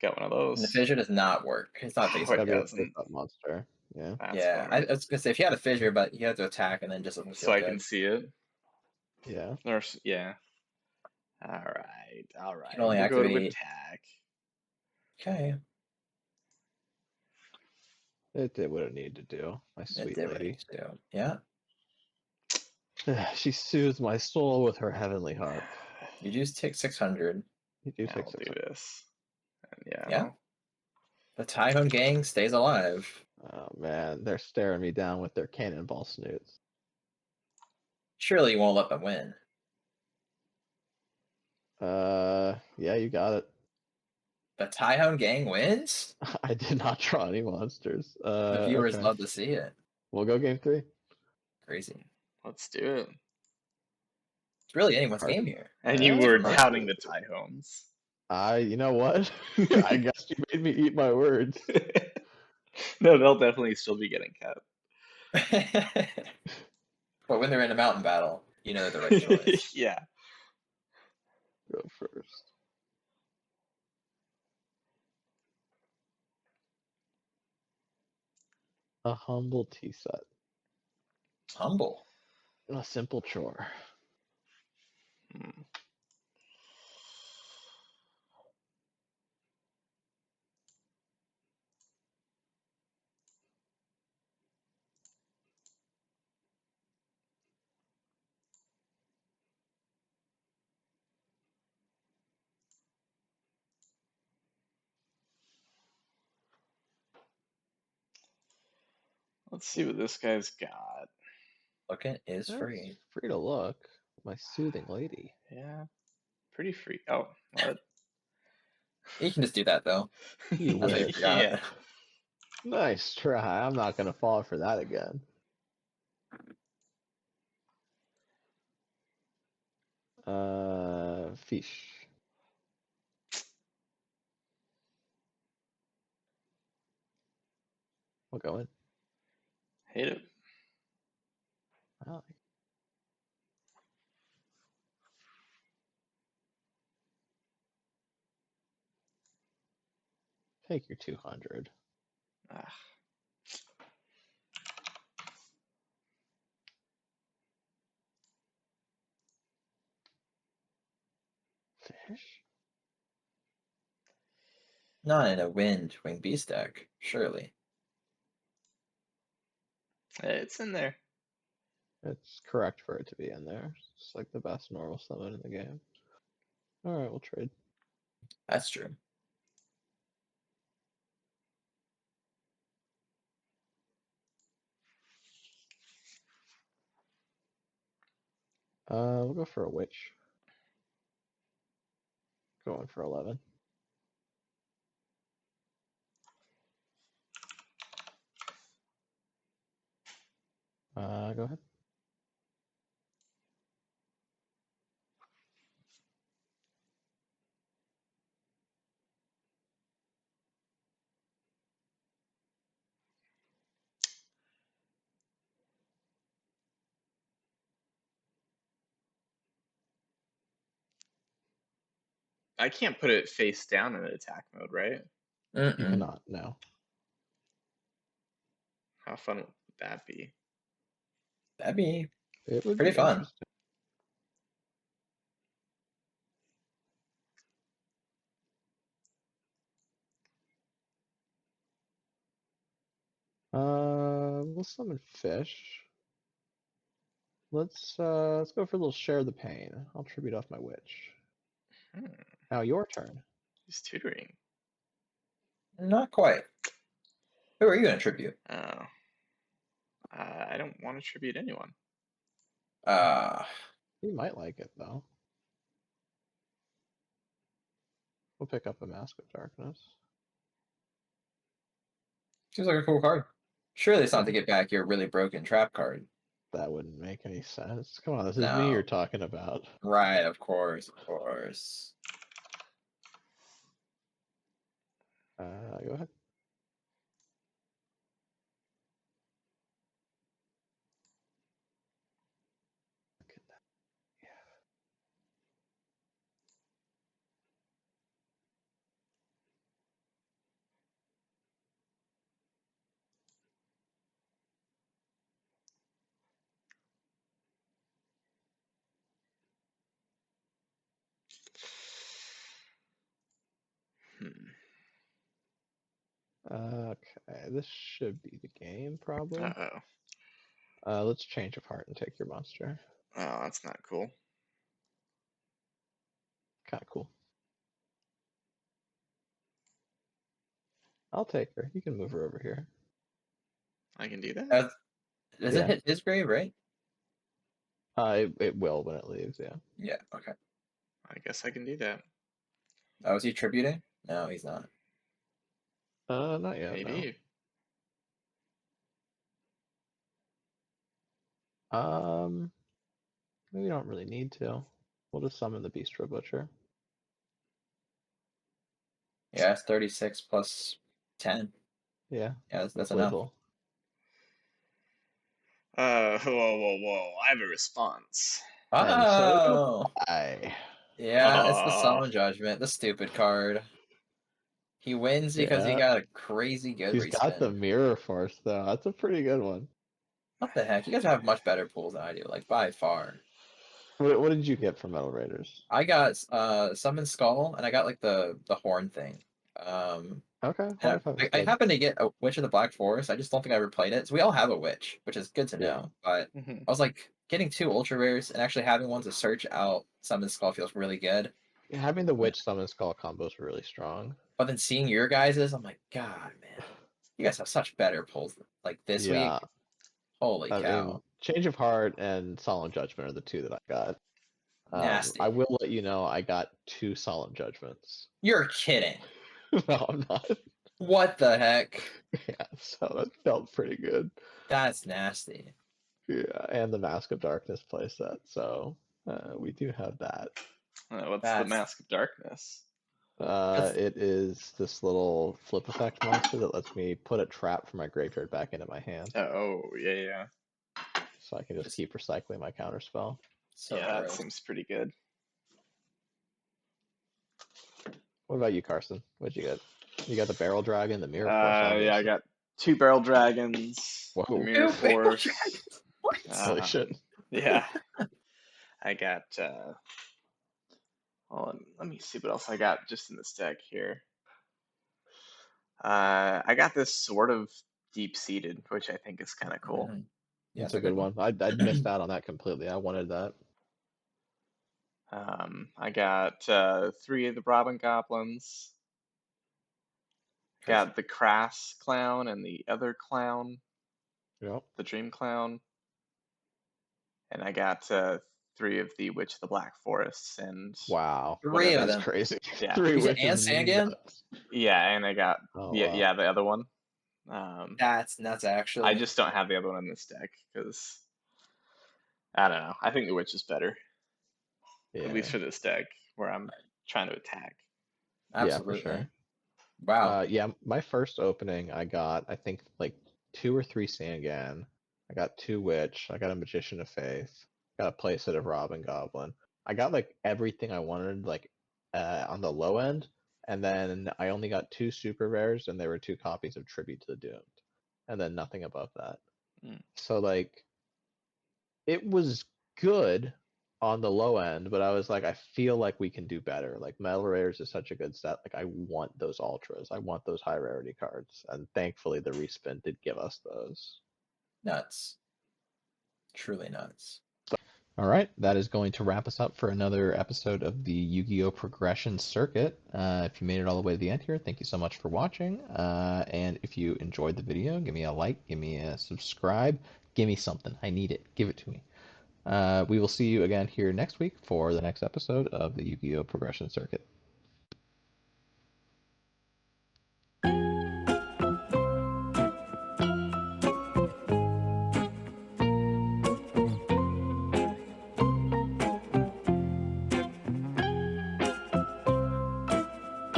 Got one of and the those. fissure does not work. It's not Oh, face It's gotta it be a value. doesn't. face-up monster. Yeah. That's Yeah, I bummer. was gonna say if you had a fissure, but you have to attack and then just doesn't So feel I good. can see it. Yeah. Or yeah. All right, all right. can only We'll go to activate- attack. Okay. It did what it needed to do. My It sweet did what it lady. needs to do. Yeah. She soothes my soul with her heavenly harp. You just take 600. You do Yeah, take we'll do 600. this. And yeah. Yeah. The Tyhone gang stays alive. Oh man, they're staring me down with their cannonball snoots. Surely you won't let them win. Yeah, you got it. The Tyhone gang wins? I did not draw any monsters. The viewers Okay. love to see it. We'll go game 3. Crazy. Let's do it. It's really anyone's Alright. game here. And Yeah, you were perfect. doubting the tie homes. You know what? I guess you made me eat my words. No, they'll definitely still be getting cut. But when they're in a mountain battle, you know they're the right choice. Yeah. Go first. A humble tea set. Humble. A simple chore. Hmm. Let's see what this guy's got. Looking is That's free. free to look. My soothing lady. Yeah. Pretty free. Oh, what? You can just do that though. You That's what you wish. forgot. Yeah. Nice try. I'm not gonna fall for that again. Fish. We'll go in. Hate it. I like Take your 200. Ah, Fish? Not in a wind wing beast deck, surely. it's in there. It's correct for it to be in there. It's like the best normal summon in the game. Alright, we'll trade. That's true. We'll go for a witch. Going for 11. Go ahead. I can't put it face down in attack mode, right? You cannot, no. How fun would that be? That'd be It would pretty be fun. interesting. We'll summon fish. Let's go for a little share the pain. I'll tribute off my witch. Hmm, Now your turn. he's tutoring. Not quite. Who are you gonna tribute? Oh. I don't want to tribute anyone. You might like it though. We'll pick up a Mask of Darkness. Seems like a cool card. Surely it's not to get back your really broken trap card. That wouldn't make any sense. Come on, this is No. me you're talking about. Right, of course, of course. Go ahead. Look at that. Hmm. Okay, this should be the game, probably. Uh-oh. Let's change of heart and take your monster. Oh, that's not cool. Kind of cool. I'll take her. You can move her over here. I can do that? Does Yeah. it hit his grave, right? It will when it leaves, yeah. Yeah, okay. I guess I can do that. Oh, is he tributing? No, he's not. Not yet, Maybe. no. Maybe you don't really need to. We'll just summon the Bistro Butcher. Yeah, it's 36 plus 10. Yeah, Yeah, that's enough. playable. Whoa. I have a response. And so do Oh! I. Yeah, it's the Oh, Summon Judgment, the stupid card. He wins because he Yeah. got a crazy good He's got the respin. Mirror Force, though. That's a pretty good one. What the heck? You guys have much better pools than I do, like by far. What did you get from Metal Raiders? I got Summon Skull, and I got like the horn thing. Okay, And 45 I, is I good. happened to get a Witch of the Black Forest. I just don't think I ever played it. So we all have a Witch, which is good to know. But Mhm. I was like getting two ultra rares and actually having one to search out Summon Skull feels really good. Having the Witch Summon Skull combos are really strong. But then seeing your guys's, I'm like, God, man, you guys have such better pulls like this Yeah, week. Holy I cow! mean, Change of Heart and Solemn Judgment are the two that I got. Nasty. I will let you know I got 2 solemn judgments. You're kidding. No, I'm not. What the heck? Yeah, so that felt pretty good. That's nasty. Yeah, and the Mask of Darkness playset, so we do have that. What's the That's Mask of Darkness? It is this little flip effect monster that lets me put a trap from my graveyard back into my hand, Oh, yeah. so I can just keep recycling my counterspell. so Yeah, that gross. seems pretty good. What about you, Carson? What'd you get? You got the Barrel Dragon, the Mirror Force, Yeah, I obviously. got 2 Barrel Dragons, the Whoa. Mirror Two barrel Force. dragons. What? Holy shit. Yeah. I got, well, let me see what else I got just in this deck here. I got this sort of deep-seated, which I think is kind of cool. Mhm. Yeah, That's a good one. I'd missed out on that completely. I wanted that. I got 3 of the Robin Goblins. Crazy. Got the Crass Clown and the other clown, Yep. the Dream Clown. And I got 3 of the Witch of the Black Forests and Wow. Three of That's them. crazy. Yeah. 3 You said witches and Sangan? nuts. Yeah, and I got Oh, yeah, wow. yeah, the other one. That's nuts, actually. I just don't have the other one in this deck because I don't know. I think the Witch is better, Yeah. at least for this deck where I'm trying to attack. Absolutely. Yeah, for sure. Wow. Yeah, my first opening, I got, I think, like 2 or 3 Sangan. I got 2 Witch. I got a Magician of Faith. Got a playset of Robin Goblin. I got like everything I wanted, like on the low end, and then I only got 2 super rares, and there were 2 copies of Tribute to the Doomed, and then nothing above that. Mm. So like, it was good on the low end, but I was like, I feel like we can do better. Like Metal Rares is such a good set. Like I want those ultras. I want those high rarity cards. And thankfully the respin did give us those. Nuts. Truly nuts. All right, that is going to wrap us up for another episode of the Yu-Gi-Oh! Progression Circuit. If you made it all the way to the end here, thank you so much for watching. And if you enjoyed the video, give me a like, give me a subscribe, give me something. I need it. Give it to me. We will see you again here next week for the next episode of the Yu-Gi-Oh! Progression Circuit.